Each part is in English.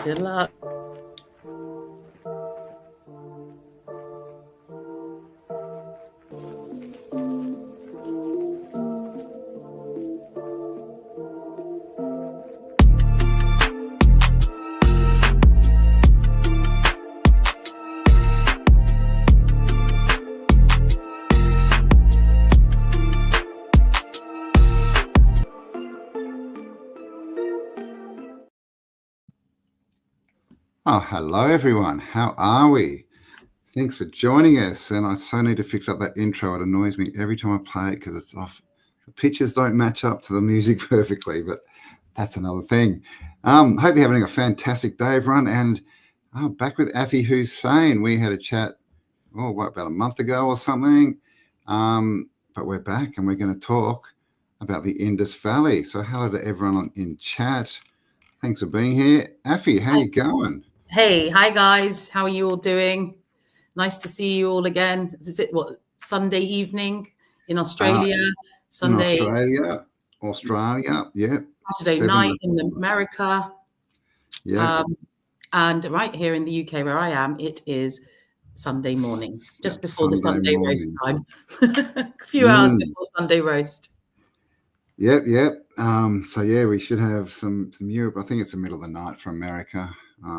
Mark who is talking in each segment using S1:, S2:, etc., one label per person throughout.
S1: Good luck.
S2: Oh, hello everyone. How are we? Thanks for joining us. And I so need to fix up that intro. It annoys me every time I play it because it's off. The pictures don't match up to the music perfectly, but that's another thing. Hope you're having a fantastic day, everyone. And back with Affy Hussein. We had a chat, about a month ago or something. But we're back and we're going to talk about the Indus Valley. So hello to everyone in chat. Thanks for being here. Affy, how are you going?
S1: Hey, hi guys. How are you all doing? Nice to see you all again. Is it Sunday evening in Australia? Sunday.
S2: In Australia, yeah.
S1: Saturday night in America.
S2: Yeah.
S1: And right here in the UK where I am, it is Sunday morning, just before the Sunday roast time. A few hours before Sunday roast.
S2: Yep. So yeah, we should have some Europe. I think it's the middle of the night for America.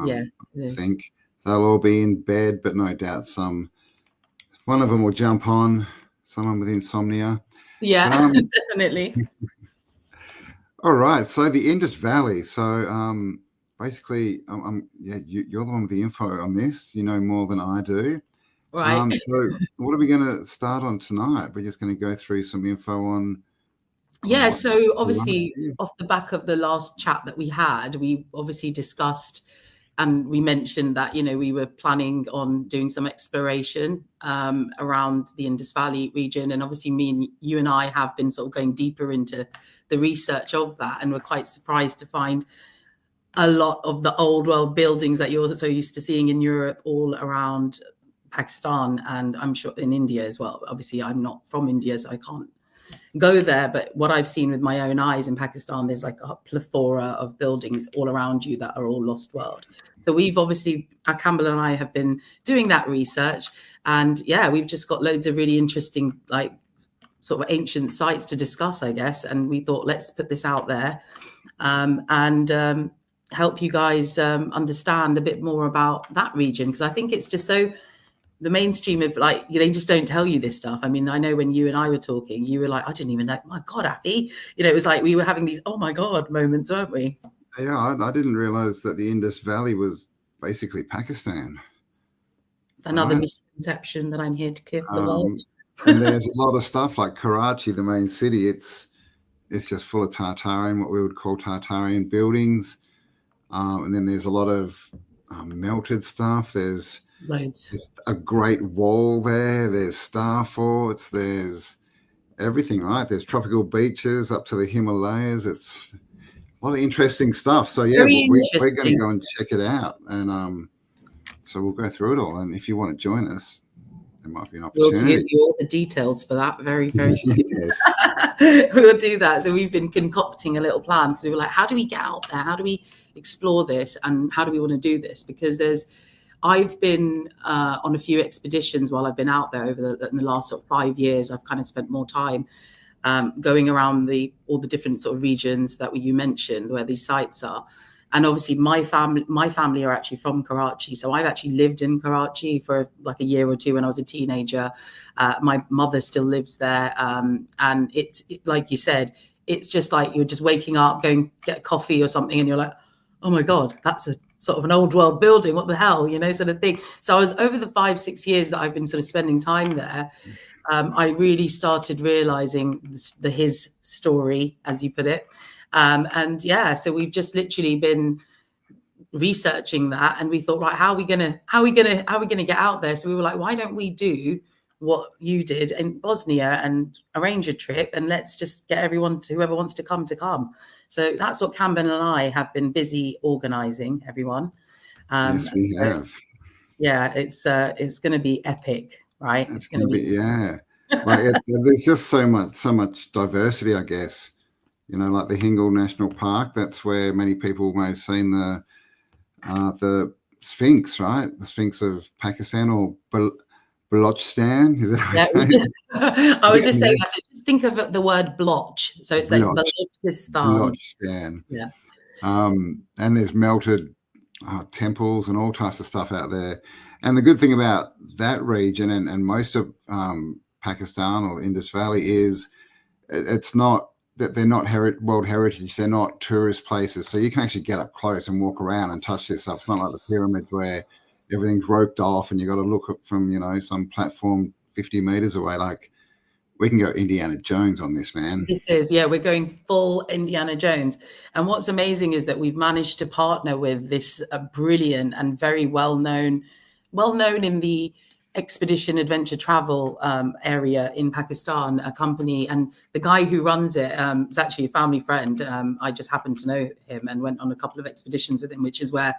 S1: Yeah, it is.
S2: I think they'll all be in bed, but no doubt one of them will jump on. Someone with insomnia.
S1: Yeah, definitely.
S2: All right. So the Indus Valley. So basically, you're the one with the info on this. You know more than I do.
S1: Right.
S2: So what are we going to start on tonight? We're just going to go through some info on.
S1: Yeah, so obviously off the back of the last chat that we had, we obviously discussed and we mentioned that, we were planning on doing some exploration around the Indus Valley region. And obviously you and I have been sort of going deeper into the research of that. And we're quite surprised to find a lot of the old world buildings that you're so used to seeing in Europe all around Pakistan, and I'm sure in India as well. Obviously, I'm not from India, so I can't go there, but what I've seen with my own eyes in Pakistan, there's like a plethora of buildings all around you that are all lost world. So we've obviously, Campbell and I have been doing that research, and we've just got loads of really interesting, like sort of ancient sites to discuss, I guess. And we thought, let's put this out there and help you guys understand a bit more about that region, because I think it's just so. The mainstream of they just don't tell you this stuff. I mean, I know when you and I were talking, you were like, I didn't even know. My God, Affy, it was like we were having these, oh my God moments, weren't we?
S2: Yeah, I didn't realize that the Indus Valley was basically Pakistan.
S1: Another misconception that I'm here to give the world.
S2: And there's a lot of stuff like Karachi, the main city. It's just full of Tartarian, what we would call Tartarian buildings. And then there's a lot of melted stuff. There's a great wall there. There's star forts. There's everything, right? There's tropical beaches up to the Himalayas. It's a lot of interesting stuff. So yeah, we're going to go and check it out, and so we'll go through it all. And if you want to join us, there might be an opportunity.
S1: We'll give you all the details for that very, very soon. We'll do that. So we've been concocting a little plan because we were like, how do we get out there? How do we explore this? And how do we want to do this? Because I've been on a few expeditions while I've been out there in the last sort of 5 years. I've kind of spent more time going around all the different sort of regions that you mentioned where these sites are. And obviously my family are actually from Karachi. So I've actually lived in Karachi for like a year or two when I was a teenager. My mother still lives there. And it's like you said, it's just like you're just waking up, going get a coffee or something, and you're like, oh my God, that's a sort of an old world building, what the hell, sort of thing. So I was over the 5-6 years that I've been sort of spending time there, I really started realizing his story, as you put it. So we've just literally been researching that, and we thought, right, how are we gonna get out there? So we were like, why don't we do what you did in Bosnia and arrange a trip, and let's just get whoever wants to come. So that's what Campbell and I have been busy organizing, everyone.
S2: Yes, we have.
S1: Yeah, it's going to be epic, right?
S2: It's going to be, yeah. There's just so much diversity, I guess. Like the Hingle National Park. That's where many people may have seen the the Sphinx, right? The Sphinx of Pakistan, or Balochistan, is that how
S1: Yeah,
S2: I say it?
S1: I was just saying that. So just think of the word blotch. So it's like Balochistan.
S2: Balochistan.
S1: Yeah.
S2: And there's melted temples and all types of stuff out there. And the good thing about that region and most of Pakistan or Indus Valley is it's not that they're not World Heritage. They're not tourist places. So you can actually get up close and walk around and touch this stuff. It's not like the pyramids where everything's roped off and you got to look up from, some platform 50 meters away. Like, we can go Indiana Jones on this, man.
S1: We're going full Indiana Jones. And what's amazing is that we've managed to partner with this brilliant and very well-known in the expedition adventure travel area in Pakistan, a company. And the guy who runs it is actually a family friend. I just happened to know him and went on a couple of expeditions with him, which is where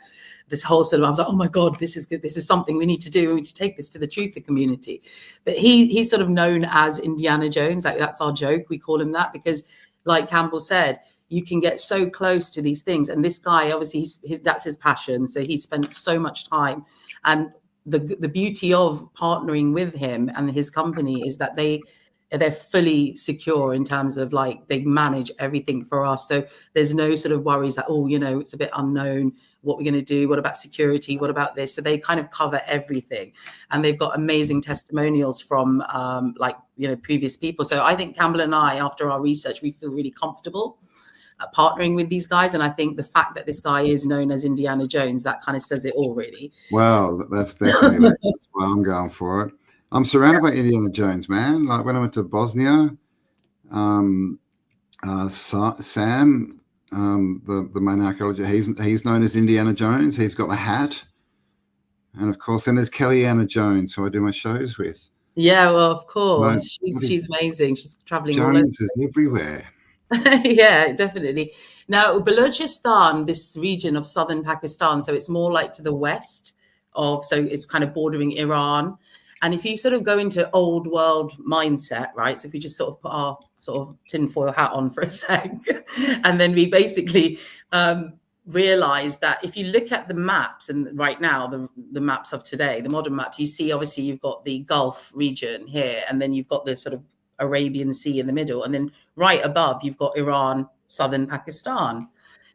S1: this whole sort of, I was like, oh my God, this is good. This is something we need to do. We need to take this to the truther community. But he's sort of known as Indiana Jones. Like, that's our joke. We call him that because, like Campbell said, you can get so close to these things. And this guy, obviously, that's his passion. So he spent so much time. And the beauty of partnering with him and his company is that they're fully secure in terms of, like, they manage everything for us. So there's no sort of worries that, it's a bit unknown what we're going to do. What about security? What about this? So they kind of cover everything. And they've got amazing testimonials from previous people. So I think Campbell and I, after our research, we feel really comfortable partnering with these guys. And I think the fact that this guy is known as Indiana Jones, that kind of says it all, really.
S2: Well, that's definitely that's why I'm going for it. I'm surrounded by Indiana Jones, man. Like, when I went to Bosnia, Sam, the main archaeologist, he's known as Indiana Jones. He's got the hat. And of course, then there's Kellyanna Jones, who I do my shows with.
S1: Yeah, well, of course. She's amazing. She's traveling all over.
S2: Jones is everywhere.
S1: Yeah, definitely. Now, Balochistan, this region of southern Pakistan, so it's more like to the west so it's kind of bordering Iran. And if you sort of go into old world mindset, right? So if we just sort of put our sort of tinfoil hat on for a sec, and then we basically realize that if you look at the maps, and right now, the maps of today, the modern maps, you see, obviously, you've got the Gulf region here, and then you've got the sort of Arabian Sea in the middle, and then right above you've got Iran, southern Pakistan.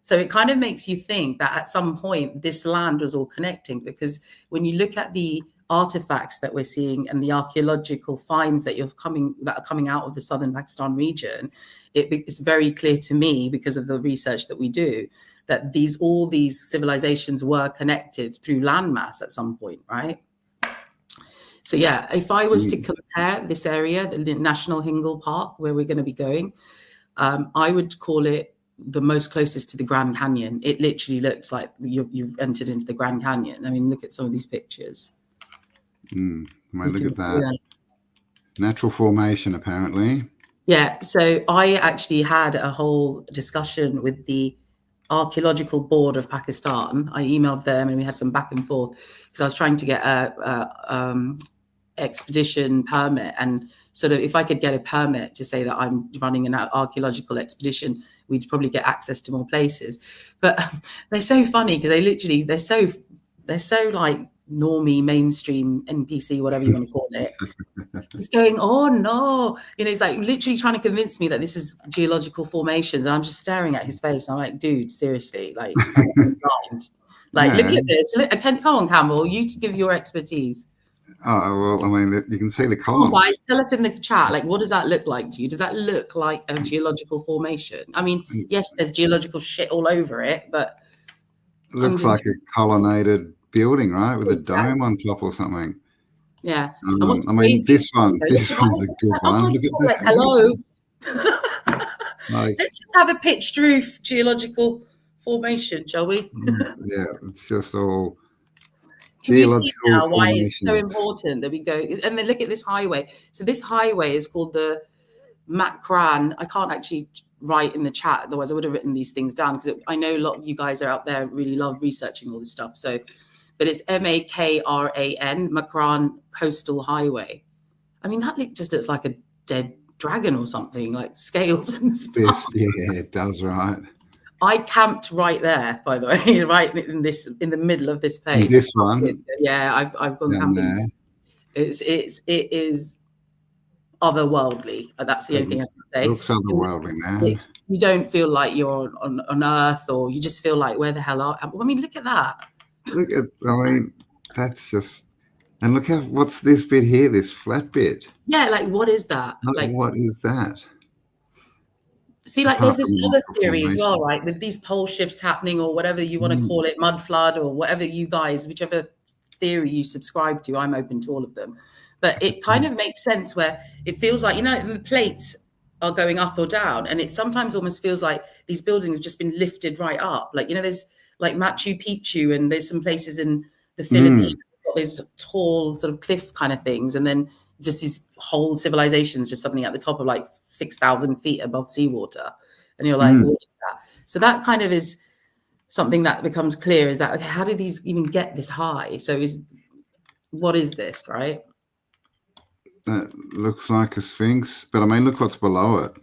S1: So it kind of makes you think that at some point this land was all connecting, because when you look at the artifacts that we're seeing and the archaeological finds that are coming out of the southern Pakistan region, it's very clear to me, because of the research that we do, that all these civilizations were connected through landmass at some point, right? So yeah, if I was to compare this area, the National Hingle Park, where we're going to be going, I would call it the most closest to the Grand Canyon. It literally looks like you've entered into the Grand Canyon. I mean, look at some of these pictures.
S2: Look at that. Natural formation, apparently. Yeah.
S1: So I actually had a whole discussion with the Archaeological Board of Pakistan. I emailed them and we had some back and forth, because I was trying to get a expedition permit, and sort of if I could get a permit to say that I'm running an archaeological expedition, we'd probably get access to more places. But they're so funny, because they're so like normie, mainstream, NPC, whatever you want to call it. It's going, oh no, it's like literally trying to convince me that this is geological formations, and I'm just staring at his face. I'm like, dude, seriously, like, I'm blind. Like, look at this. Come on, Campbell, you to give your expertise.
S2: Oh, well, I mean, you can see the columns.
S1: Oh, guys, tell us in the chat, like, what does that look like to you? Does that look like a geological formation? I mean, yes, there's geological shit all over it, but
S2: it looks like a colonnaded building, right, with a dome on top or something.
S1: Yeah.
S2: I mean, this one's a good one. Look at that.
S1: Hello. Let's just have a pitched roof geological formation, shall we?
S2: Yeah, it's just all
S1: geological now why it's so important that we go. And then look at this highway. So this highway is called the Makran. I can't actually write in the chat, otherwise I would have written these things down, because I know a lot of you guys are out there really love researching all this stuff. So, but it's Makran, Makran Coastal Highway. I mean, that just looks like a dead dragon or something, like scales and stuff.
S2: Yeah, it does, right?
S1: I camped right there, by the way, right in the middle of this place.
S2: This one,
S1: yeah, I've gone camping.
S2: there.
S1: It is otherworldly. That's the only thing I can say.
S2: Looks otherworldly, man.
S1: You don't feel like you're on Earth, or you just feel like, where the hell are? I mean, look at that.
S2: I mean, that's just. And look what's this bit here? This flat bit.
S1: Yeah, like what is that?
S2: Like what is that?
S1: See, like there's this other theory as well, right? With these pole shifts happening, or whatever you want to call it, mud flood, or whatever you guys, whichever theory you subscribe to, I'm open to all of them. But it kind of makes sense where it feels like, the plates are going up or down, and it sometimes almost feels like these buildings have just been lifted right up. Like, there's like Machu Picchu, and there's some places in the Philippines got these tall sort of cliff kind of things, and then just these whole civilizations just suddenly at the top of like 6,000 feet above seawater, and you're like, what is that? So that kind of is something that becomes clear, is that, okay, how did these even get this high? So what is this, right?
S2: That looks like a sphinx, but I mean, look what's below it.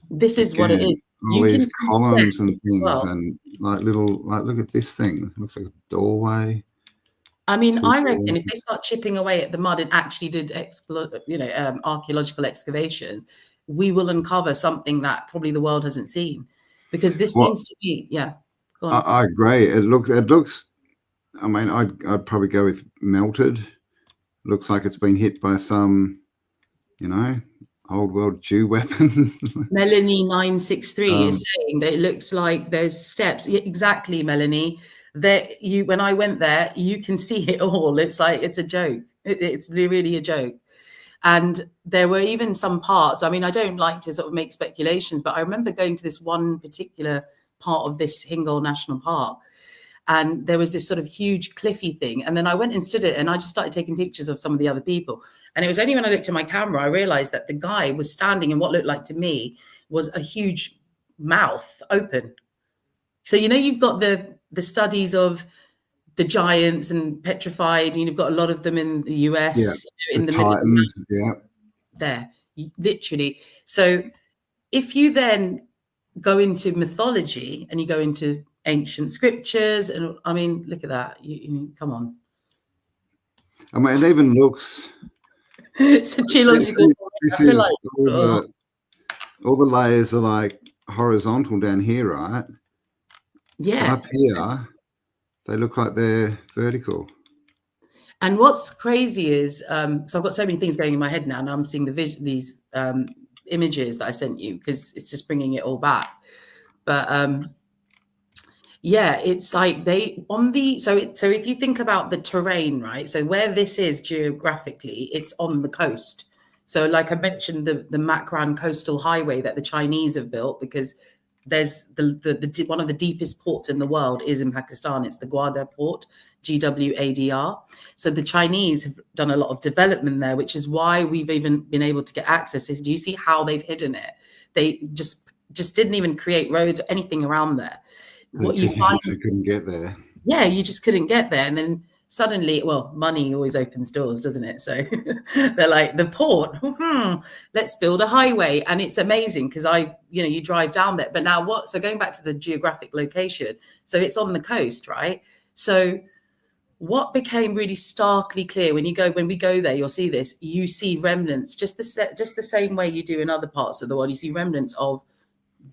S1: This is what it is.
S2: All these columns and things, and like look at this thing. It looks like a doorway.
S1: I mean, I reckon if they start chipping away at the mud and actually did archaeological excavations, we will uncover something that probably the world hasn't seen, because this seems to be,
S2: I agree. It looks. I mean, I'd probably go with melted. Looks like it's been hit by some, old world Jew weapon.
S1: Melanie 963 is saying that it looks like there's steps. Yeah, exactly, Melanie. When I went there, you can see it all. It's like, it's a joke. It's really a joke. And there were even some parts, I mean, I don't like to sort of make speculations, but I remember going to this one particular part of this Hingol National Park, and there was this sort of huge cliffy thing. And then I went and stood it, and I just started taking pictures of some of the other people. And it was only when I looked at my camera, I realized that the guy was standing in what looked like to me was a huge mouth open. So, you've got the studies of the giants and petrified, and you've got a lot of them in the US, in the
S2: Titans,
S1: there, literally. So if you then go into mythology and you go into ancient scriptures, and I mean, look at that. You come on.
S2: I mean, it even looks.
S1: It's a geological.
S2: This is all the layers are like horizontal down here, right?
S1: Yeah.
S2: Up here, they look like they're vertical.
S1: And what's crazy is, so I've got so many things going in my head now, and I'm seeing these images that I sent you, because it's just bringing it all back. But it's like so if you think about the terrain, right? So where this is geographically, it's on the coast. So like I mentioned, the Makran coastal highway that the Chinese have built, because there's the one of the deepest ports in the world is in Pakistan. It's the Gwadar port, GWADR. So the Chinese have done a lot of development there, which is why we've even been able to get access. Do you see how they've hidden it? They just didn't even create roads or anything around there. What you find,
S2: you couldn't get there.
S1: Yeah, you just couldn't get there, and then suddenly, money always opens doors, doesn't it? So they're like, the port, let's build a highway. And it's amazing, because you drive down there. But now so going back to the geographic location, so it's on the coast, right? So what became really starkly clear when we go there, you'll see this, you see remnants, just the same way you do in other parts of the world. You see remnants of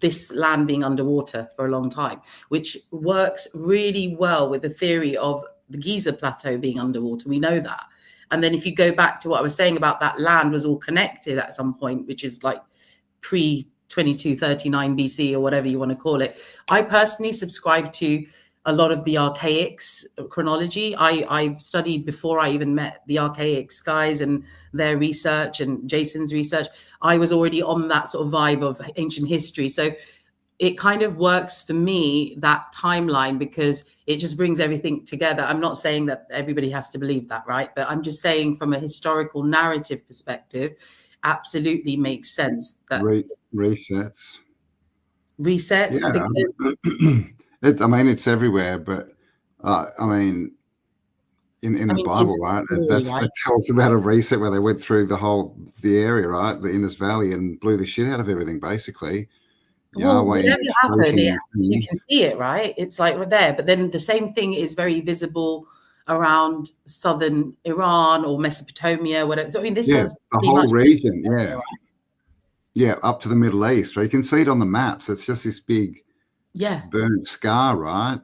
S1: this land being underwater for a long time, which works really well with the theory of the Giza Plateau being underwater. We know that. And then if you go back to what I was saying about that land was all connected at some point, which is like pre-2239 BC or whatever you want to call it. I personally subscribe to a lot of the Archaics chronology. I've studied before I even met the Archaics guys and their research and Jason's research. I was already on that sort of vibe of ancient history. So it kind of works for me, that timeline, because it just brings everything together. I'm not saying that everybody has to believe that, right? But I'm just saying from a historical narrative perspective, absolutely makes sense. That
S2: resets.
S1: Yeah.
S2: I mean, it's everywhere, but I mean, in the Bible, right? That tells about a reset where they went through the area, right? The Indus Valley, and blew the shit out of everything, basically.
S1: Well,
S2: Yahweh
S1: whatever
S2: is
S1: happened,
S2: floating
S1: you
S2: thing.
S1: can see it, right? It's like we're there. But then the same thing is very visible around southern Iran or Mesopotamia, whatever. So, I mean, this
S2: Yeah,
S1: has
S2: the
S1: pretty
S2: whole
S1: much,
S2: region. Yeah, yeah, up to the Middle East. Right? You can see it on the maps. It's just this big
S1: yeah,
S2: burnt scar, right?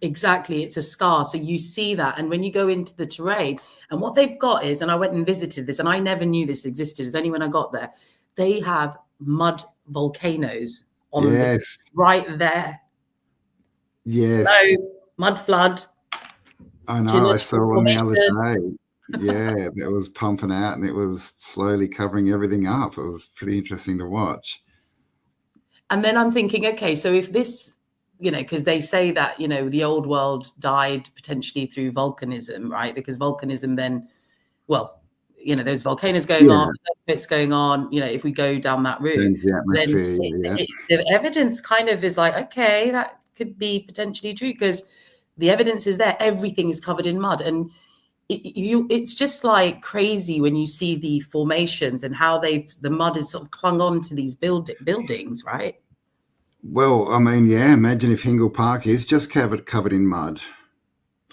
S1: exactly. It's a scar. So you see that. And when you go into the terrain, and what they've got is, and I went and visited this, and I never knew this existed. It's only when I got there, they have mud volcanoes on the
S2: Yes,
S1: right there.
S2: yes.
S1: So mud flood,
S2: I know. I
S1: geological
S2: saw one the other
S1: formation.
S2: day. Yeah, that was pumping out and it was slowly covering everything up. It was pretty interesting to watch.
S1: And then I'm thinking, okay, so if this, because they say that, the old world died potentially through volcanism, right? Because volcanism then, well, there's volcanoes going on,
S2: Yeah,
S1: earthquakes going on, if we go down that route,
S2: change the
S1: then
S2: atmosphere. Yeah,
S1: the evidence kind of is like, okay, that could be potentially true because the evidence is there. Everything is covered in mud. And it's just like crazy when you see the formations and how the mud is sort of clung on to these buildings, right?
S2: well, I mean, yeah, imagine if Hingle Park is just covered in mud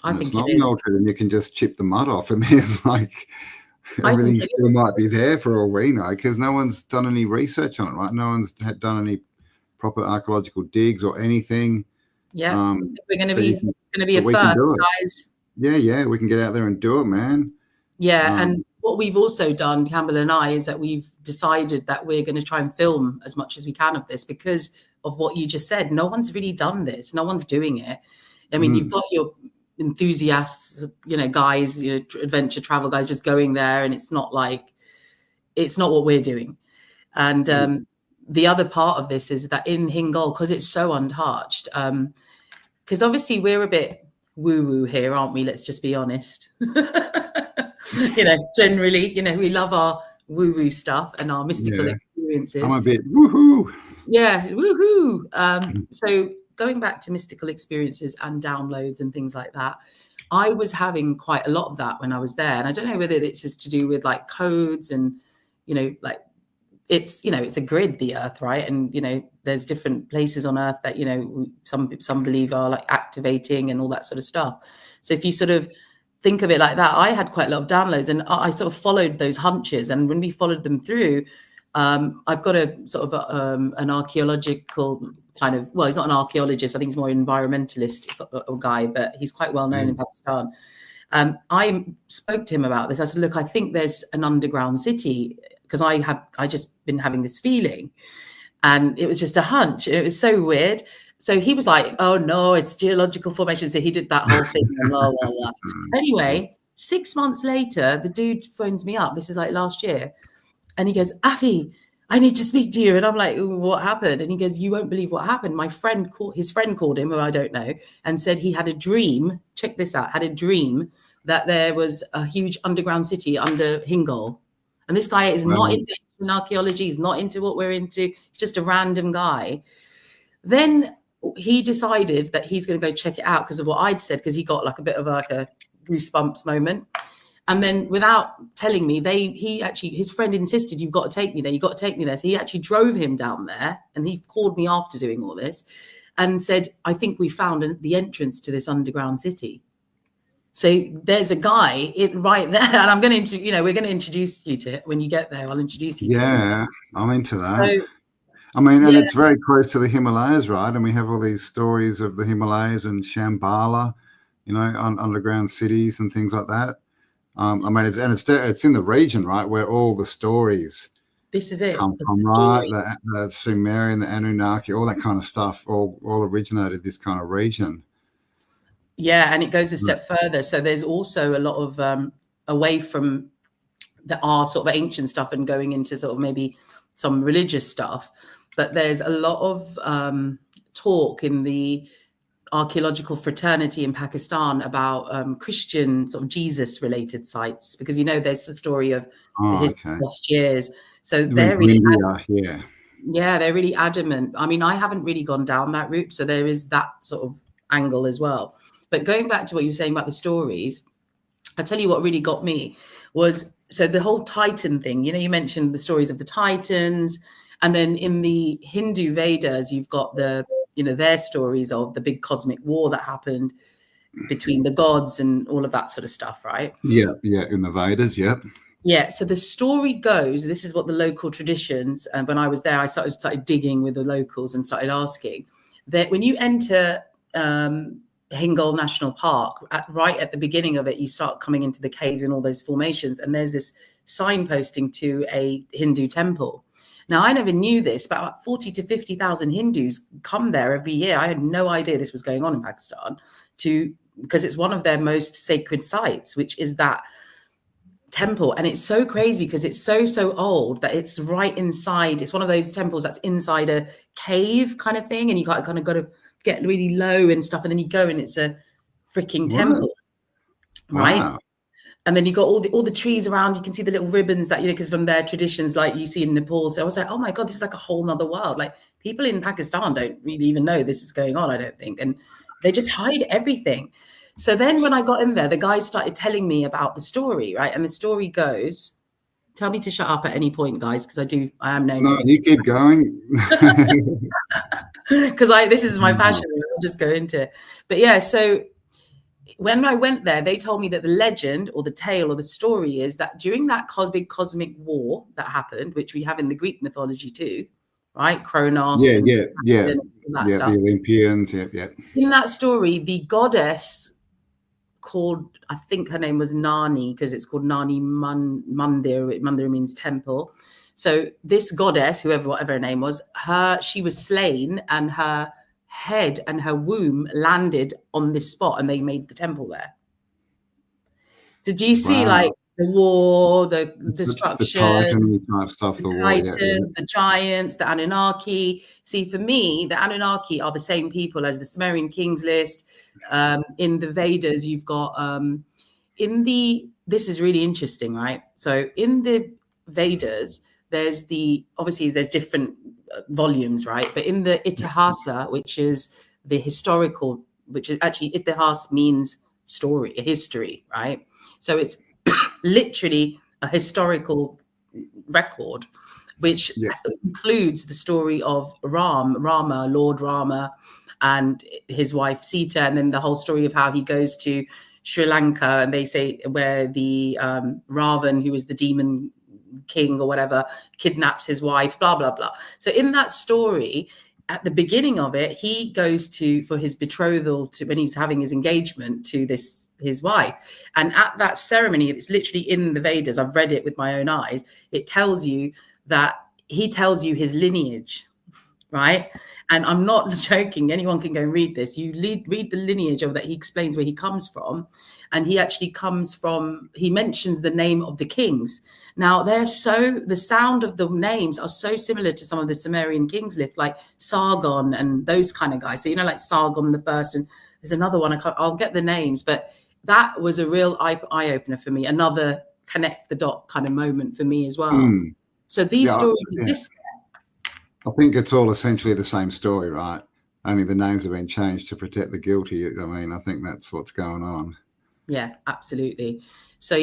S1: I
S2: and it's
S1: think it
S2: not
S1: is.
S2: melted and you can just chip the mud off and there's like
S1: I think
S2: everything
S1: it
S2: still
S1: is.
S2: might be there for all we know because no one's done any research on it, right? No one's done any proper archaeological digs or anything.
S1: Yeah, we're going to
S2: So
S1: be.
S2: you
S1: It's
S2: think
S1: going to be
S2: that
S1: a
S2: we can
S1: first,
S2: do it?
S1: guys.
S2: Yeah, we can get out there and do it, man.
S1: Yeah, and what we've also done, Campbell and I, is that we've decided that we're going to try and film as much as we can of this because of what you just said. No one's really done this. No one's doing it. I mean, you've got your enthusiasts, guys, adventure travel guys just going there, and it's not what we're doing. And the other part of this is that in Hingol, because it's so untouched, because obviously we're a bit woo-woo here, aren't we? Let's just be honest. Generally, we love our woo-woo stuff and our mystical
S2: Yeah, I'm
S1: experiences.
S2: a bit woohoo.
S1: Yeah, woohoo. So going back to mystical experiences and downloads and things like that, I was having quite a lot of that when I was there. And I don't know whether this is to do with like codes and, like it's a grid, the earth, right? And there's different places on earth that some believe are like activating and all that sort of stuff. So if you sort of think of it like that, I had quite a lot of downloads and I sort of followed those hunches, and when we followed them through, I've got a sort of an archaeological kind of, well, he's not an archaeologist, I think he's more an environmentalist a guy, but he's quite well known in Pakistan. I spoke to him about this. I said, look, I think there's an underground city because I just been having this feeling, and it was just a hunch. And it was so weird. So he was like, "Oh no, it's geological formation." So he did that whole thing. And blah, blah, blah. Anyway, 6 months later, the dude phones me up. This is like last year, and he goes, "Affy, I need to speak to you." And I'm like, "What happened?" And he goes, "You won't believe what happened. His friend called him, who I don't know, and said he had a dream. Check this out. Had a dream that there was a huge underground city under Hingol." And this guy is not into archaeology. He's not into what we're into. He's just a random guy. Then he decided that he's going to go check it out because of what I'd said, because he got like a bit of like a goosebumps moment. And then without telling me, his friend insisted, "You've got to take me there. You've got to take me there." So he actually drove him down there, and he called me after doing all this and said, "I think we found the entrance to this underground city." So there's a guy right there, and I'm going to, we're going to introduce you to it when you get there. I'll introduce you to him.
S2: Yeah, I'm into that.
S1: So,
S2: I mean, and
S1: yeah,
S2: it's very close to the Himalayas, right? And we have all these stories of the Himalayas and Shambhala, on underground cities and things like that. I mean, it's in the region, right, where all the stories
S1: this is it.
S2: come
S1: That's
S2: from,
S1: the
S2: right?
S1: story.
S2: The Sumerian, the Anunnaki, all that kind of stuff, all originated this kind of region.
S1: Yeah, and it goes a step further. So there's also a lot of away from our sort of ancient stuff and going into sort of maybe some religious stuff, but there's a lot of talk in the archaeological fraternity in Pakistan about Christian sort of Jesus related sites, because there's the story of his lost years. So they're really they're really adamant. I mean, I haven't really gone down that route, so there is that sort of angle as well. But going back to what you were saying about the stories, I tell you what really got me was, so the whole Titan thing, you mentioned the stories of the Titans, And then in the Hindu Vedas, you've got the, their stories of the big cosmic war that happened between the gods and all of that sort of stuff, right?
S2: Yeah, in the Vedas,
S1: Yeah, so the story goes, this is what the local traditions, and when I was there, I started digging with the locals and started asking, that when you enter Hingol National Park, right at the beginning of it, you start coming into the caves and all those formations, and there's this signposting to a Hindu temple. Now, I never knew this, but about 40 to 50,000 Hindus come there every year. I had no idea this was going on in Pakistan, because it's one of their most sacred sites, which is that temple. And it's so crazy because it's so old that it's right inside. It's one of those temples that's inside a cave kind of thing, and you kind of got to get really low and stuff, and then you go and it's a freaking temple.
S2: Wow.
S1: Right? And then you got all the trees around. You can see the little ribbons that, because from their traditions, like you see in Nepal. So I was like, oh my God, this is like a whole nother world. Like, people in Pakistan don't really even know this is going on, I don't think. And they just hide everything. So then when I got in there, the guys started telling me about the story, right? And the story goes, tell me to shut up at any point, guys, because I am known to.
S2: No, you keep going.
S1: Because this is my passion. I'll just go into it. But yeah, so when I went there, they told me that the legend or the tale or the story is that during that big cosmic war that happened, which we have in the Greek mythology too, right? Kronos.
S2: Yeah.
S1: The
S2: Olympians. Yeah.
S1: In that story, the goddess called, I think her name was Nani, because it's called Nani Mandir. Mandir means temple. So this goddess, whatever her name was, she was slain, and her head and her womb landed on this spot, and they made the temple there. So do you see like the war, the destruction,
S2: the Titan type stuff,
S1: the Titans, the giants, the Anunnaki? See, for me, the Anunnaki are the same people as the Sumerian kings list. In the Vedas, you've got this is really interesting, right? So in the Vedas, there's different volumes, right? But in the Itihasa, which is the historical, which is actually, Itihas means story, a history, right? So it's literally a historical record, which includes the story of Rama, Lord Rama, and his wife Sita, and then the whole story of how he goes to Sri Lanka, and they say where the Ravan, who was the demon king or whatever, kidnaps his wife, blah blah blah. So in that story, at the beginning of it, he goes for his betrothal, to when he's having his engagement to his wife, and at that ceremony, it's literally in the Vedas, I've read it with my own eyes, it tells you that he tells you his lineage, right? And I'm not joking, anyone can go and read this. You read the lineage of that, he explains where he comes from, and he actually he mentions the name of the kings. Now, the sound of the names are so similar to some of the Sumerian kings list, like Sargon and those kind of guys. So, like Sargon the first, and there's another one, I'll get the names, but that was a real eye-opener for me, another connect the dot kind of moment for me as well. So these stories exist there.
S2: I think it's all essentially the same story, right? Only the names have been changed to protect the guilty. I mean, I think that's what's going on. Yeah,
S1: absolutely. So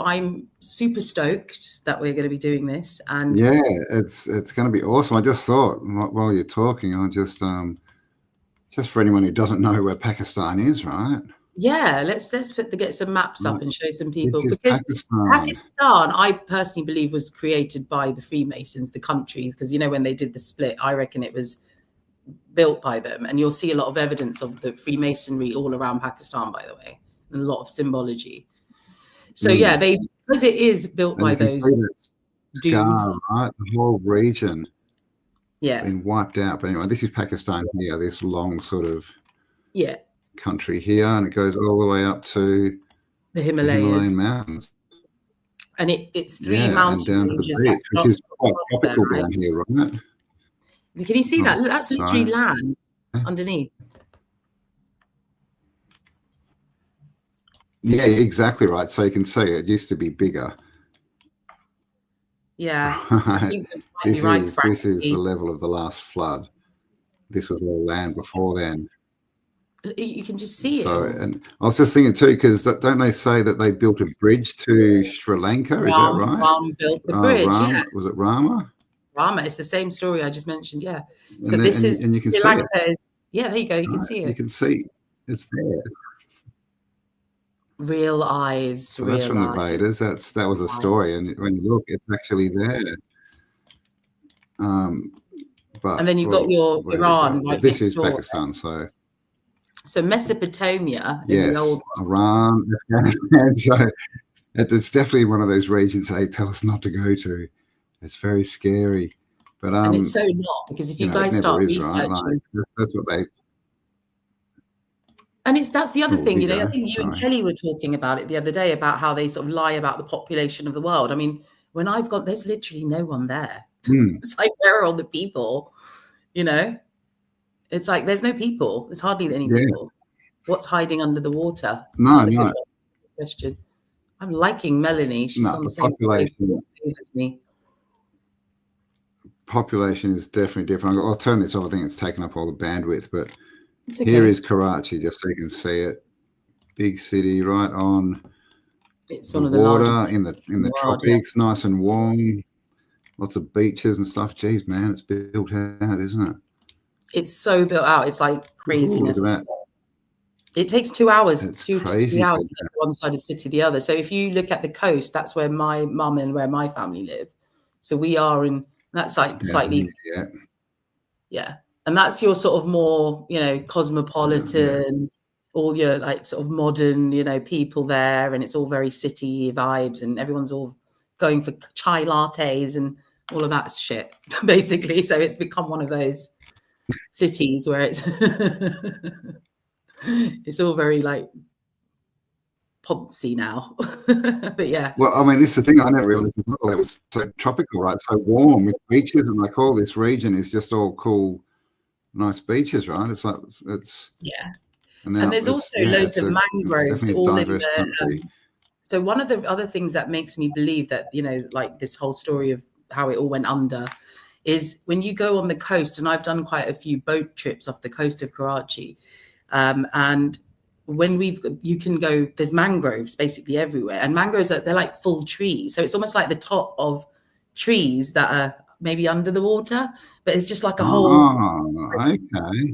S1: I'm super stoked that we're going to be doing this, and
S2: it's going to be awesome. I just thought while you're talking, I'll just for anyone who doesn't know where Pakistan is, right?
S1: Yeah, let's get some maps up and show some people, because Pakistan, I personally believe, was created by the Freemasons, the countries, because when they did the split, I reckon it was built by them, and you'll see a lot of evidence of the Freemasonry all around Pakistan, by the way, and a lot of symbology. So because it is built by those dudes,
S2: right? The whole region,
S1: yeah,
S2: been wiped out. But anyway, this is Pakistan here. This long sort of country here, and it goes all the way up to
S1: the Himalayan
S2: mountains.
S1: And it's three mountains,
S2: and down to the beach, which is quite tropical down here, right?
S1: Can you see that? That's literally land underneath.
S2: Yeah, exactly right. So you can see it used to be bigger.
S1: Yeah.
S2: Right. This is the level of the last flood. This was all land before then.
S1: You can just see it.
S2: And I was just thinking too, because don't they say that they built a bridge to Sri Lanka? Is that right?
S1: Ram built the bridge.
S2: Was it Rama?
S1: Rama. It's the same story I just mentioned. Yeah. So
S2: and
S1: this is
S2: and you can
S1: Sri
S2: see
S1: Lanka
S2: it.
S1: yeah, there you go. You can see
S2: You
S1: it.
S2: can see it's there.
S1: Real eyes.
S2: So that's from the Vedas. That was a story, and when you look, it's actually there. But
S1: and then you've got your Iran right
S2: this
S1: next
S2: is
S1: door.
S2: Pakistan,
S1: So Mesopotamia
S2: yes,
S1: in the old
S2: Iran, Afghanistan. So it's definitely one of those regions they tell us not to go to. It's very scary, but
S1: and it's so not, because if you guys start researching,
S2: right? Like, that's what they.
S1: And that's the other thing, I think you
S2: Sorry.
S1: and Kelly were talking about it the other day about how they sort of lie about the population of the world. I mean, when I've got, there's literally no one there. It's like, where are all the people? It's like there's no people. There's hardly any people. What's hiding under the water?
S2: No.
S1: Question. I'm liking Melanie. She's on the same
S2: population
S1: as me.
S2: Population is definitely different. I'll turn this off. I think it's taken up all the bandwidth, but
S1: okay.
S2: Here is Karachi, just so you can see it. Big city, right on.
S1: It's
S2: one
S1: of the
S2: water
S1: largest
S2: in the tropics, nice and warm. Lots of beaches and stuff. Geez, man, it's built out, isn't it?
S1: It's so built out. It's like craziness.
S2: Look at that.
S1: It takes 2 hours,
S2: It's
S1: 2 to 3 hours to get from one side of the city to the other. So if you look at the coast, that's where my mum and where my family live. So we are in, that's like slightly, yeah. And that's your sort of more, cosmopolitan, all your like sort of modern, people there. And it's all very city vibes, and everyone's all going for chai lattes and all of that shit, basically. So it's become one of those cities where it's it's all very like poncy now. But yeah.
S2: Well, I mean, this is the thing I never realized. It was so tropical, right? So warm with beaches, and like all this region is just all cool, nice beaches, right? It's like and there's also
S1: loads of mangroves all in the. So one of the other things that makes me believe that like this whole story of how it all went under is when you go on the coast, and I've done quite a few boat trips off the coast of Karachi, and when you can go, there's mangroves basically everywhere, and mangroves they're like full trees, so it's almost like the top of trees that are maybe under the water, but it's just like a whole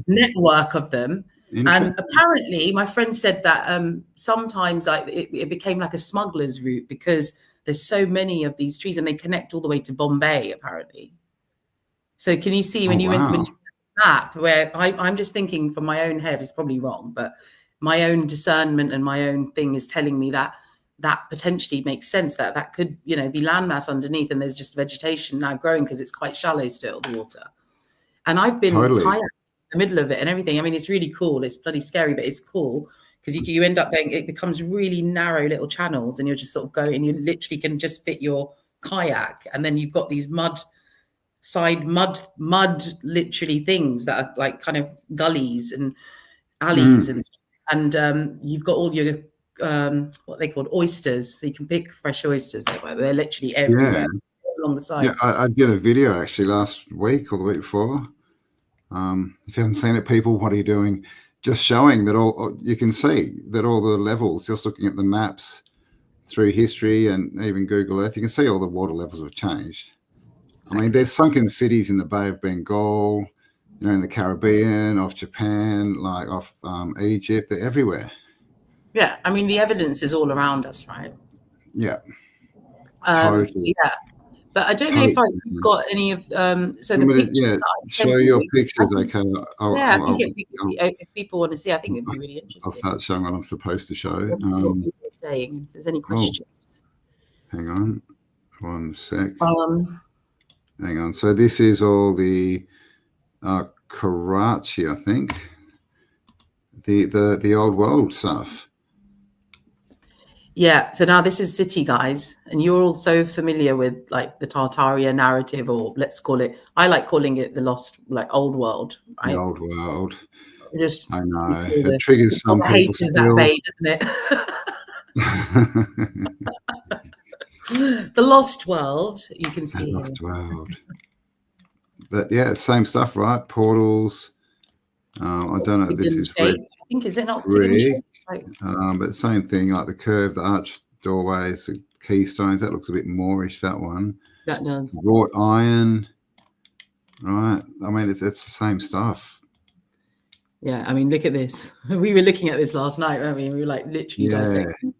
S1: network of them. And apparently my friend said that sometimes like it became like a smuggler's route because there's so many of these trees and they connect all the way to Bombay apparently. So can you see when you map, where I'm just thinking from my own head, it's probably wrong, but my own discernment and my own thing is telling me that potentially makes sense, that could be landmass underneath, and there's just vegetation now growing because it's quite shallow still, the water. And I've been kayaking in the middle of it and everything. I mean, it's really cool. It's bloody scary, but it's cool because you end up going, it becomes really narrow little channels, and you're just sort of going, and you literally can just fit your kayak, and then you've got these mud literally things that are like kind of gullies and alleys and you've got all your what they called oysters, so you can pick fresh oysters there, but they're literally everywhere along the sides.
S2: I did a video actually last week or the week before. If you haven't seen it, people, what are you doing? Just showing that you can see that all the levels, just looking at the maps through history and even Google Earth, you can see all the water levels have changed. I mean, there's sunken cities in the Bay of Bengal, in the Caribbean, off Japan, like off Egypt. They're everywhere.
S1: Yeah, I mean, the evidence is all around us, right?
S2: Yeah.
S1: Totally. So yeah. But I don't know if I've got any of so the pictures.
S2: Show your pictures, okay?
S1: I think if people want to see, I think it'd be really interesting.
S2: I'll start showing what I'm supposed to show.
S1: What people are saying. If there's any questions.
S2: Hang on, 1 sec. Hang on. So this is all the Karachi, I think. The old world stuff.
S1: Yeah, so now this is city, guys, and you're all so familiar with like the Tartaria narrative, or let's call it, I like calling it the lost, like old world, right?
S2: The old world.
S1: I
S2: know. It triggers some people still.
S1: Bay, doesn't it? The lost world, you can see.
S2: The lost world. But yeah, same stuff, right? Portals. I don't know if this is red.
S1: I think, is it not shape? Right.
S2: But same thing, like the curve, the arch doorways, the keystones. That looks a bit Moorish, that one.
S1: That does.
S2: Wrought iron. Right. I mean, it's the same stuff.
S1: Yeah, I mean, look at this. We were looking at this last night, weren't we? We were like literally dissecting.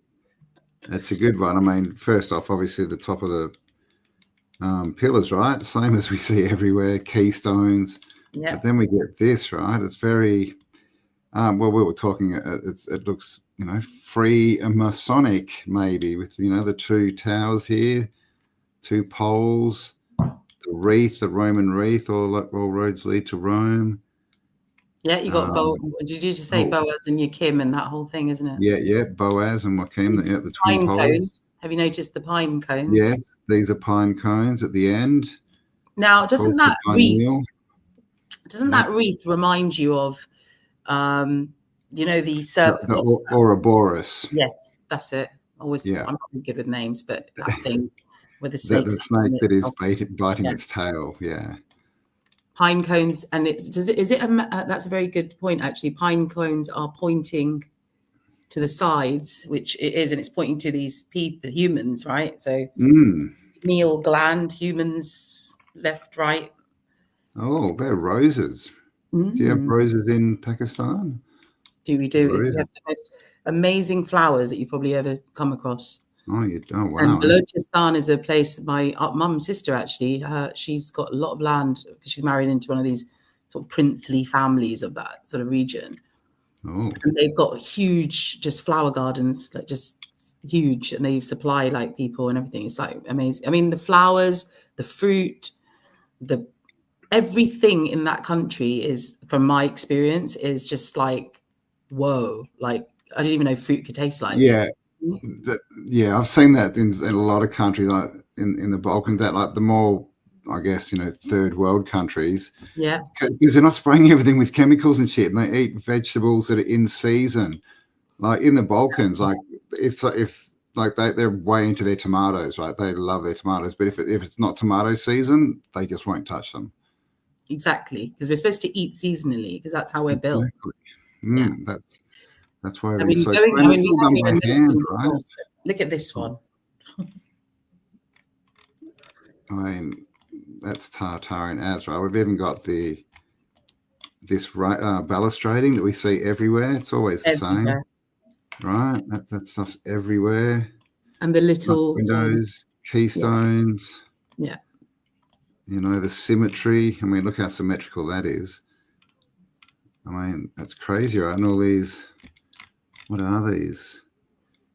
S2: That's a good one. I mean, first off, obviously the top of the pillars, right? Same as we see everywhere, keystones.
S1: Yeah.
S2: But then we get this, right? It's very, well, we were talking, it looks, free and Masonic, maybe, with, the two towers here, two poles, the wreath, the Roman wreath, all roads lead to Rome.
S1: Yeah, you got did you just say Boaz and Joachim and that whole thing, isn't it?
S2: Yeah, Boaz and Joachim, the twin poles.
S1: Cones. Have you noticed the pine cones?
S2: Yes, these are pine cones at the end.
S1: Now, doesn't that wreath remind you of, the serpent?
S2: The Ouroboros.
S1: Yes, that's it. I'm not really good with names, but that thing with the snake.
S2: The snake that is biting its tail. Yeah.
S1: Pine cones, and that's a very good point, actually. Pine cones are pointing to the sides, which it is, and it's pointing to these humans, right? So pineal gland, humans, left, right.
S2: Oh, they're roses. Do you have roses in Pakistan?
S1: We do. We have the most amazing flowers that you've probably ever come across.
S2: Oh, you don't. Wow.
S1: And Balochistan is a place, my mum's sister, actually, she's got a lot of land because she's married into one of these sort of princely families of that sort of region.
S2: Oh.
S1: And they've got huge, just flower gardens, like just huge, and they supply like people and everything. It's like amazing. I mean, the flowers, the fruit, everything in that country is, from my experience, is just like, whoa, like I didn't even know fruit could taste like this.
S2: I've seen that in a lot of countries, like in the Balkans, that like the more, I guess, third world countries.
S1: Yeah.
S2: Because they're not spraying everything with chemicals and shit, and they eat vegetables that are in season. Like in the Balkans, like if like they're way into their tomatoes, right? They love their tomatoes, but if it's not tomato season, they just won't touch them.
S1: Exactly, because we're supposed to eat seasonally, because that's how we're built.
S2: Yeah. That's why
S1: we
S2: so
S1: right? Look at this one.
S2: I mean, that's Tartarian as right. We've even got this balustrading that we see everywhere. It's always the same, right? That stuff's everywhere.
S1: And the little
S2: windows, keystones.
S1: Yeah.
S2: The symmetry. I mean, look how symmetrical that is. I mean, that's crazy, right? And all these. What are these?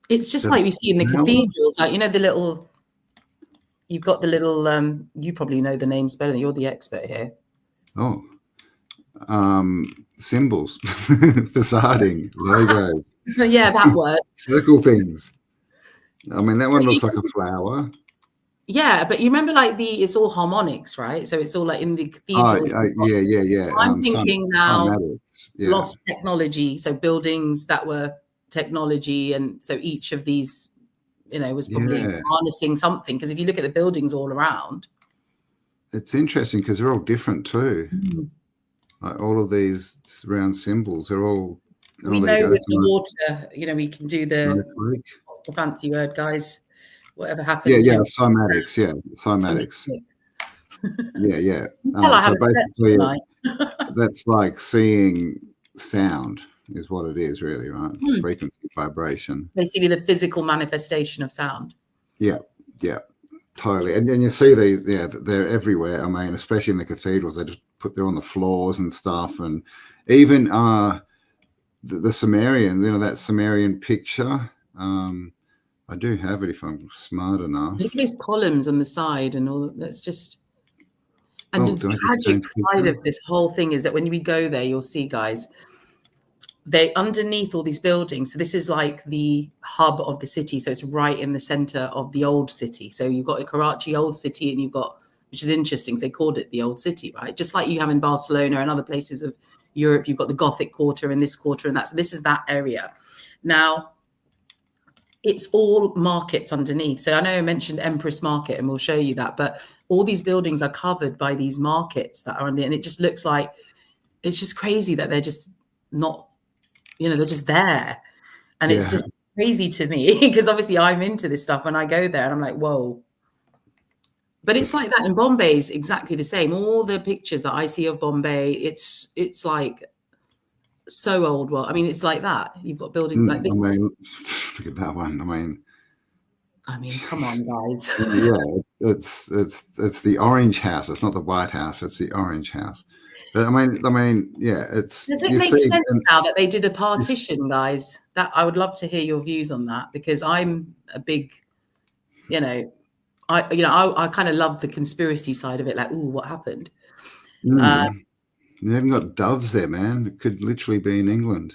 S1: It's just like we see in the cathedrals, like the little. You've got the little. You probably know the names better. You're the expert here.
S2: Oh, symbols, facading, logos.
S1: Yeah, that word.
S2: Circle things. I mean, that one looks like a flower.
S1: Yeah, but you remember, like it's all harmonics, right? So it's all like in the cathedral.
S2: Yeah.
S1: I'm thinking now, lost technology. So buildings that were technology, and so each of these, was probably harnessing something. Because if you look at the buildings all around,
S2: it's interesting because they're all different too. Like all of these round symbols, they're all.
S1: We know with the water, we can do the fancy word, guys. Whatever happens.
S2: Yeah, cymatics. Yeah, cymatics. Yeah. So basically, that's like seeing sound is what it is, really, right? Frequency, vibration.
S1: Basically, the physical manifestation of sound.
S2: Yeah, totally. And you see these, they're everywhere. I mean, especially in the cathedrals, they're on the floors and stuff, and even the Sumerian, that Sumerian picture. I do have it if I'm smart enough.
S1: Look at these columns on the side and all. That's just. And the tragic side of this whole thing is that when we go there, you'll see, guys, they underneath all these buildings. So this is like the hub of the city. So it's right in the center of the old city. So you've got a Karachi old city, and you've got, which is interesting, so they called it the old city, right? Just like you have in Barcelona and other places of Europe, you've got the Gothic quarter and this quarter and that. So this is that area. Now, it's all markets underneath. So I know I mentioned Empress Market, and we'll show you that, but all these buildings are covered by these markets that are under, and it just looks like, it's just crazy that they're just not, they're just there. And it's just crazy to me because obviously I'm into this stuff, and I go there and I'm like, whoa, But it's like that in Bombay is exactly the same. All the pictures that I see of Bombay, it's like so old. Well, I mean, it's like that. You've got buildings like this.
S2: I mean, look at that one.
S1: I mean, come on, guys.
S2: Yeah, it's the orange house. It's not the White House. It's the orange house. But I mean, yeah. Does
S1: it make sense now that they did a partition, guys? That I would love to hear your views on that, because I'm a big, I kind of love the conspiracy side of it. Like, ooh, what happened?
S2: You haven't got doves there, man. It could literally be in England.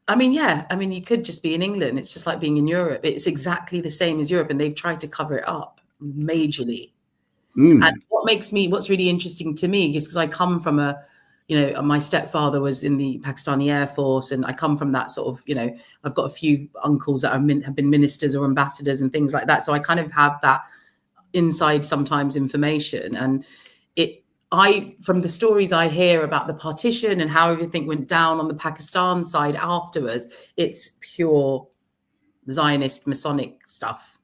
S1: I mean, yeah. I mean, you could just be in England. It's just like being in Europe. It's exactly the same as Europe, and they've tried to cover it up majorly. And what's really interesting to me is because I come from my stepfather was in the Pakistani Air Force, and I come from that sort of, I've got a few uncles that have been ministers or ambassadors and things like that. So I kind of have that inside sometimes information, and from the stories I hear about the partition and how everything went down on the Pakistan side afterwards, it's pure Zionist Masonic stuff,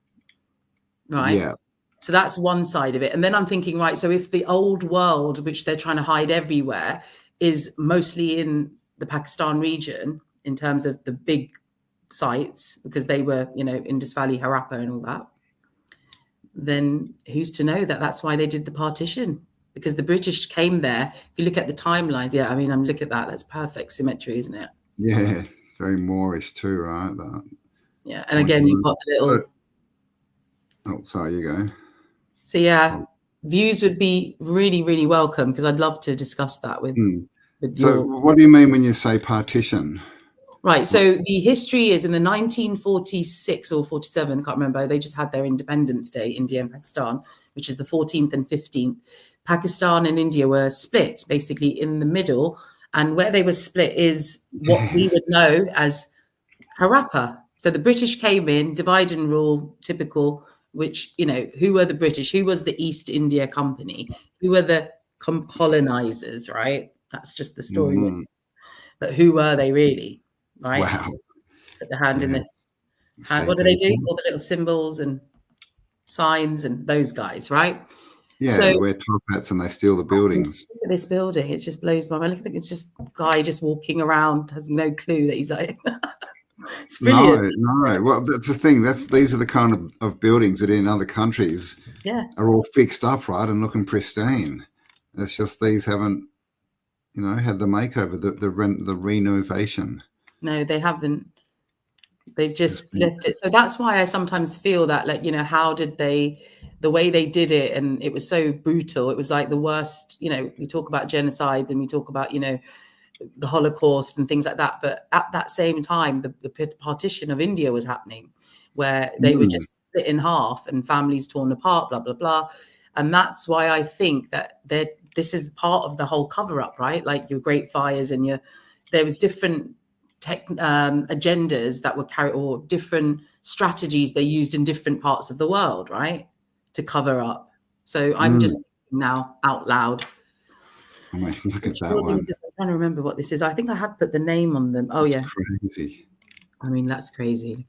S1: right?
S2: Yeah.
S1: So that's one side of it. And then I'm thinking, right, so if the old world, which they're trying to hide everywhere, is mostly in the Pakistan region in terms of the big sites, because they were, Indus Valley, Harappa and all that, then who's to know that that's why they did the partition? Because the British came there. If you look at the timelines, yeah, I mean, look at that. That's perfect symmetry, isn't it?
S2: Yeah, it's very Moorish too, right?
S1: Yeah, and again, you've got the little...
S2: Oh, sorry, you go.
S1: So yeah, views would be really, really welcome, because I'd love to discuss that with
S2: So what do you mean when you say partition?
S1: Right. So the history is in the 1946 or 47, I can't remember. They just had their Independence Day, India and Pakistan, which is the 14th and 15th. Pakistan and India were split basically in the middle. And where they were split is what we would know as Harappa. So the British came in, divide and rule, typical, which, who were the British? Who was the East India Company? Who were the colonizers, right? That's just the story. But who were they really, right?
S2: Wow.
S1: Put the hand in the hand. What do they do? All the little symbols and signs and those guys, right?
S2: Yeah, so, they wear top hats and they steal the buildings.
S1: Look at this building. It just blows my mind. I think it's just a guy just walking around, has no clue that he's like... It's brilliant.
S2: No. Well, that's the thing. These are the kind of buildings that in other countries are all fixed up, right, and looking pristine. It's just these haven't, had the makeover, the renovation.
S1: No, they haven't. They've just left it. So that's why I sometimes feel that, like, how did the way they did it, and it was so brutal. It was like the worst. We talk about genocides and we talk about, the Holocaust and things like that, but at that same time the partition of India was happening, where they were just split in half and families torn apart, blah blah blah. And that's why I think that this is part of the whole cover-up, right? Like your Great Fires and there was different agendas that were carried, or different strategies they used in different parts of the world, right, to cover up. So I'm just now out loud.
S2: I mean, look at that one.
S1: I'm trying to remember what this is. I think I have put the name on them. Oh, that's
S2: crazy.
S1: I mean, that's crazy.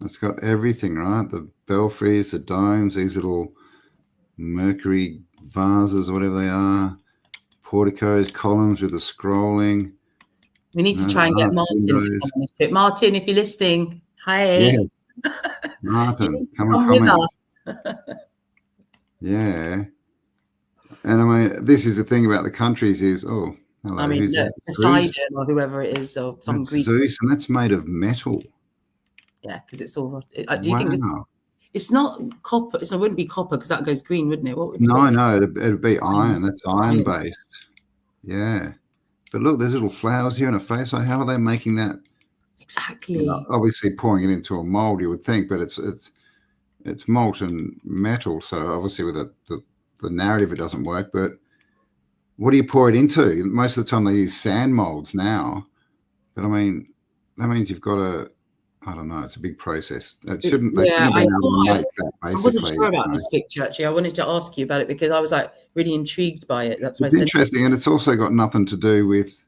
S2: It's got everything, right? The belfries, the domes, these little Mercury vases, or whatever they are, porticos, columns with the scrolling.
S1: We need to try and get Martin to come on this trip. Martin, if you're listening, hi.
S2: Yeah. Martin, come
S1: with us.
S2: Yeah. And I mean, this is the thing about the countries is, hello,
S1: I mean, Poseidon or whoever it is, or some
S2: that's
S1: Greek.
S2: Zeus, and that's made of metal.
S1: Yeah, because it's all. Do you think it's not copper? It wouldn't be copper, because that goes green, wouldn't it?
S2: No, it'd be iron. That's iron based. Yeah, but look, there's little flowers here and a face. Like, how are they making that?
S1: Exactly.
S2: Obviously, pouring it into a mold, you would think, but it's molten metal. So obviously, with the narrative, it doesn't work. But what do you pour it into? Most of the time they use sand molds now, but I mean, that means you've got I don't know, it's a big process. They shouldn't be able to make that, basically.
S1: I wasn't sure about this picture, actually. I wanted to ask you about it because I was like really intrigued by it. That's why
S2: it's interesting, and it's also got nothing to do with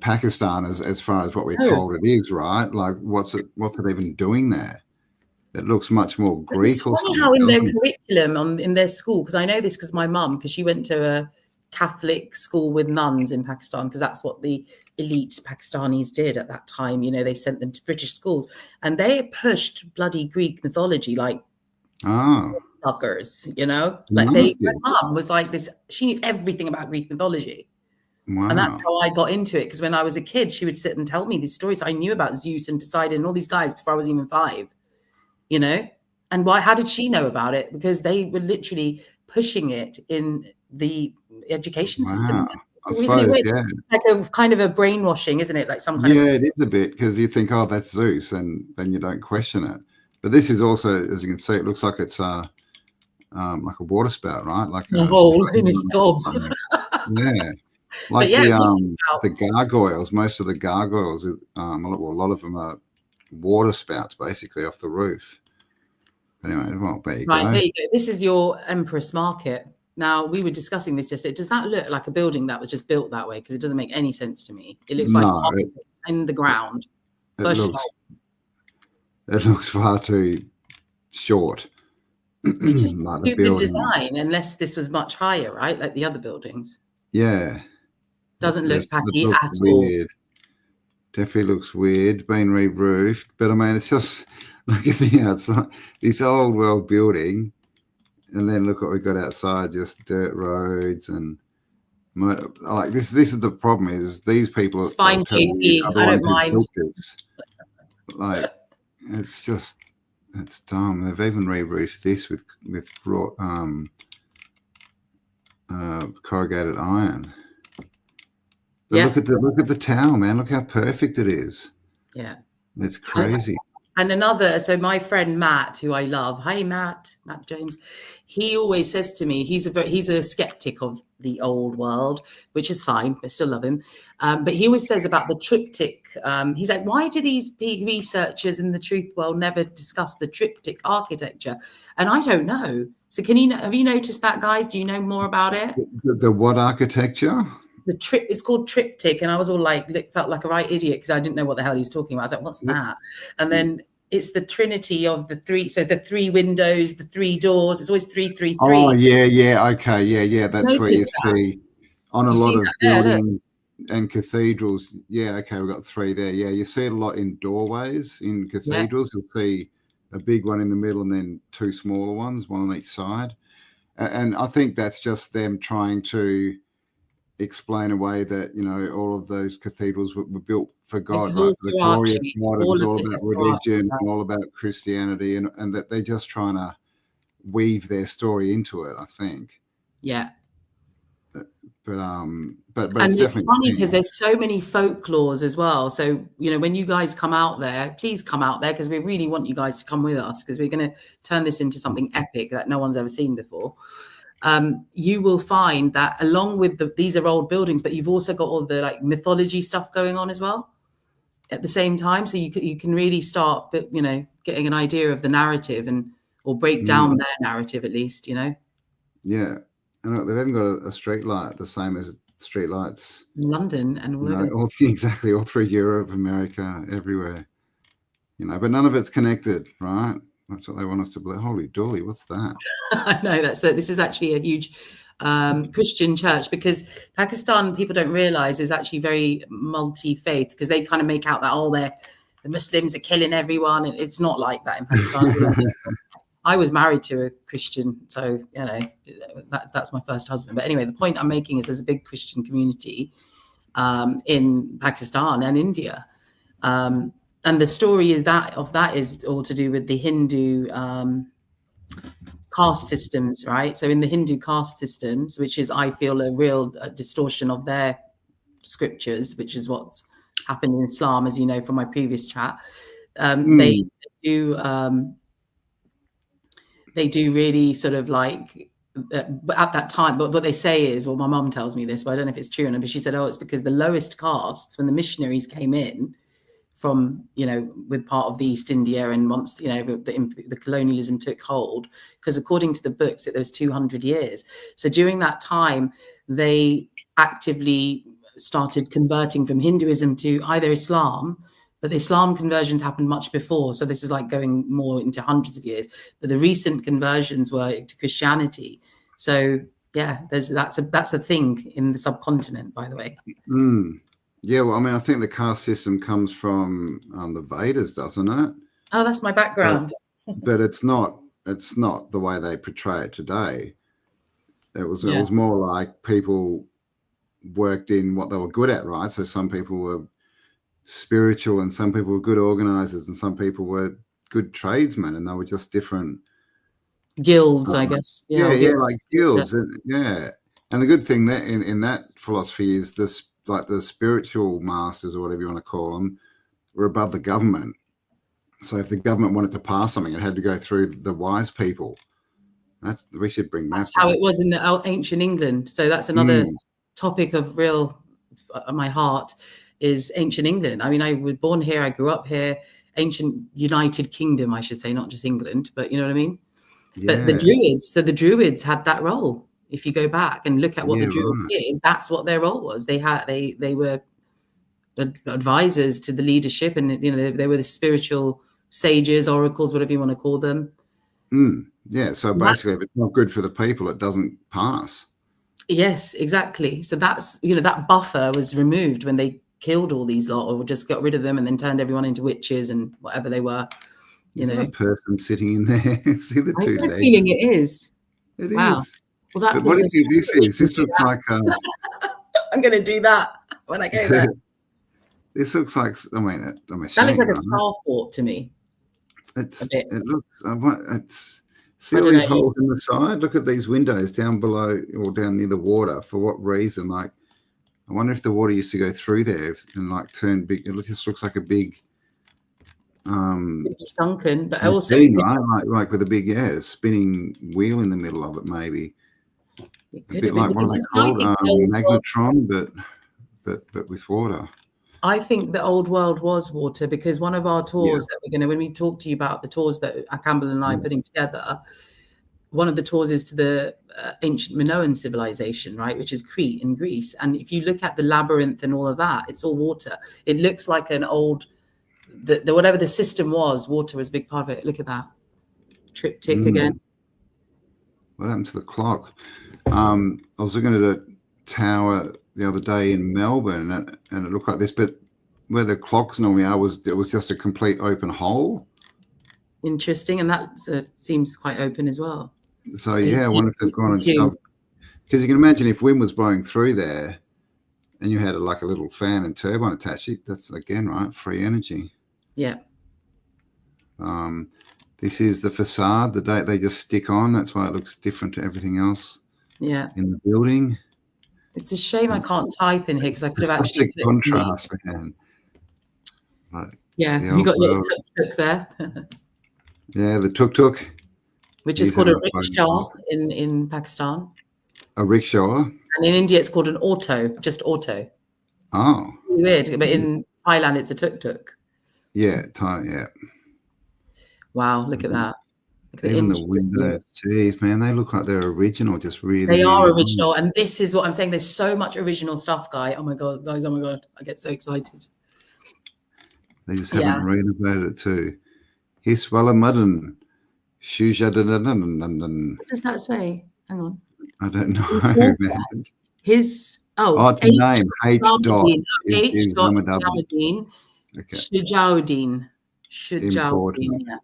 S2: Pakistan as far as what we're told it is, right? Like what's it even doing there? It looks much more Greek.
S1: It's funny how in their curriculum in their school, because I know this because my mum, because she went to a Catholic school with nuns in Pakistan, because that's what the elite Pakistanis did at that time. You know, they sent them to British schools, and they pushed bloody Greek mythology like fuckers. You know, like my mum was like this. She knew everything about Greek mythology. Wow. And that's how I got into it, because when I was a kid, she would sit and tell me these stories. I knew about Zeus and Poseidon and all these guys before I was even 5, you know? And why? How did she know about it? Because they were literally pushing it in the education system.
S2: I suppose, yeah.
S1: It's like a kind of a brainwashing, isn't it? Like some kind of...
S2: Yeah, it is a bit, because you think, oh, that's Zeus, and then you don't question it. But this is also, as you can see, it looks like it's like a water spout, right? Like
S1: a hole in his gob.
S2: Yeah. Like the gargoyles, most of the gargoyles, a lot of them are water spouts basically off the roof. Anyway, well, there you go.
S1: There you go. This is your Empress Market. Now, we were discussing this yesterday. Does that look like a building that was just built that way? Because it doesn't make any sense to me. It looks like in the ground.
S2: It looks far too short.
S1: It's just stupid design, unless this was much higher, right? Like the other buildings.
S2: Yeah.
S1: Doesn't look tacky at all.
S2: Definitely looks weird, been re-roofed. But I mean, it's just, look at the outside, this old world building. And then look what we got outside, just dirt roads and like this is the problem, is these people
S1: it's fine, KP. I don't mind.
S2: Like it's dumb. They've even re-roofed this with corrugated iron. But look at the tower, man. Look how perfect it is.
S1: Yeah.
S2: It's crazy.
S1: And another, so my friend Matt, who I love, hi Matt James, he always says to me, he's a skeptic of the old world, which is fine, I still love him. But he always says about the triptych. He's like, why do these researchers in the truth world never discuss the triptych architecture? And I don't know. So have you noticed that, guys? Do you know more about it?
S2: The what architecture?
S1: It's called triptych, and I was all like, felt like a right idiot because I didn't know what the hell he was talking about. I was like, what's that? And then it's the trinity of the three. So the 3 windows, the 3 doors. It's always 3, 3, 3.
S2: Oh yeah, okay, yeah. That's where you see on a lot of buildings and cathedrals. Yeah, okay, we've got 3 there. Yeah, you see it a lot in doorways in cathedrals. You'll see a big one in the middle and then 2 smaller ones, one on each side. And I think that's just them trying to explain away that, you know, all of those cathedrals were built for God, right? For the glory of God. It was all about religion, all about Christianity, and that they're just trying to weave their story into it, I think.
S1: Yeah.
S2: But
S1: and it's funny because there's so many folklores as well. So, you know, when you guys come out there, please come out there, because we really want you guys to come with us, because we're going to turn this into something epic that no one's ever seen before. You will find that along with these are old buildings, but you've also got all the like mythology stuff going on as well at the same time. So you can really start, you know, getting an idea of the narrative or break down their narrative at least, you know.
S2: Yeah, and look, they've even got a street light the same as street lights
S1: in London and all over.
S2: Exactly, all through Europe, America, everywhere. You know, but none of it's connected, right? That's what they want us to believe. Holy dooly, what's that?
S1: I know this is actually a huge Christian church, because Pakistan, people don't realize, is actually very multi-faith, because they kind of make out that the Muslims are killing everyone. And it's not like that in Pakistan. I was married to a Christian, so, you know, that's my first husband. But anyway, the point I'm making is there's a big Christian community in Pakistan and India. And the story is all to do with the Hindu caste systems, right? So in the Hindu caste systems, which is, I feel, a real distortion of their scriptures, which is what's happened in Islam, as you know from my previous chat. They do really sort of like, at that time, but what they say is, well, my mum tells me this, but I don't know if it's true or not, but she said, it's because the lowest castes, when the missionaries came in from, you know, with part of the East India, and once, you know, the colonialism took hold, because according to the books, there was 200 years. So during that time, they actively started converting from Hinduism to either Islam, But the Islam conversions happened much before. So this is like going more into hundreds of years. But the recent conversions were to Christianity. So yeah, that's a thing in the subcontinent, by the way.
S2: Yeah, well, I mean, I think the caste system comes from the Vedas, doesn't it?
S1: Oh, that's my background.
S2: But it's not the way they portray it today. It was more like people worked in what they were good at, right? So some people were spiritual and some people were good organizers and some people were good tradesmen, and they were just different
S1: guilds, I guess.
S2: Like guilds. And the good thing that in that philosophy is this, like the spiritual masters or whatever you want to call them, were above the government. So if the government wanted to pass something, it had to go through the wise people. We should bring that.
S1: That's how it was in the ancient England. So that's another topic of real my heart is ancient England. I mean, I was born here, I grew up here, ancient United Kingdom, I should say, not just England, but you know what I mean? Yeah. But the Druids had that role. If you go back and look at what the Druids did, that's what their role was. They were advisors to the leadership, and you know they were the spiritual sages, oracles, whatever you want to call them.
S2: Yeah. So basically, if it's not good for the people, it doesn't pass.
S1: Yes, exactly. So that's, you know, that buffer was removed when they killed all these lot, or just got rid of them and then turned everyone into witches and whatever they were.
S2: Is there a person sitting in there? See the two legs?
S1: Feeling it is.
S2: It
S1: wow.
S2: is. Well, what do you think this is? This looks like
S1: I'm going to do that when I go there.
S2: This looks like,
S1: that looks like a star fort to me.
S2: See all these holes in the side? Look at these windows down below or down near the water. For what reason? Like, I wonder if the water used to go through there and like turn big. It just looks like a big
S1: sunken, but also
S2: right? Like with a big spinning wheel in the middle of it, maybe. A bit like what are they called? Magnetron, but with water.
S1: I think the old world was water, because one of our tours that we're going to, when we talk to you about the tours that Campbell and I are putting together, one of the tours is to the ancient Minoan civilization, right, which is Crete in Greece. And if you look at the labyrinth and all of that, it's all water. It looks like an old, whatever the system was, water was a big part of it. Look at that. Triptych again.
S2: What happened to the clock? I was looking at a tower the other day in Melbourne, and it looked like this, but where the clocks normally are it was just a complete open hole.
S1: Interesting, and that seems quite open as well.
S2: So I wonder if they've gone and shoved, because you can imagine if wind was blowing through there, and you had a little fan and turbine attached, that's again free energy.
S1: Yeah.
S2: This is the facade. The date they just stick on. That's why it looks different to everything else.
S1: Yeah.
S2: In the building.
S1: It's a shame I can't type in here, because I could have actually.
S2: Such a contrast, man. Right.
S1: Yeah, you got your tuk-tuk there.
S2: Yeah, the tuk-tuk.
S1: Which is called a rickshaw in Pakistan.
S2: A rickshaw?
S1: And in India, it's called an auto, just auto.
S2: Oh.
S1: Weird, but in Thailand, it's a tuk-tuk.
S2: Yeah,
S1: Wow, look at that.
S2: Even the windows, geez, man, they look like they're original, just really.
S1: They are original, and this is what I'm saying. There's so much original stuff, guys. Oh my god, I get so excited.
S2: They just haven't renovated it too. Hiswalamuddin, Shujadadan.
S1: What does that say? Hang on.
S2: I don't know, man.
S1: It's
S2: a name. H.
S1: Ramadan. Okay. Shujauddin. Yeah.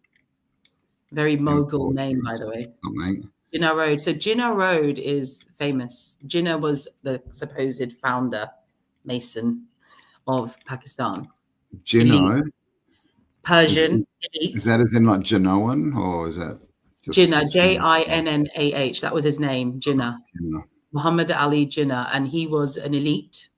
S1: Very Mughal name, by the way. Jinnah Road. So Jinnah Road is famous. Jinnah was the supposed founder, Mason of Pakistan.
S2: Jinnah?
S1: Persian.
S2: Is that as in like Genoan, or is that just
S1: Jinnah, Jinnah. That was his name, Jinnah. Muhammad Ali Jinnah. And he was an elite.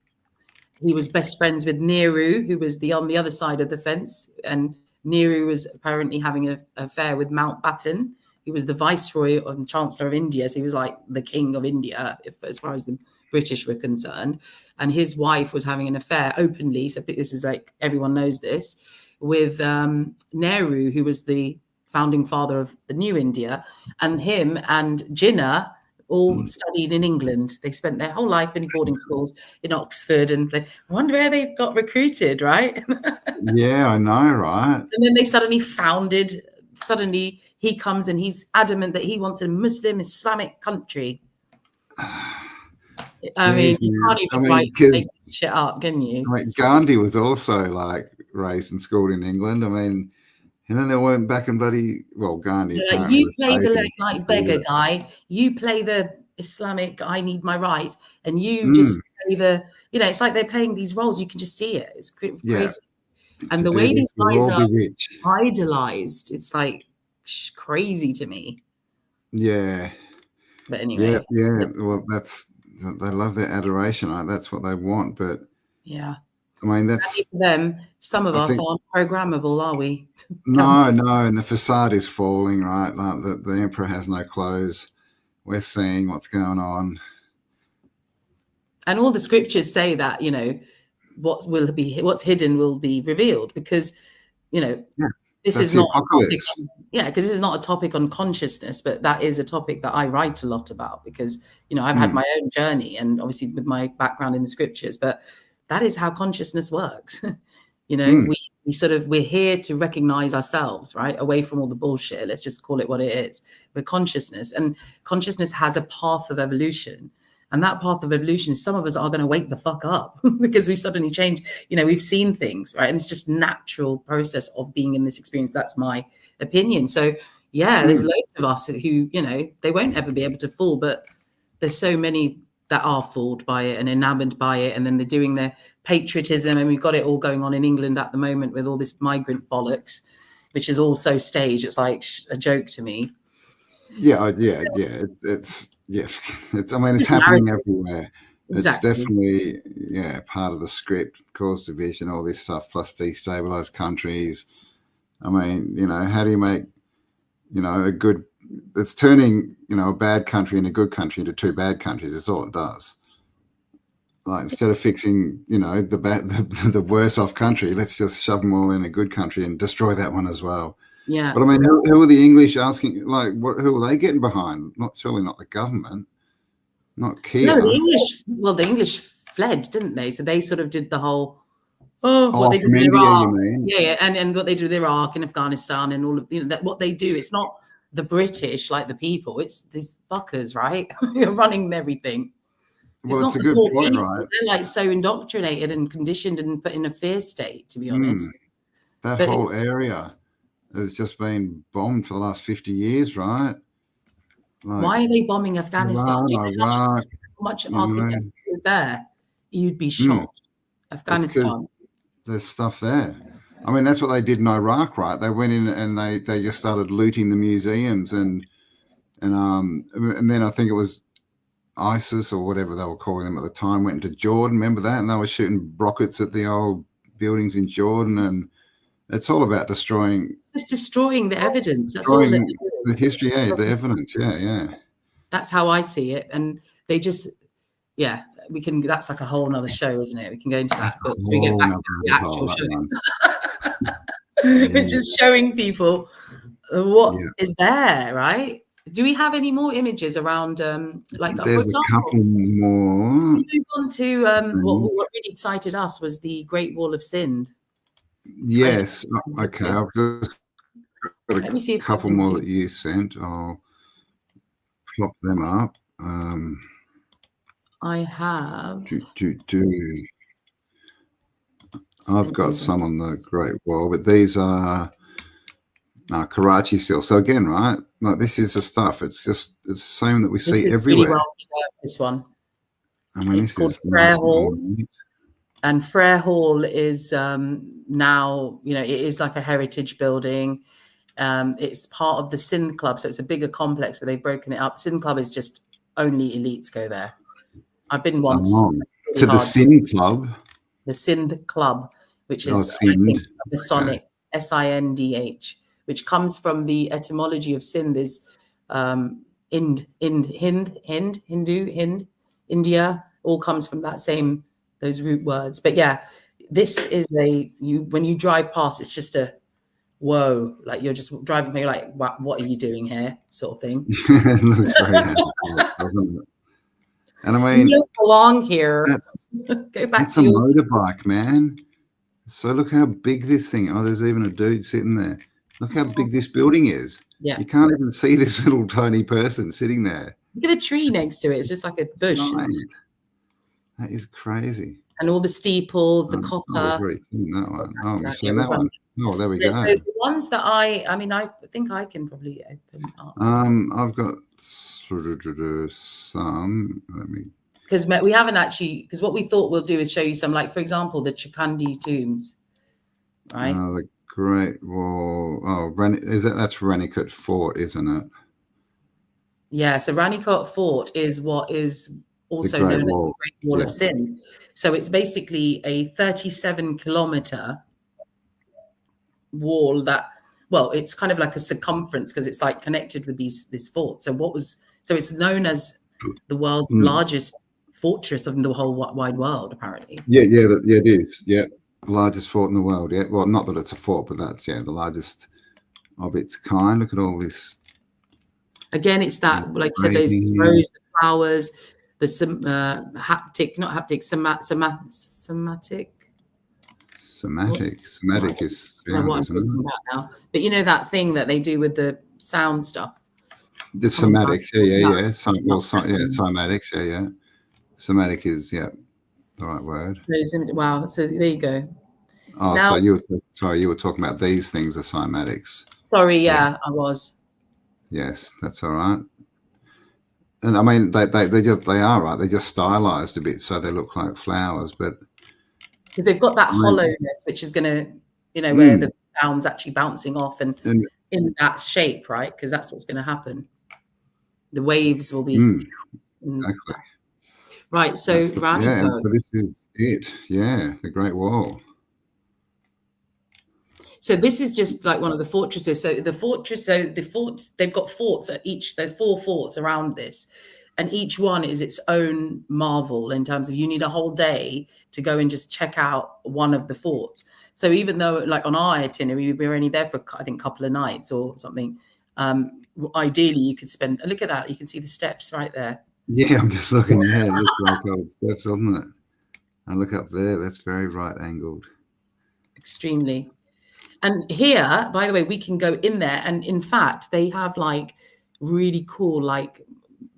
S1: He was best friends with Nehru, who was on the other side of the fence. And Nehru was apparently having an affair with Mountbatten. He was the viceroy and chancellor of India. So he was like the king of India, as far as the British were concerned. And his wife was having an affair openly. So this is like, everyone knows this, with Nehru, who was the founding father of the new India. And him and Jinnah all studied in England. They spent their whole life in boarding schools in Oxford, and I wonder where they got recruited, right?
S2: Yeah, I know, right?
S1: And then they suddenly he comes and he's adamant that he wants a Muslim Islamic country. I mean, you can't even make shit up, can you?
S2: I mean, Gandhi was also like raised and schooled in England. I mean, and then they went back and Gandhi.
S1: Like, you play the like beggar guy, you play the Islamic, I need my rights, and you just play the, it's like they're playing these roles. You can just see it. It's crazy.
S2: Yeah.
S1: And the way these guys are idolized, it's like crazy to me.
S2: Yeah.
S1: But anyway.
S2: Yeah. Well, they love their adoration. Right? That's what they want. But
S1: yeah.
S2: I mean, that's
S1: for them. Some of us aren't programmable, are we?
S2: No. And the facade is falling, right? Like the emperor has no clothes. We're seeing what's going on.
S1: And all the scriptures say that, what's hidden will be revealed, because, this is not a topic because this is not a topic on consciousness, but that is a topic that I write a lot about, because, I've had my own journey, and obviously with my background in the scriptures, but that is how consciousness works. We're here to recognize ourselves, right? Away from all the bullshit. Let's just call it what it is. We're consciousness, and consciousness has a path of evolution. And that path of evolution, some of us are going to wake the fuck up because we've suddenly changed. We've seen things, right? And it's just natural process of being in this experience. That's my opinion. So, there's loads of us who, they won't ever be able to fool, but there's so many that are fooled by it and enamored by it. And then they're doing their patriotism. And we've got it all going on in England at the moment with all this migrant bollocks, which is also staged. It's like a joke to me.
S2: Yeah. It's happening everywhere. Exactly. It's definitely, part of the script, cause division, all this stuff, plus destabilize countries. I mean, how do you make, it's turning, a bad country and a good country into two bad countries. That's all it does. Like, instead of fixing, the worse off country, let's just shove them all in a good country and destroy that one as well.
S1: Yeah.
S2: But I mean, who are the English asking? Like, who are they getting behind? Surely not the government, not Kia.
S1: No, the English fled, didn't they? So they sort of did the whole, what they did
S2: from
S1: in
S2: India,
S1: Iraq.
S2: you mean?
S1: Yeah, and what they do with Iraq and Afghanistan and all of that. What they do, it's not the British, like the people. It's these fuckers, right? You're running everything.
S2: Well, it's a good point, right?
S1: They're like so indoctrinated and conditioned and put in a fear state, to be honest.
S2: That whole area has just been bombed for the last 50 years, right?
S1: Like, why are they bombing Afghanistan?
S2: Iraq,
S1: how much architecture is there? You'd be shocked. Afghanistan.
S2: There's stuff there. I mean, that's what they did in Iraq, right? They went in and they just started looting the museums and then I think it was ISIS or whatever they were calling them at the time went into Jordan. Remember that? And they were shooting rockets at the old buildings in Jordan, and it's all about destroying
S1: the evidence. That's
S2: all. The history, the evidence,
S1: That's how I see it, and they just, we can. That's like a whole nother show, isn't it? We can go into that, but we get back to the actual show. We're just showing people what is there, right? Do we have any more images around, like,
S2: there's
S1: for example,
S2: a couple more.
S1: We move on to what really excited us was the Great Wall of Sindh.
S2: Yes. Okay. I've just got a couple more that you sent. I'll plop them up.
S1: I have.
S2: I've got some on the Great Wall, but these are Karachi still. So again, right? Like, this is the stuff. It's the same that we see everywhere.
S1: Really well preserved, this one.
S2: I mean,
S1: it's called Frere Hall. And Frere Hall is now, it is like a heritage building. It's part of the Sindh Club, so it's a bigger complex, but they've broken it up. Sindh Club is just only elites go there. I've been once.
S2: To the Sindh Club?
S1: The Sindh Club, which is Masonic, SINDH, which comes from the etymology of Sindh is Hindu, India, all comes from that same, those root words. But this is when you drive past, it's just a whoa, like you're just driving by, you're like, what are you doing here, sort of thing.
S2: It looks very handy, doesn't it? And I mean,
S1: you don't belong here. Go back
S2: it's
S1: to
S2: a
S1: your
S2: motorbike, man. So look how big this thing. Oh, there's even a dude sitting there. Look how big this building is.
S1: Yeah.
S2: You can't even see this little tiny person sitting there.
S1: Look at the tree next to it. It's just like a bush.
S2: That is crazy.
S1: And all the steeples, the copper.
S2: Oh, we've already seen that one. Oh, we've seen that one. Oh, there we go.
S1: So the ones that I mean, I think I can probably open up.
S2: I've got some. Let me.
S1: Because we haven't actually. Because what we thought we'll do is show you some, like for example, the Chaukhandi Tombs, right?
S2: The Great Wall. Oh, that's Ranikot Fort, isn't it?
S1: Yeah. So Ranikot Fort is what is also known as the Great Wall of Sin. So it's basically a 37-kilometer wall that, well, it's kind of like a circumference because it's like connected with this fort. So it's known as the world's largest fortress of the whole wide world, apparently.
S2: Yeah, it is. Yeah, largest fort in the world. Yeah, well, not that it's a fort, but that's the largest of its kind. Look at all this. Again,
S1: it's that, like I said, those rows, the flowers, the somatic
S2: is sound, isn't it?
S1: Now. But you know that thing that they do with the sound stuff.
S2: The somatics, yeah. Cymatics, yeah. Somatic is the right word.
S1: Wow. So there you go.
S2: Oh, now, so you were talking about these things, the cymatics.
S1: Sorry, yeah, I was.
S2: Yes, that's all right. And I mean, they are right. They're just stylized a bit, so they look like flowers, but
S1: because they've got that hollowness, which is going to, where the sound's actually bouncing off and in that shape, right? Because that's what's going to happen. The waves will be
S2: exactly
S1: right. So
S2: so this is it. Yeah, the Great Wall.
S1: So this is just like one of the fortresses. So the forts, they've got forts at each. There are 4 forts around this, and each one is its own marvel in terms of you need a whole day to go and just check out one of the forts. So even though, like on our itinerary, we were only there for I think a couple of nights or something. Ideally, you could spend. Look at that. You can see the steps right there.
S2: Yeah, I'm just looking. Yeah, it looks like old steps, doesn't it? And look up there. That's very right angled.
S1: Extremely. And here, by the way, we can go in there. And in fact, they have like really cool, like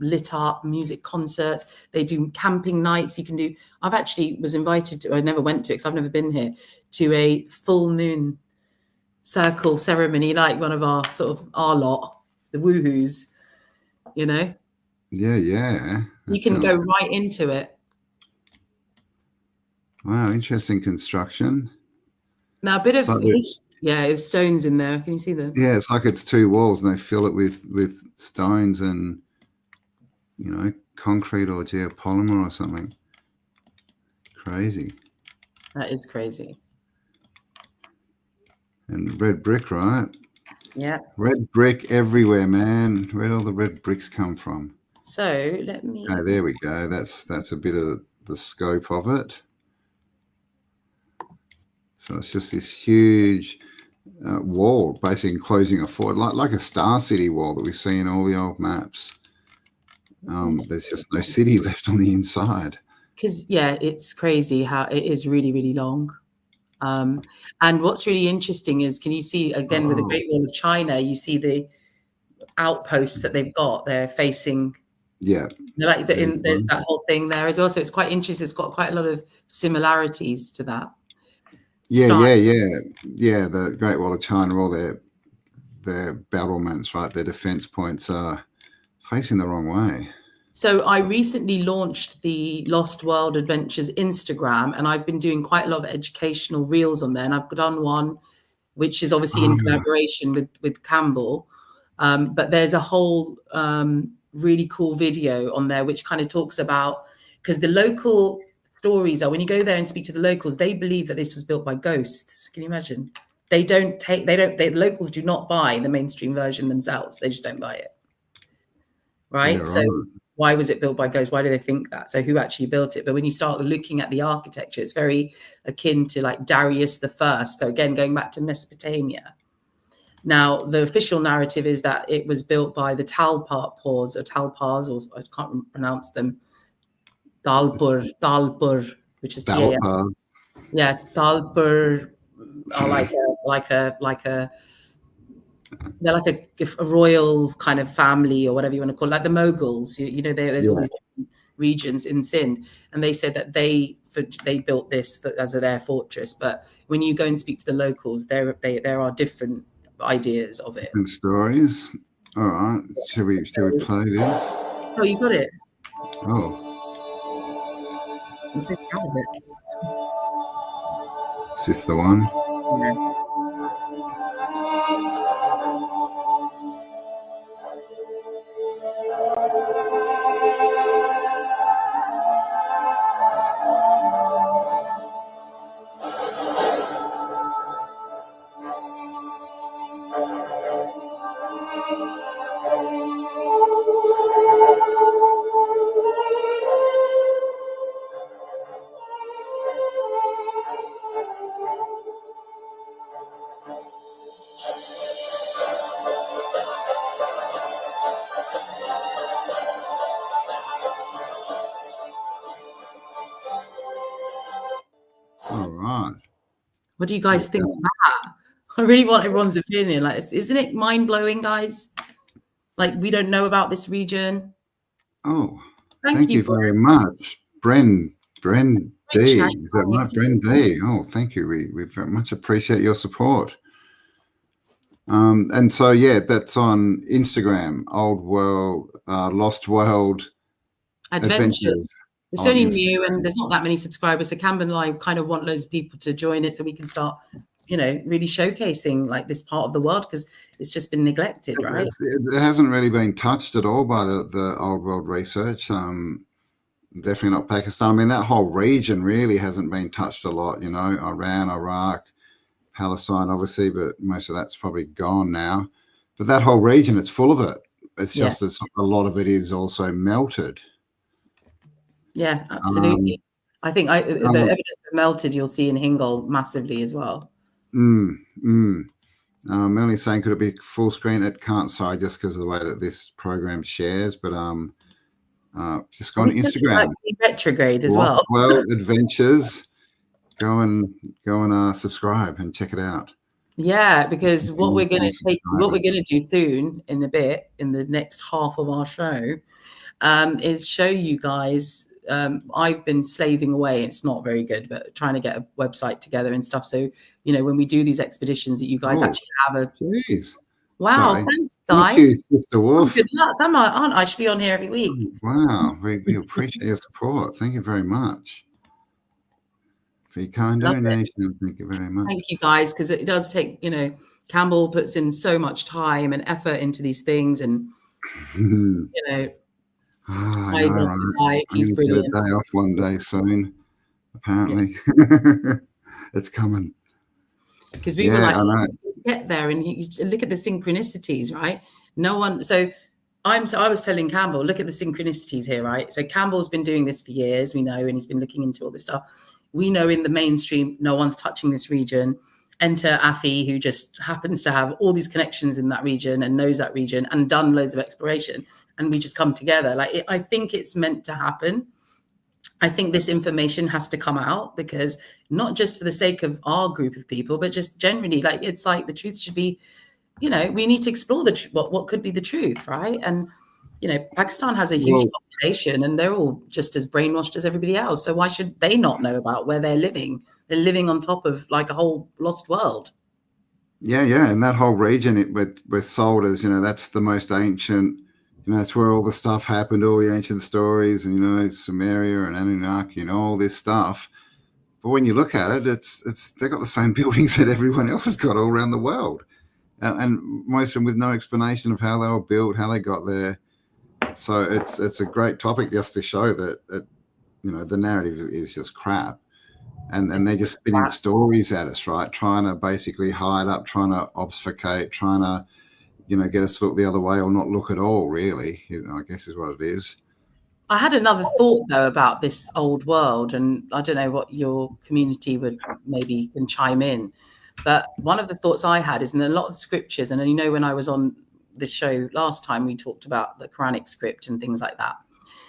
S1: lit up music concerts. They do camping nights. You can do, I've actually was invited to, I never went to it because I've never been here, to a full moon circle ceremony, like one of our lot, the woohoos,
S2: Yeah.
S1: You can go right into it.
S2: Wow, interesting construction.
S1: Now, a bit of there's stones in there. Can you see them?
S2: Yeah, it's like it's 2 walls and they fill it with stones and, concrete or geopolymer or something. Crazy.
S1: That is crazy.
S2: And red brick, right?
S1: Yeah.
S2: Red brick everywhere, man. Where'd all the red bricks come from?
S1: So let me.
S2: Oh, there we go. That's a bit of the scope of it. So it's just this huge wall, basically enclosing a fort, like a Star City wall that we see in all the old maps. There's just no city left on the inside.
S1: Because, it's crazy how it is really, really long. And what's really interesting is, can you see, again, with the Great Wall of China, you see the outposts that they've got. They're facing...
S2: Yeah.
S1: Like there's that whole thing there as well. So it's quite interesting. It's got quite a lot of similarities to that.
S2: Yeah. The Great Wall of China, all their battlements, right? Their defense points are facing the wrong way.
S1: So I recently launched the Lost World Adventures Instagram, and I've been doing quite a lot of educational reels on there. And I've done one, which is obviously in collaboration with Campbell. But there's a whole really cool video on there, which kind of talks about, because the local stories are, when you go there and speak to the locals, they believe that this was built by ghosts. Can you imagine? The locals do not buy the mainstream version themselves. They just don't buy it. Right?
S2: Yeah,
S1: so why was it built by ghosts? Why do they think that? So who actually built it? But when you start looking at the architecture, it's very akin to like Darius the First. So again, going back to Mesopotamia. Now, the official narrative is that it was built by the Talpars, or I can't pronounce them. Talpur, which is
S2: Dalpa.
S1: Yeah, Talpur are they're like a royal kind of family or whatever you want to call it, like the Mughals. There's all these different regions in Sindh, and they said that they built this as their fortress. But when you go and speak to the locals, there are different ideas of it.
S2: Different stories. All right. Shall we play this?
S1: Oh, you got it.
S2: Oh.
S1: I'm so proud of it.
S2: Is this the one?
S1: Yeah.
S2: All right.
S1: What do you guys think of that? I really want everyone's opinion. Like, isn't it mind-blowing, guys? Like, we don't know about this region.
S2: Oh, thank you very much. Bren D. Is that right? Bren D. Oh, thank you. We very much appreciate your support. And so, yeah, that's on Instagram, Old World, Lost World Adventures.
S1: It's only new and there's not that many subscribers. So Camber and I kind of want loads of people to join it so we can start, really showcasing like this part of the world, because it's just been neglected, right?
S2: It hasn't really been touched at all by the Old World research. Definitely not Pakistan. I mean, that whole region really hasn't been touched a lot, Iran, Iraq, Palestine, obviously, but most of that's probably gone now. But that whole region, it's full of it. It's just that a lot of it is also melted.
S1: Yeah, absolutely. I think the evidence of melted you'll see in Hingol massively as well.
S2: Melanie's saying, could it be full screen? It can't, sorry, just because of the way that this program shares, but just go on Instagram.
S1: Retrograde as well.
S2: World Adventures. Go and subscribe and check it out.
S1: Yeah, because what we're going to do soon, in a bit, in the next half of our show, is show you guys. I've been slaving away. It's not very good, but trying to get a website together and stuff. So, when we do these expeditions, that you guys actually have a.
S2: Jeez.
S1: Wow, thanks, guys.
S2: Thank you, Sister Wolf.
S1: Good luck. Come on, I should be on here every week.
S2: Wow, we appreciate your support. Thank you very much. For your kind donation, thank you very much.
S1: Thank you, guys, because it does take, Campbell puts in so much time and effort into these things, and he's brilliant.
S2: Get a day off one day soon, apparently. It's coming.
S1: Because we were like, get there and you look at the synchronicities, right? No one. So I was telling Campbell, look at the synchronicities here, right? So Campbell's been doing this for years, we know, and he's been looking into all this stuff. We know in the mainstream, no one's touching this region. Enter Affy, who just happens to have all these connections in that region and knows that region and done loads of exploration. And we just come together. I think it's meant to happen. I think this information has to come out, because not just for the sake of our group of people, but just generally, it's like the truth should be, we need to explore what could be the truth, right? And, Pakistan has a huge population and they're all just as brainwashed as everybody else. So why should they not know about where they're living? They're living on top of like a whole lost world.
S2: Yeah. And that whole region, we're sold as, that's the most ancient, that's where all the stuff happened, all the ancient stories, and Sumeria and Anunnaki and all this stuff. But when you look at it, they've got the same buildings that everyone else has got all around the world, and most of them with no explanation of how they were built, how they got there. So it's a great topic just to show that the narrative is just crap, and they're just spinning stories at us, right? Trying to basically hide up, trying to obfuscate, trying to get us to look the other way or not look at all, really, I guess is what it is.
S1: I had another thought, though, about this old world, and I don't know what your community would maybe can chime in. But one of the thoughts I had is in a lot of scriptures, and when I was on this show last time, we talked about the Quranic script and things like that.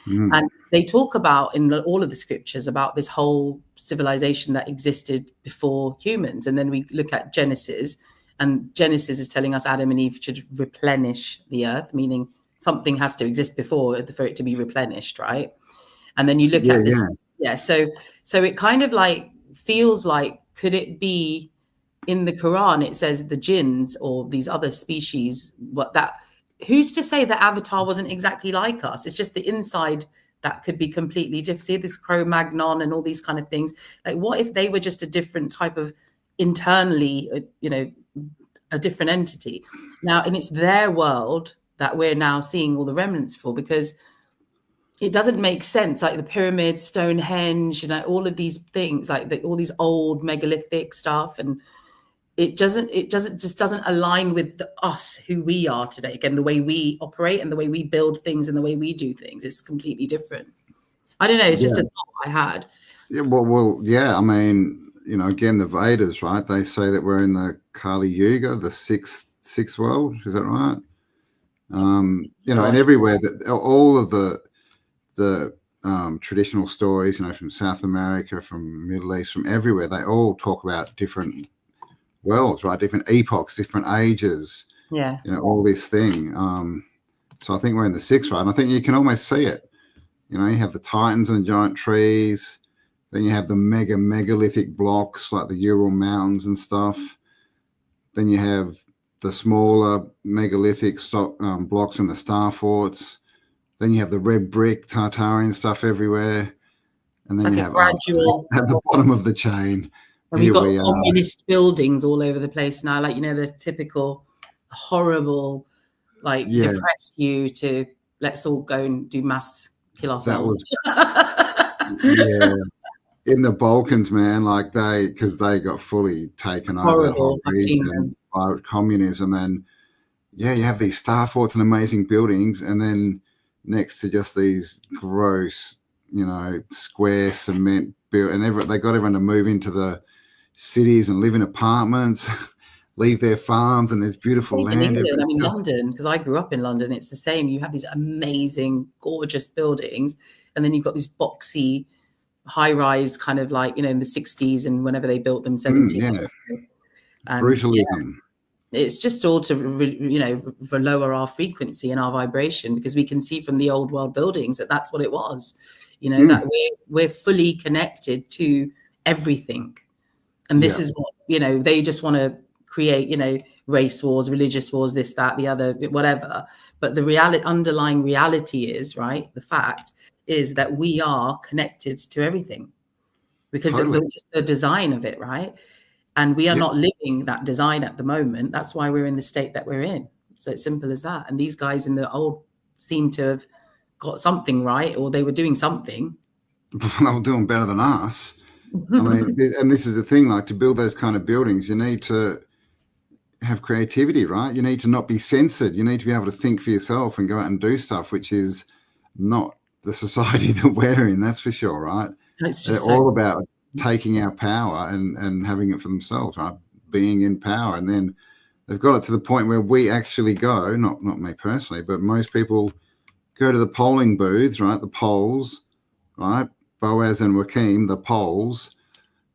S1: And they talk about in all of the scriptures about this whole civilization that existed before humans. And then we look at Genesis, and Genesis is telling us Adam and Eve should replenish the earth, meaning something has to exist before for it to be replenished, right? And then you look at this. Yeah. So it kind of like feels like, could it be in the Quran, it says the jinns or these other species, who's to say that Avatar wasn't exactly like us? It's just the inside that could be completely different. See this Cro-Magnon and all these kind of things. Like, what if they were just a different type of internally, a different entity now, and it's their world that we're now seeing all the remnants for, because it doesn't make sense. Like the pyramids, Stonehenge, all of these things, like all these old megalithic stuff, and it just doesn't align with us, who we are today. Again, the way we operate and the way we build things and the way we do things is completely different. I don't know. It's just a thought I had.
S2: Yeah. Well. Yeah. I mean, again, the Vedas, right? They say that we're in the Kali Yuga, the sixth world. Is that right? And everywhere that all of the traditional stories, from South America, from Middle East, from everywhere, they all talk about different worlds, right? Different epochs, different ages.
S1: Yeah.
S2: All this thing. So I think we're in the sixth, right? And I think you can almost see it. You have the Titans and the giant trees. Then you have the megalithic blocks like the Ural Mountains and stuff. Then you have the smaller megalithic blocks and the star forts. Then you have the red brick Tartarian stuff everywhere. And then you have gradual at the bottom of the chain.
S1: And we've got communist buildings all over the place now, like, the typical horrible, like, depress you to let's all go and do mass kill ourselves.
S2: In the Balkans, man, like because they got fully taken over that whole region by communism. And you have these star forts and amazing buildings, and then next to just these gross, square cement built, and they got everyone to move into the cities and live in apartments, leave their farms, and there's beautiful land.
S1: London, because I grew up in London, it's the same. You have these amazing, gorgeous buildings, and then you've got these boxy, high-rise kind of like, in the 60s and whenever they built them, 70s. And
S2: brutalism.
S1: It's just all to, for lower our frequency and our vibration, because we can see from the old world buildings that's what it was, that we're fully connected to everything. And this is what, they just want to create, race wars, religious wars, this, that, the other, whatever. But the underlying reality is, right, the fact is that we are connected to everything, because it's just the design of it, right? And we are not living that design at the moment. That's why we're in the state that we're in. So it's simple as that. And these guys in the old seem to have got something right, or they were doing something.
S2: They were doing better than us. I mean, and this is the thing, like, to build those kind of buildings, you need to have creativity, right? You need to not be censored. You need to be able to think for yourself and go out and do stuff, which is not the society that we're in, that's for sure, right? They're all about taking our power and having it for themselves, right? Being in power. And then they've got it to the point where we actually go, not me personally, but most people go to the polling booths, right? The polls, right? Boaz and Joachim, the polls,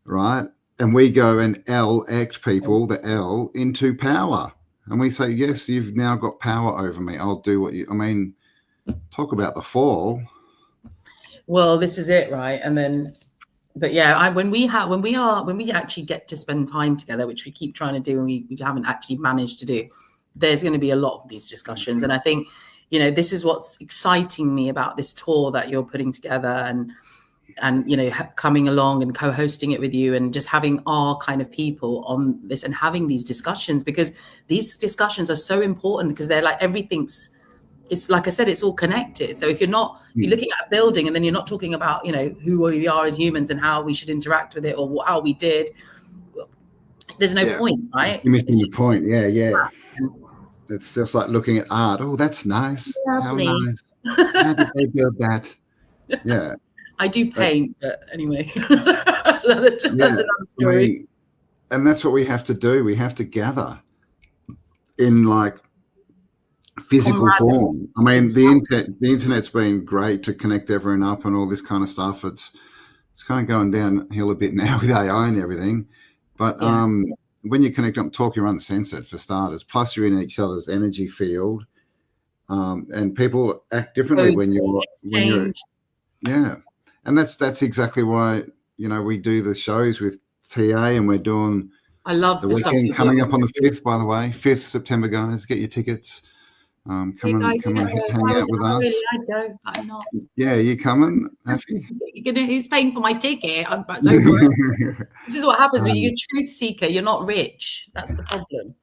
S2: right? And we go and elect people, the L, into power. And we say, yes, you've now got power over me. I'll do what you, talk about the fall.
S1: Well, this is it, right? And then, but yeah, when we actually get to spend time together, which we keep trying to do, and we haven't actually managed to do, there's going to be a lot of these discussions. And I think, this is what's exciting me about this tour that you're putting together, and coming along and co-hosting it with you, and just having our kind of people on this and having these discussions, because these discussions are so important, because they're like it's like I said, it's all connected. So if you're looking at a building and then you're not talking about, who we are as humans and how we should interact with it, or how we did, there's no point, right?
S2: You're missing the point. Yeah. It's just like looking at art. Oh, that's nice.
S1: Lovely.
S2: How nice. How did they build that? Yeah.
S1: I do paint, but anyway, that's another story.
S2: and that's what we have to do. We have to gather in like physical form. I mean, the internet's been great to connect everyone up and all this kind of stuff. It's kind of going downhill a bit now with AI and everything. But when you connect up, talk, you're uncensored for starters. Plus, you're in each other's energy field, and people act differently when you're and that's exactly why we do the shows with TA, and we're doing.
S1: I love
S2: the
S1: the
S2: weekend
S1: stuff
S2: coming up on the 5th, by the way, 5th September, guys. Get your tickets. Come and hang out with us.
S1: I don't. I'm not.
S2: Yeah, you coming, Affy?
S1: Who's paying for my ticket? This is what happens when you're a truth seeker. You're not rich. That's the problem.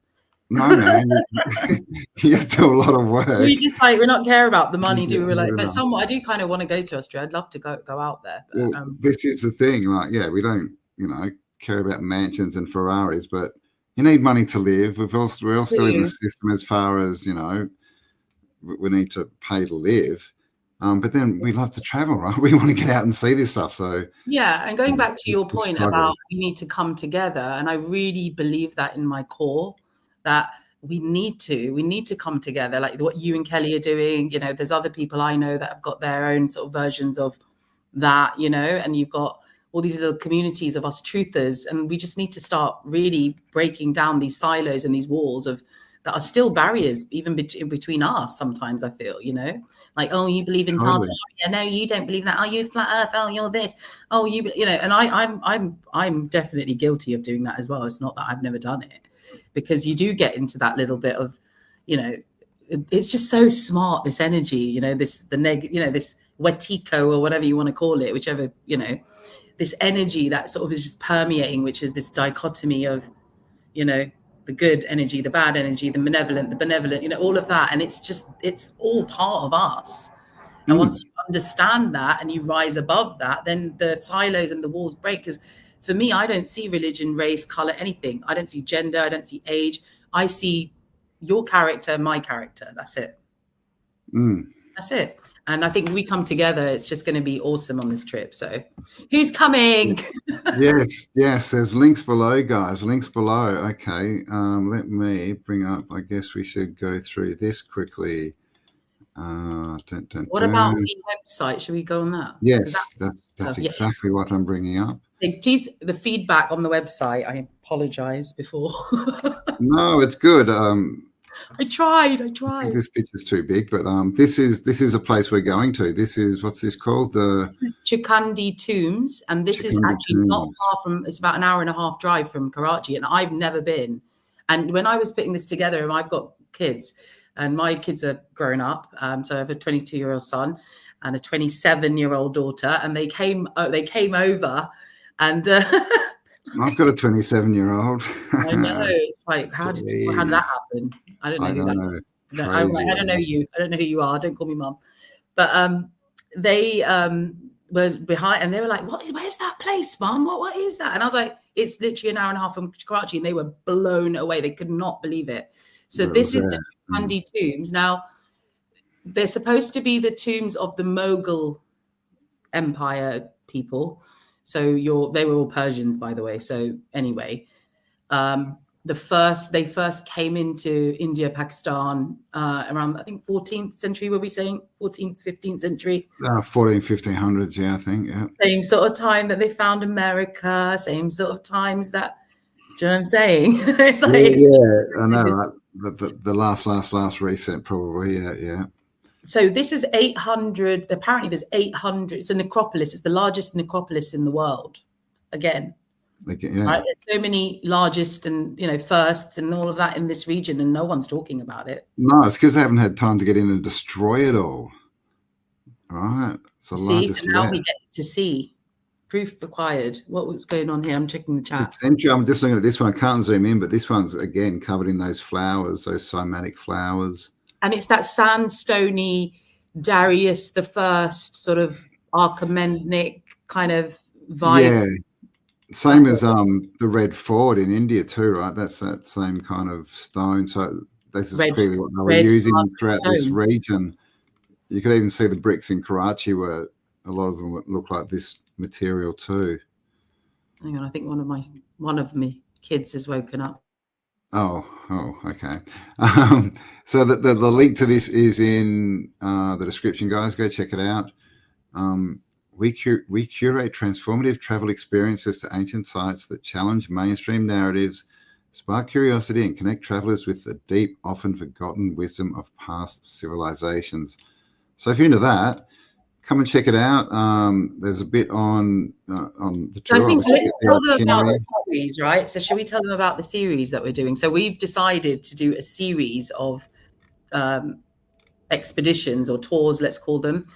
S2: No, man. You just do a lot of work.
S1: We just we're not care about the money, do we? We're like, but somewhat, I do kind of want to go to Australia. I'd love to go out there. But,
S2: well, this is the thing. Like, we don't, care about mansions and Ferraris, but you need money to live. We're all still in the system as far as, we need to pay to live. But then we love to travel, right? We want to get out and see this stuff. So
S1: and going back to your point about we need to come together, and I really believe that in my core, that we need to come together, like what you and Kelly are doing. There's other people I know that have got their own sort of versions of that, and you've got all these little communities of us truthers, and we just need to start really breaking down these silos and these walls that are still barriers even between us. Sometimes I feel, like, oh, you believe in Tartaria, no, you don't believe that. Oh, you flat earth. Oh, you're this. Oh, and I'm definitely guilty of doing that as well. It's not that I've never done it, because you do get into that little bit of, it's just so smart, this energy, this wetiko or whatever you want to call it, whichever, this energy that sort of is just permeating, which is this dichotomy of, the good energy, the bad energy, the benevolent, all of that. And it's all part of us. And once you understand that and you rise above that, then the silos and the walls break. Because for me, I don't see religion, race, color, anything. I don't see gender. I don't see age. I see your character, my character. That's it. That's it. And I think when we come together, it's just going to be awesome on this trip. So who's coming?
S2: Yes. There's links below, guys. Links below. Okay. Let me bring up, I guess we should go through this quickly.
S1: What about the website? Should we go on that?
S2: Yes, that's exactly what I'm bringing up.
S1: Please, the feedback on the website, I apologize before.
S2: No, it's good.
S1: I tried.
S2: I think this picture's too big, but this is a place we're going to. This is, what's this called? This
S1: is Chaukhandi Tombs, and this is actually not far from. It's about an hour and a half drive from Karachi, and I've never been. And when I was putting this together, and I've got kids, and my kids are grown up, so I have a 22-year-old son and a 27-year-old daughter, and they came over, and.
S2: I've got a 27-year-old.
S1: I know. It's like, how did that happen? I don't know who that is. No, I don't know you. I don't know who you are. Don't call me mum. But they were behind, and they were like, where's that place, mum? What is that? And I was like, it's literally an hour and a half from Karachi, and they were blown away. They could not believe it. So this is the Chaukhandi Tombs. Now, they're supposed to be the tombs of the Mughal Empire people. So they were all Persians, by the way. So anyway, they first came into India, Pakistan around, I think, 14th century. Were we saying 14th, 15th century?
S2: 1500s, yeah, I think. Yeah.
S1: Same sort of time that they found America. Same sort of times that. Do you know what I'm saying? It's like,
S2: I know, right? The last reset, probably. Yeah.
S1: So this is 800. Apparently, there's 800. It's a necropolis. It's the largest necropolis in the world. Again, right? There's so many largest and firsts and all of that in this region, and no one's talking about it.
S2: No, it's because they haven't had time to get in and destroy it all. Right. So
S1: now we get to see. Proof required. What's going on here? I'm checking the chat.
S2: I'm just looking at this one. I can't zoom in, but this one's again covered in those flowers, those cymatic flowers.
S1: And it's that sandstony Darius the First sort of Achaemenic kind of vibe.
S2: Yeah, same as the Red Fort in India too, right? That's that same kind of stone. So this is clearly what they were using throughout this region. You could even see the bricks in Karachi where a lot of them look like this material too.
S1: Hang on, I think one of me kids has woken up.
S2: Oh, okay. So the link to this is in the description, guys. Go check it out. We curate transformative travel experiences to ancient sites that challenge mainstream narratives, spark curiosity, and connect travelers with the deep, often forgotten wisdom of past civilizations. So if you're into that, come and check it out. There's a bit on the tour.
S1: I think let's tell them about
S2: itinerary.
S1: the series, right? So should we tell them about the series that we're doing? So we've decided to do a series of expeditions or tours, let's call them,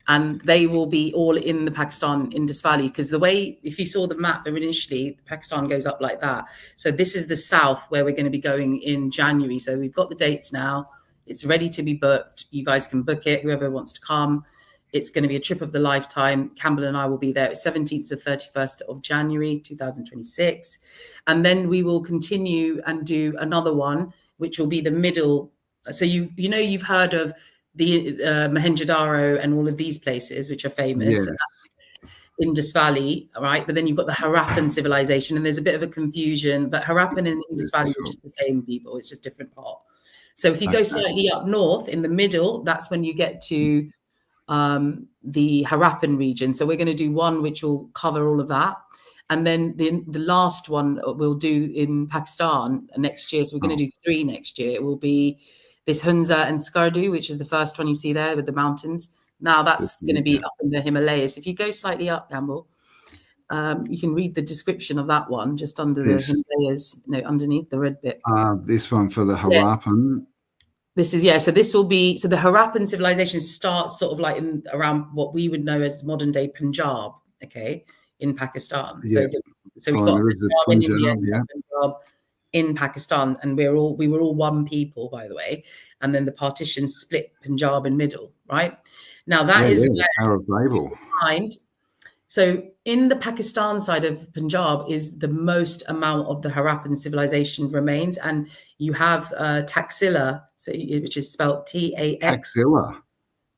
S1: and they will be all in the Pakistan Indus Valley, because the way, if you saw the map initially, Pakistan goes up like that. So this is the south where we're going to be going in January. So we've got the dates now. It's ready to be booked. You guys can book it, whoever wants to come. It's going to be a trip of the lifetime. Campbell and I will be there 17th to 31st of January 2026. And then we will continue and do another one, which will be the middle. So you've heard of the Mohenjo-daro and all of these places, which are famous.
S2: Yes.
S1: Indus Valley, right? But then you've got the Harappan civilization, and there's a bit of a confusion, but Harappan and Indus Valley are just the same people. It's just different part. So if you go slightly up north in the middle, that's when you get to the Harappan region. So we're going to do one which will cover all of that. And then the last one we'll do in Pakistan next year. So we're going to do 3 next year. It will be this Hunza and Skardu, which is the first one you see there with the mountains. Now that's going to be up in the Himalayas. If you go slightly up, Campbell, you can read the description of that one just under the Himalayas, underneath the red bit.
S2: This one for the Harappan.
S1: Yeah. This is, so this will be, so the Harappan civilization starts sort of like around what we would know as modern day Punjab, okay, in Pakistan.
S2: Yeah.
S1: So we've got Punjab in India, Punjab in Pakistan, and we were all one people, by the way. And then the partition split Punjab in middle, right? Now that is where you find. So in the Pakistan side of Punjab is the most amount of the Harappan civilization remains, and you have Taxila, which is spelled T-A-X.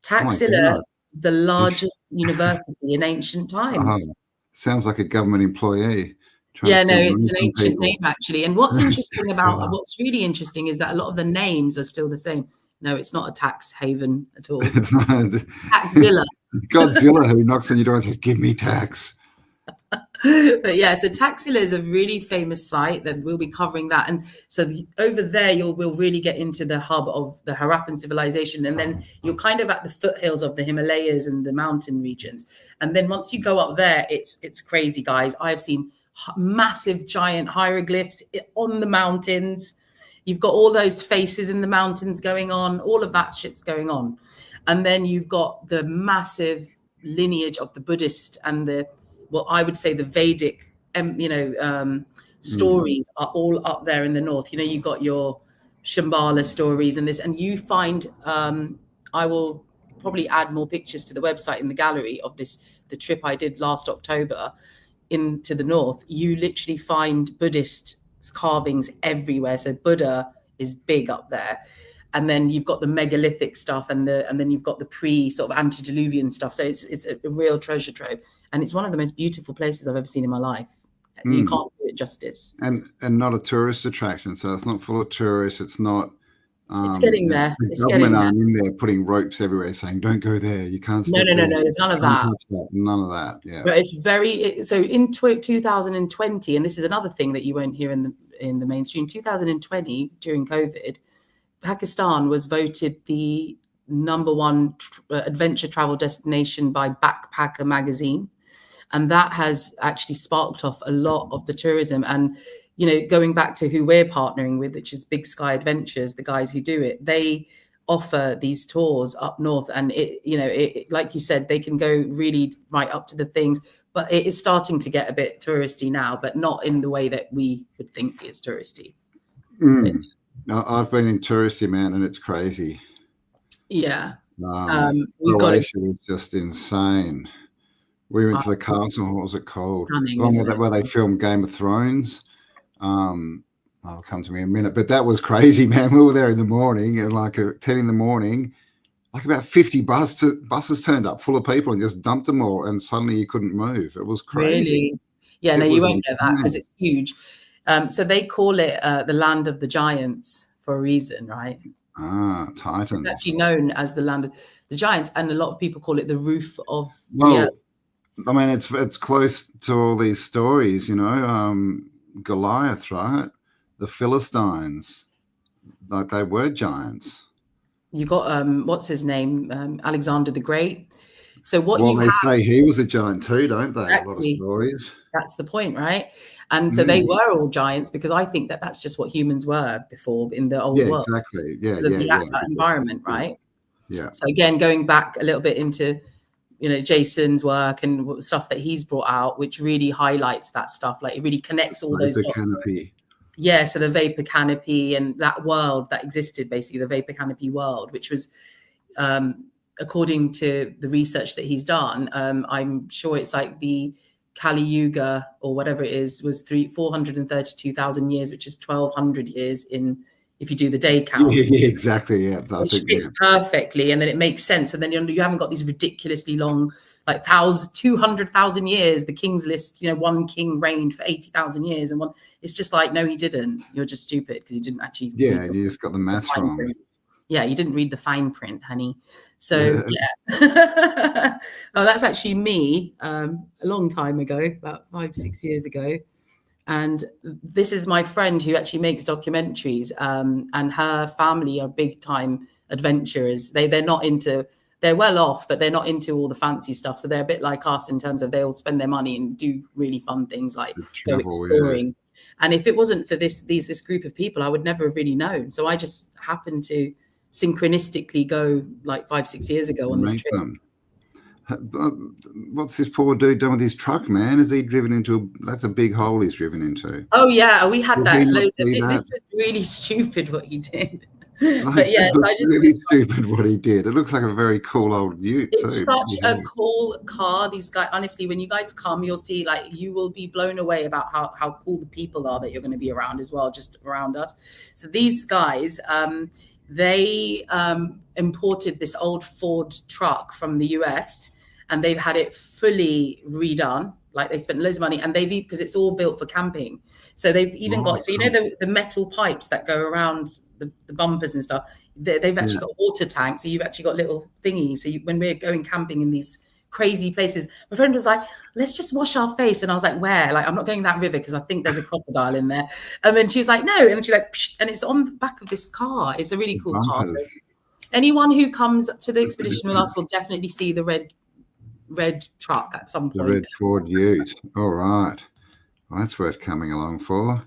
S1: Taxila, the largest university in ancient times.
S2: Sounds like a government employee.
S1: Yeah, no, it's an ancient name actually. And what's interesting what's really interesting is that a lot of the names are still the same. No, it's not a tax haven at all.
S2: It's not.
S1: Taxila.
S2: It's Godzilla who knocks on your door and says, "Give me tax."
S1: But yeah, so Taxila is a really famous site that we'll be covering that. And so over there, we'll really get into the hub of the Harappan civilization. And then you're kind of at the foothills of the Himalayas and the mountain regions. And then once you go up there, it's crazy, guys. I've seen massive, giant hieroglyphs on the mountains. You've got all those faces in the mountains going on. All of that shit's going on. And then you've got the massive lineage of the Buddhist and I would say the Vedic, stories are all up there in the north. You've got your Shambhala stories and this, and you find, I will probably add more pictures to the website in the gallery of the trip I did last October into the north. You literally find Buddhist carvings everywhere. So Buddha is big up there. And then you've got the megalithic stuff and then you've got the sort of antediluvian stuff. So it's a real treasure trove. And it's one of the most beautiful places I've ever seen in my life. You can't do it justice.
S2: And not a tourist attraction. So it's not full of tourists. It's not.
S1: It's getting there.
S2: It's getting there. In there putting ropes everywhere saying, "Don't go there. You can't step
S1: No. There's none of that.
S2: None of that. Yeah.
S1: But it's so in 2020, and this is another thing that you won't hear in the mainstream. 2020 during COVID, Pakistan was voted the #1 adventure travel destination by Backpacker magazine. And that has actually sparked off a lot of the tourism. And, going back to who we're partnering with, which is Big Sky Adventures, the guys who do it, they offer these tours up north. And it like you said, they can go really right up to the things, but it is starting to get a bit touristy now, but not in the way that we would think it's touristy.
S2: No, I've been in touristy, man, and it's crazy.
S1: Yeah.
S2: Croatia was just insane. We went to the castle. What was it called? Where they filmed Game of Thrones. I'll come to me in a minute. But that was crazy, man. We were there in the morning at like 10 in the morning. Like about 50 buses turned up full of people and just dumped them all. And suddenly you couldn't move. It was crazy.
S1: Really? Yeah, no, you won't get that because it's huge. So they call it the land of the giants for a reason, right?
S2: Titans.
S1: It's actually known as the land of the giants, and a lot of people call it the roof of
S2: well,
S1: the earth.
S2: I mean, it's close to all these stories, you know. Goliath, right? The Philistines, like they were giants.
S1: You got what's his name, Alexander the Great. So what
S2: Well,
S1: you
S2: they
S1: have,
S2: say he was a giant too, don't they?
S1: exactly,
S2: A lot of stories.
S1: That's the point, right? And so they were all giants, because I think that that's just what humans were before in the old world.
S2: Exactly. Yeah,
S1: The environment, right?
S2: Yeah.
S1: So again, going back a little bit into, you know, Jason's work and stuff that he's brought out, which really highlights that stuff. Like it really connects all those dots.
S2: Canopy.
S1: Yeah, so the vapor canopy and that world that existed, basically the vapor canopy world, which was, according to the research that he's done, I'm sure it's like the Kali Yuga or whatever it is, was 432,000 years, which is 1,200 years if you do the day count.
S2: Yeah, exactly. Yeah,
S1: which fits perfectly, and then it makes sense. And then you haven't got these ridiculously long, like 200,000 years. The King's List, you know, one king reigned for 80,000 years, and one. It's just like, no, he didn't. You're just stupid because you didn't actually.
S2: Yeah, you just got the maths wrong.
S1: Print. Yeah, you didn't read the fine print, honey. So yeah. Oh, that's actually me a long time ago, about 5-6 years ago. And this is my friend who actually makes documentaries, and her family are big time adventurers. They're not into, they're well off, but they're not into all the fancy stuff. So they're a bit like us in terms of they'll spend their money and do really fun things like go exploring. Yeah. And if it wasn't for this group of people, I would never have really known. So I just happened to synchronistically go like 5-6 years ago on this trip.
S2: What's this poor dude done with his truck, man? Is he driven into that's a big hole he's driven into?
S1: Oh yeah, we had that. This was really stupid what he did. But yeah,
S2: really stupid what he did. It looks like a very cool old ute.
S1: It's such a cool car. These guys, honestly, when you guys come, you'll see, like, you will be blown away about how cool the people are that you're going to be around as well, just around us. So these guys, they imported this old Ford truck from the US, and they've had it fully redone. Like, they spent loads of money, and because it's all built for camping. So they've even got, so you know, the metal pipes that go around the bumpers and stuff, they've actually got water tanks. So you've actually got little thingies. So when we're going camping in these crazy places, my friend was like, let's just wash our face. And I was like, where? Like, I'm not going that river because I think there's a crocodile in there. And then she was like, no. And she's like, psh, and it's on the back of this car. It's a really cool car. So anyone who comes to the expedition with us will definitely see the red truck at some point.
S2: The red Ford Ute. All right. Well, that's worth coming along for.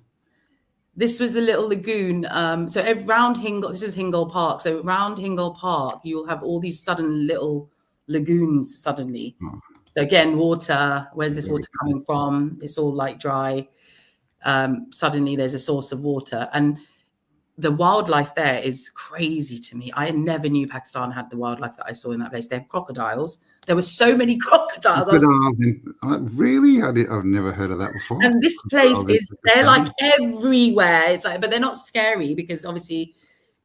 S1: This was the little lagoon. So around Hingle, this is Hingle Park. So around Hingle Park, you'll have all these sudden little lagoons suddenly. Oh. So again, water. Where's this water coming from? It's all like dry. Suddenly there's a source of water. And the wildlife there is crazy to me. I never knew Pakistan had the wildlife that I saw in that place. They have crocodiles. There were so many crocodiles.
S2: Really? I've never heard of that before.
S1: And this place they're like everywhere. It's like, but they're not scary because obviously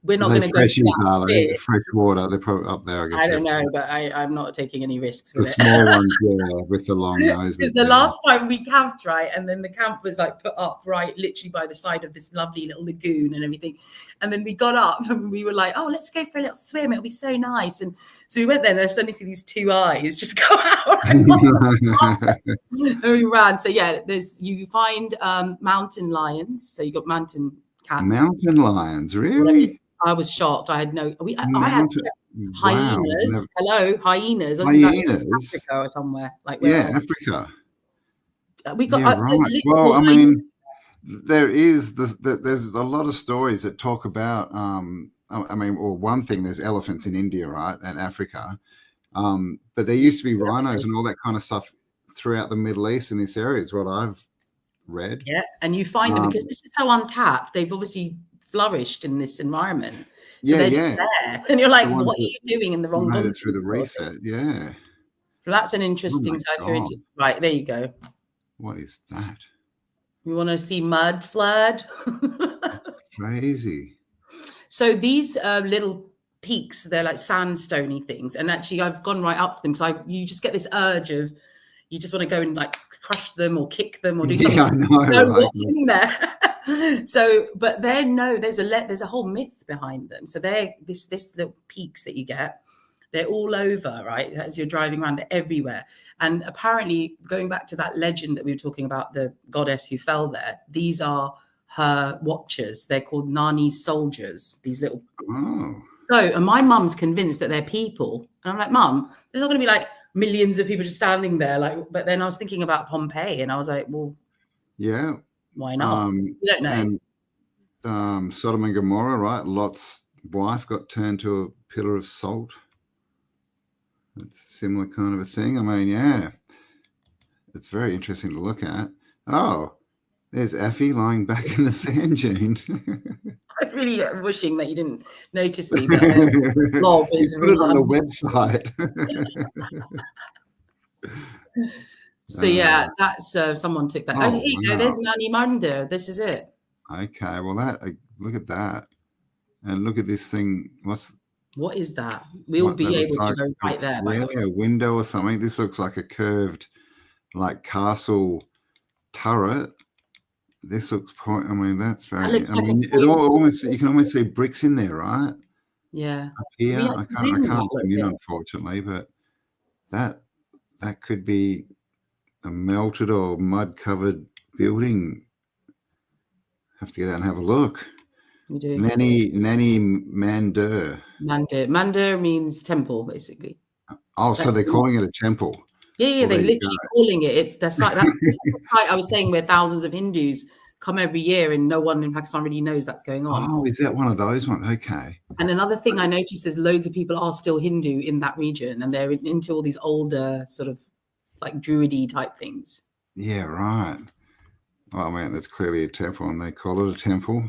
S1: we're not going to go to
S2: fresh water. They're probably up there, I guess.
S1: I don't know, but I'm not taking any risks with
S2: the small ones, yeah, with the long nose.
S1: Because the last time we camped, right, and then the camp was like put up right literally by the side of this lovely little lagoon and everything. And then we got up and we were like, oh, let's go for a little swim. It'll be so nice. And so we went there and I suddenly see these two eyes just go out. And we ran. So yeah, you find mountain lions. So you got mountain cats.
S2: Mountain lions, really?
S1: I was shocked. I had I had hyenas. Wow. Hello, hyenas.
S2: Hyenas.
S1: Africa or somewhere like
S2: Africa.
S1: We got.
S2: Right. Well, I mean, there's a lot of stories that talk about. I mean, well, one thing, there's elephants in India, right, and Africa, but there used to be rhinos and all that kind of stuff throughout the Middle East in this area. Is what I've read.
S1: Yeah, and you find them because this is so untapped. They've obviously flourished in this environment. So they're just there. And you're like, what are you doing in the wrong
S2: made it through the reset, yeah.
S1: So that's an interesting side. Right, there you go.
S2: What is that?
S1: You want to see mud flood?
S2: That's crazy.
S1: So these little peaks, they're like sandstony things. And actually I've gone right up to them because you just get this urge of you just want to go and like crush them or kick them or do something.
S2: Yeah, I know.
S1: What's in there? So, but there's a whole myth behind them. So they're this little peaks that you get. They're all over, right? As you're driving around, they're everywhere. And apparently, going back to that legend that we were talking about, the goddess who fell there, these are her watchers. They're called Nani's soldiers, these little.
S2: Oh.
S1: So, and my mum's convinced that they're people. And I'm like, Mum, there's not going to be like millions of people just standing there. Like, but then I was thinking about Pompeii and I was like, well,
S2: yeah.
S1: Why not? You don't know.
S2: And Sodom and Gomorrah, right? Lot's wife got turned to a pillar of salt. It's a similar kind of a thing. I mean, yeah, it's very interesting to look at. Oh, there's Affy lying back in the sand dune.
S1: I'm really wishing that you didn't notice me, but Bob is
S2: put it on the website.
S1: So yeah, that's someone took that. Oh, here you go. There's Nani Mandir. This is it.
S2: Okay, well look at that, and look at this thing. What
S1: is that? We'll be able to go right there.
S2: Really, a window or something. This looks like a curved, like castle turret. This looks I mean, that's very. You can almost see bricks in there, right?
S1: Yeah.
S2: Up here, I can't zoom in, unfortunately, but that could be a melted or mud-covered building. Have to get out and have a look.
S1: You do.
S2: Nani Mandir.
S1: Mandir means temple, basically.
S2: Oh, so they're calling it a temple.
S1: Yeah, they're literally calling it. It's the site. That's the site I was saying where thousands of Hindus come every year, and no one in Pakistan really knows that's going on.
S2: Oh, is that one of those ones? Okay.
S1: And another thing I noticed is loads of people are still Hindu in that region, and they're into all these older sort of like druidy type things.
S2: Yeah, right. Well, man, that's clearly a temple, and they call it a temple.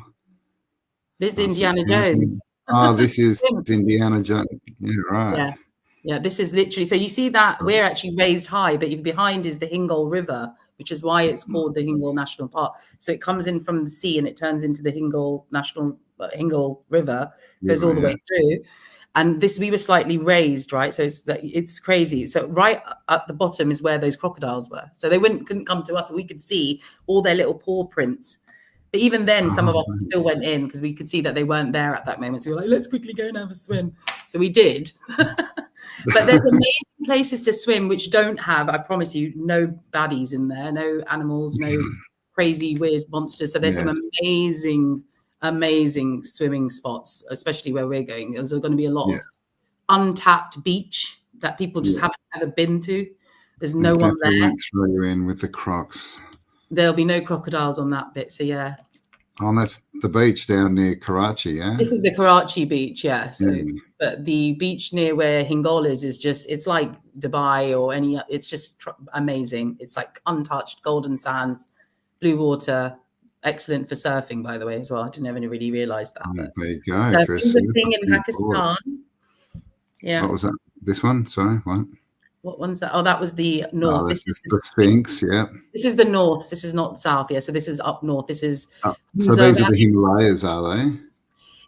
S1: This is Indiana Jones.
S2: Oh, this is Indiana Jones. Yeah, right.
S1: Yeah, this is literally, so you see that we're actually raised high, but behind is the Hingol River, which is why it's called the Hingol National Park. So it comes in from the sea and it turns into the Hingol River, goes all the way through. And we were slightly raised, right? So it's crazy. So right at the bottom is where those crocodiles were. So they couldn't come to us, but we could see all their little paw prints. But even then, some of us still went in because we could see that they weren't there at that moment. So we were like, let's quickly go and have a swim. So we did. But there's amazing places to swim which don't have, I promise you, no baddies in there, no animals, no crazy weird monsters. So there's some amazing swimming spots, especially where we're going. There's going to be a lot of untapped beach that people just haven't ever been to. There's no one there.
S2: Won't throw you in with the crocs.
S1: There'll be no crocodiles on that bit. So yeah.
S2: Oh, and that's the beach down near Karachi, yeah?
S1: This is the Karachi beach, yeah. So, but the beach near where Hingol is just, it's like Dubai or it's just amazing. It's like untouched, golden sands, blue water, excellent for surfing, by the way, as well. I didn't ever really realize that. But
S2: there you go.
S1: Surfing's a thing in Pakistan. Yeah.
S2: What was that? This one? Sorry, what?
S1: What one's that? Oh, that was the north.
S2: Oh, this is the Sphinx, yeah.
S1: This is the north. This is not south, yeah. So this is up north. This is...
S2: so these are the Himalayas, are they?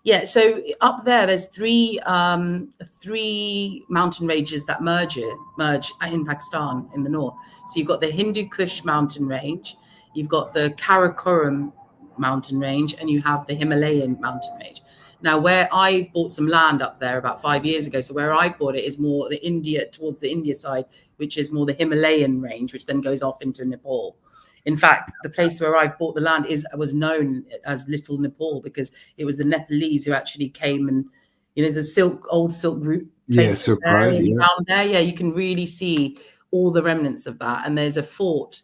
S1: Yeah, so up there's three mountain ranges that merge in Pakistan in the north. So you've got the Hindu Kush mountain range, you've got the Karakoram mountain range, and you have the Himalayan mountain range. Now, where I bought some land up there about 5 years ago, so where I bought it is more towards the India side, which is more the Himalayan range, which then goes off into Nepal. In fact, the place where I bought the land was known as Little Nepal because it was the Nepalese who actually came and, there's a old silk route place around there. Yeah, you can really see all the remnants of that. And there's a fort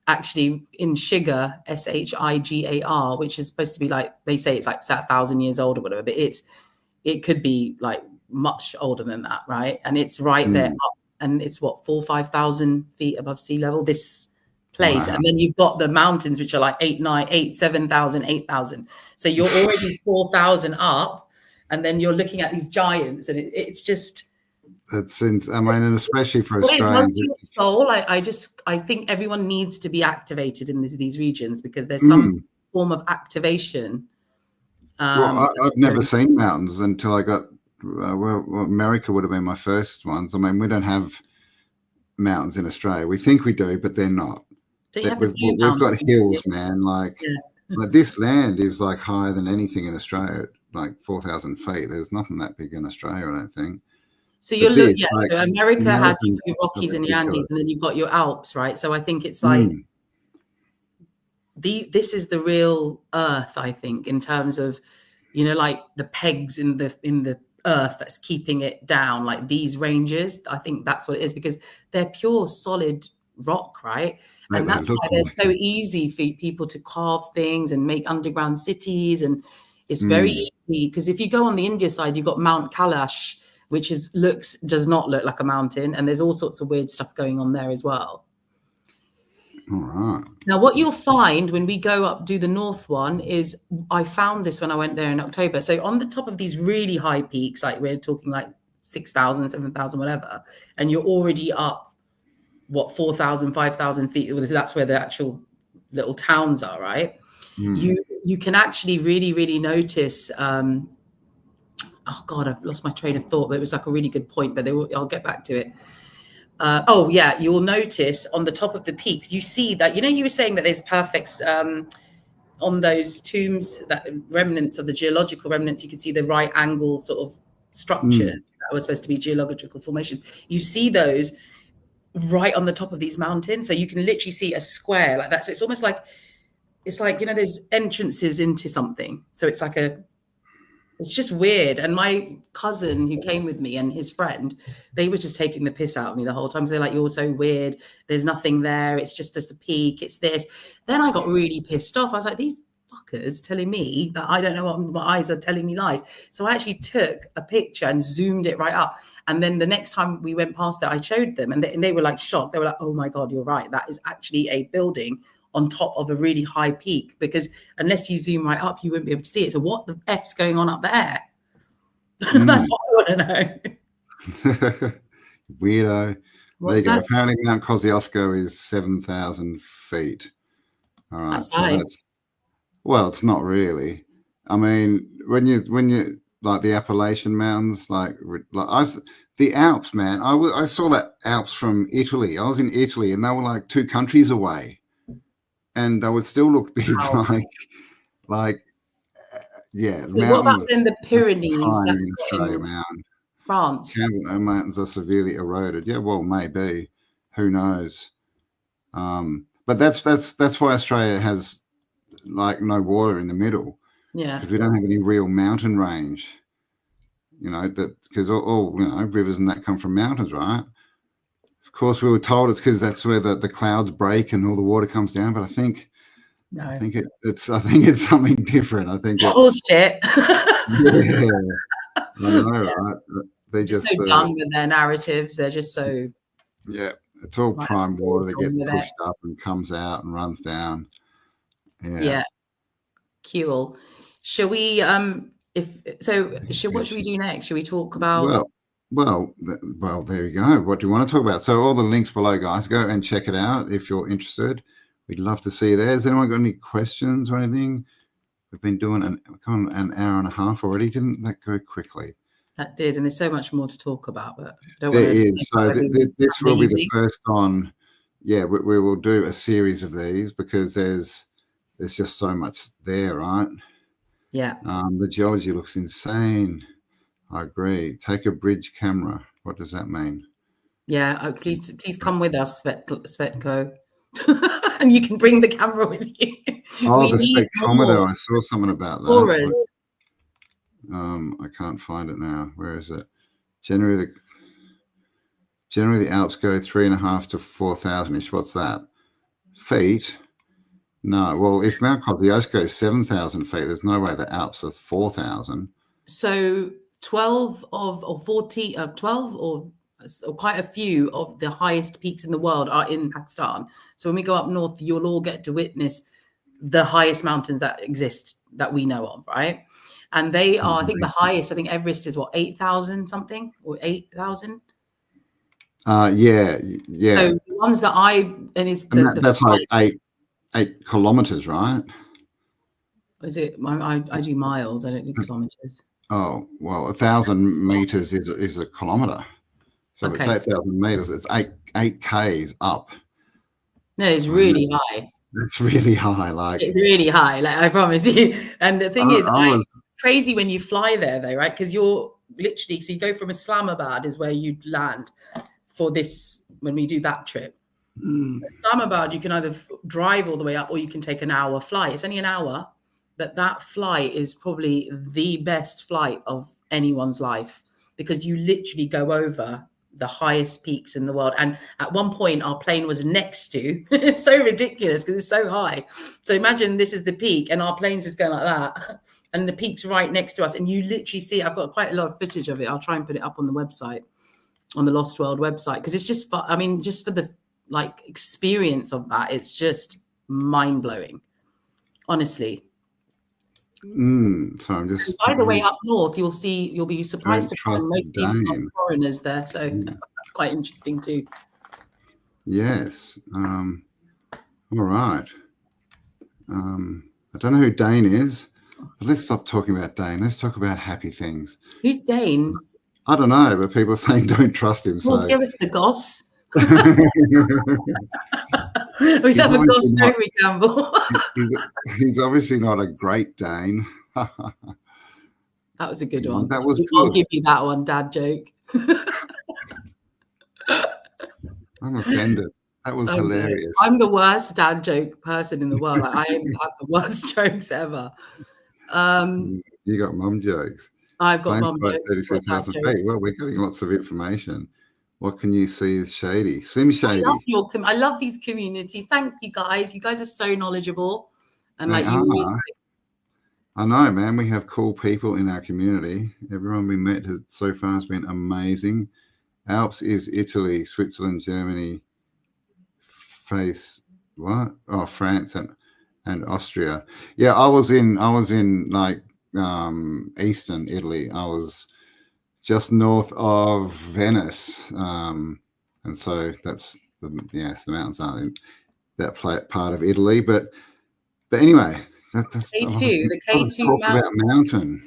S1: actually in Shigar, Shigar, which is supposed to be like, they say it's like 1,000 years old or whatever, but it could be like much older than that, right? And it's right there up, and it's 4,000 or 5,000 feet above sea level, this place. Wow. And then you've got the mountains, which are like 7,000, 8,000. So you're already 4,000 up, and then you're looking at these giants, and it's just...
S2: That's, I mean, and especially for Australians.
S1: Soul, I think everyone needs to be activated in these regions because there's some form of activation.
S2: Well, I've never seen mountains until I got, America would have been my first ones. I mean, we don't have mountains in Australia. We think we do, but they're not. We've got hills, man. Like But this land is like higher than anything in Australia, like 4,000 feet. There's nothing that big in Australia, I don't think.
S1: So
S2: But
S1: you're
S2: this,
S1: yeah.
S2: like,
S1: So America has
S2: Americans
S1: your
S2: are
S1: Rockies and the
S2: ridiculous.
S1: Andes, and then you've got your Alps, right? So I think it's like
S2: Mm,
S1: this is the real Earth. I think in terms of, like the pegs in the Earth that's keeping it down, like these ranges. I think that's what it is because they're pure solid rock, right? And
S2: they
S1: that's
S2: look
S1: why they're
S2: like
S1: so
S2: it.
S1: easy for people to carve things and make underground cities, and it's very
S2: Mm,
S1: easy because if you go on the India side, you've got Mount Kalash, which does not look like a mountain, and there's all sorts of weird stuff going on there as well.
S2: all right.
S1: Now, what you'll find when we go up, do the north one, is I found this when I went there in October. So on the top of these really high peaks, like we're talking like 6,000, 7,000, whatever, and you're already up, 4,000, 5,000 feet. That's where the actual little towns are, right?
S2: Mm.
S1: You can actually really, really notice. Oh God, I've lost my train of thought, but it was like a really good point. But I'll get back to it. Oh yeah, you'll notice on the top of the peaks, you see that, you were saying that there's perfects on those tombs, that remnants of the geological remnants, you can see the right angle sort of structure
S2: Mm.
S1: that was supposed to be geological formations. You see those right on the top of these mountains. So you can literally see a square like that. So it's like, there's entrances into something. So it's just weird. And my cousin who came with me and his friend, they were just taking the piss out of me the whole time. They're like, you're so weird. There's nothing there. It's just a peak. It's this. Then I got really pissed off. I was like, these fuckers telling me that I don't know what my eyes are telling me lies. So I actually took a picture and zoomed it right up. And then the next time we went past it, I showed them and they were like shocked. They were like, oh my God, you're right. That is actually a building on top of a really high peak, because unless you zoom right up, you won't be able to see it. So what the F's going on up there? That's what I want to know.
S2: Weirdo. There you
S1: What's
S2: go.
S1: that?
S2: Apparently Mount Kosciuszko is 7,000 feet. All right.
S1: That's
S2: So
S1: high.
S2: well, it's not really. I mean, when you like the Appalachian Mountains, the Alps, man. I saw that Alps from Italy. I was in Italy and they were like 2 countries away. And they would still look big,
S1: Wow.
S2: yeah,
S1: Wait, what about
S2: mountains
S1: in the
S2: are
S1: Pyrenees?
S2: tiny
S1: That's
S2: in Australia,
S1: in
S2: man.
S1: France.
S2: Mountains are severely eroded. Yeah, well, maybe. Who knows? But that's why Australia has like no water in the middle,
S1: Yeah.
S2: because we don't have any real mountain range. That because all rivers and that come from mountains, right? Of course, we were told it's because that's where the clouds break and all the water comes down. But I think
S1: No.
S2: it's something different. I think it's
S1: Bullshit.
S2: yeah, I know, right? They
S1: Just
S2: just
S1: so done with their narratives. They're just so
S2: yeah, it's all
S1: like,
S2: prime water that gets
S1: with it.
S2: pushed up and comes out and runs down.
S1: Yeah. Cool. Shall we what should we do next? Should we talk about
S2: Well, there you go. What do you want to talk about? So all the links below, guys. Go and check it out if you're interested. We'd love to see you there. Has anyone got any questions or anything? We've been doing an hour and a half already. Didn't that go quickly?
S1: That did, and there's so much more to talk about, but
S2: There is. So this will be the first on. Yeah, we will do a series of these because there's just so much there, right?
S1: Yeah.
S2: The geology looks insane. I agree. Take a bridge camera. What does that mean?
S1: Yeah. Please come with us, Svetko. And you can bring the camera with you.
S2: Oh, the spectrometer. I saw something about that.
S1: Auras.
S2: I can't find it now. Where is it? Generally the Alps go 3,500 to 4,000 ish. What's that? Feet? No. Well, if Mount Kosciuszko is 7,000 feet, there's no way the Alps are 4,000.
S1: So 12 or quite a few of the highest peaks in the world are in Pakistan. So when we go up north, you'll all get to witness the highest mountains that exist that we know of, right? And they are, I think the highest, I think Everest is 8,000 something or 8,000.
S2: Yeah.
S1: So the ones that
S2: that's like 8 kilometers, right?
S1: Is it? I do miles. I don't do kilometers.
S2: Oh, well, 1,000 meters is a kilometer. So if it's 8,000 meters, it's 8 Ks up.
S1: No, it's really high.
S2: That's really high. Like
S1: it's really high, like I promise you. And the thing is, crazy when you fly there though, right? Because you're literally, so you go from Islamabad is where you land for this, when we do that trip. Islamabad, you can either drive all the way up or you can take an hour flight. It's only an hour, but that flight is probably the best flight of anyone's life, because you literally go over the highest peaks in the world. And at one point our plane was next to, it's so ridiculous because it's so high. So imagine this is the peak and our plane's just going like that and the peak's right next to us, and you literally see, I've got quite a lot of footage of it. I'll try and put it up on the website, on the Lost World website, because it's just fun. I mean, just for the like experience of that, it's just mind-blowing, honestly.
S2: So I'm just,
S1: by the way, up north you'll be surprised to find most people are foreigners there, so that's quite interesting too.
S2: Yes. All right. I don't know who Dane is, but let's stop talking about Dane. Let's talk about happy things.
S1: Who's Dane?
S2: I don't know, but people are saying don't trust him.
S1: Well,
S2: so
S1: give us the goss. We have a goss, don't we, Campbell?
S2: He's obviously not a great Dane.
S1: That was a good one.
S2: That was good.
S1: I'll give you that one, dad joke.
S2: I'm offended. That was hilarious.
S1: I'm the worst dad joke person in the world. Like, I have the worst jokes ever.
S2: You got mum jokes.
S1: I've got mum jokes.
S2: 33,000 feet. Well, we're getting lots of information. What can you see is shady? Slim Shady.
S1: I love these communities. Thank you guys. You guys are so knowledgeable. And
S2: They
S1: like you always.
S2: I know, man. We have cool people in our community. Everyone we met so far has been amazing. Alps is Italy, Switzerland, Germany. France and Austria. Yeah, I was in like eastern Italy. I was just north of Venice, and so that's the mountains aren't in that part of Italy. But anyway, that's
S1: the K2
S2: mountains.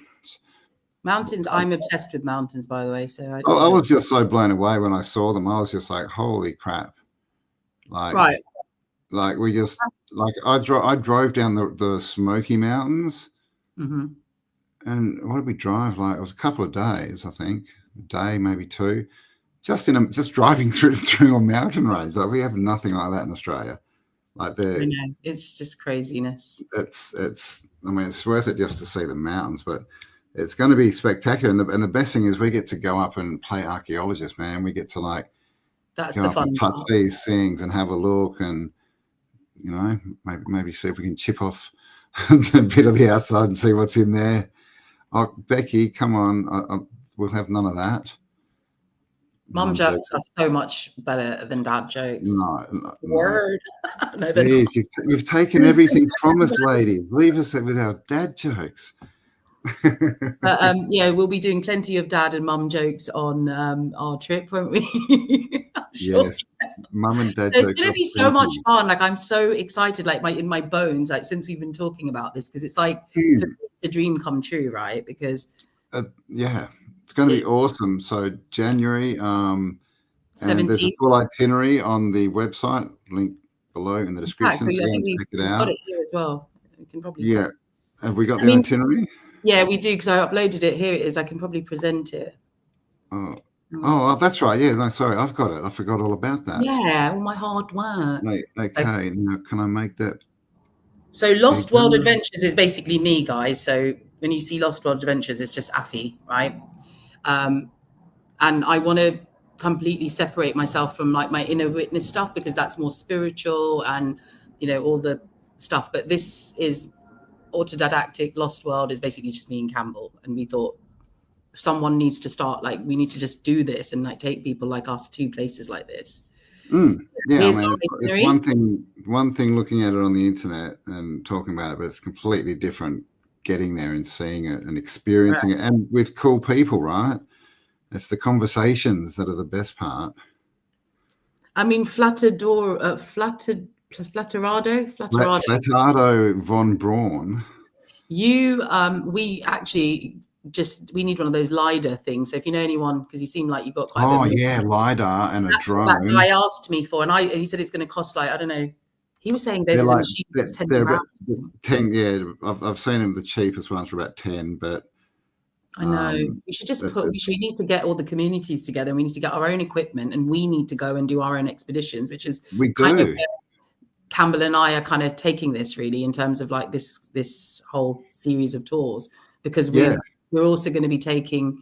S1: Mountains. I'm obsessed with mountains, by the way. So I
S2: was just so blown away when I saw them. I was just like, holy crap! Like, like we just like I drove down the Smoky Mountains, and what did we drive? Like it was a couple of days, I think, a day maybe two, just driving through a mountain range. Like we have nothing like that in Australia. Like
S1: it's just craziness.
S2: It's I mean it's worth it just to see the mountains, but it's going to be spectacular. And the best thing is we get to go up and play archaeologist, man. We get to like.
S1: That's the fun
S2: touch these things and have a look, and you know, maybe see if we can chip off a bit of the outside and see what's in there. Oh, Becky, come on, we'll have none of that.
S1: Mum jokes are so much better than dad jokes.
S2: No.
S1: Word.
S2: No, please, you've taken everything from us, ladies. Leave us with our dad jokes.
S1: But yeah, we'll be doing plenty of dad and mum jokes on our trip, won't we? Sure.
S2: Yes, mum and dad.
S1: It's going to be so much fun. Like I'm so excited, like in my bones, like since we've been talking about this, because it's like it's a dream come true, right? Because
S2: yeah, it's going to be awesome. So January, and there's a
S1: 17th.
S2: full itinerary on the website, link below in the description. So check it out.
S1: Got it here as well. We can probably.
S2: Yeah, have we got the itinerary?
S1: Yeah, we do, because I uploaded it. Here it is. I can probably present it.
S2: Oh, that's right. Yeah, no, sorry, I've got it. I forgot all about that.
S1: Yeah, all my hard work.
S2: Okay, now can I make that?
S1: So Lost World Adventures is basically me, guys. So when you see Lost World Adventures, it's just Affy, right? And I want to completely separate myself from like my inner witness stuff, because that's more spiritual and, you know, all the stuff. But this is autodidactic. Lost World is basically just me and Campbell, and we thought someone needs to start, like we need to just do this and like take people like us to places like this.
S2: Yeah, I mean, it's one thing looking at it on the internet and talking about it, but it's completely different getting there and seeing it and experiencing it, and with cool people, right? It's the conversations that are the best part. I mean,
S1: Flatterado
S2: von Braun.
S1: We actually we need one of those LiDAR things. So if you know anyone, because you seem like you've got quite
S2: LiDAR and a drone.
S1: That guy asked me for, and he said it's going to cost like, I don't know, He was saying
S2: They're
S1: there's a
S2: like
S1: machine that's 10
S2: they're about
S1: grand.
S2: 10. Yeah, I've seen them. The cheapest ones for about 10, but
S1: I know. We should just we need to get all the communities together. We need to get our own equipment, and we need to go and do our own expeditions, which is
S2: we
S1: kind of
S2: do.
S1: where Campbell and I are kind of taking this really in terms of like this whole series of tours, because we're also going to be taking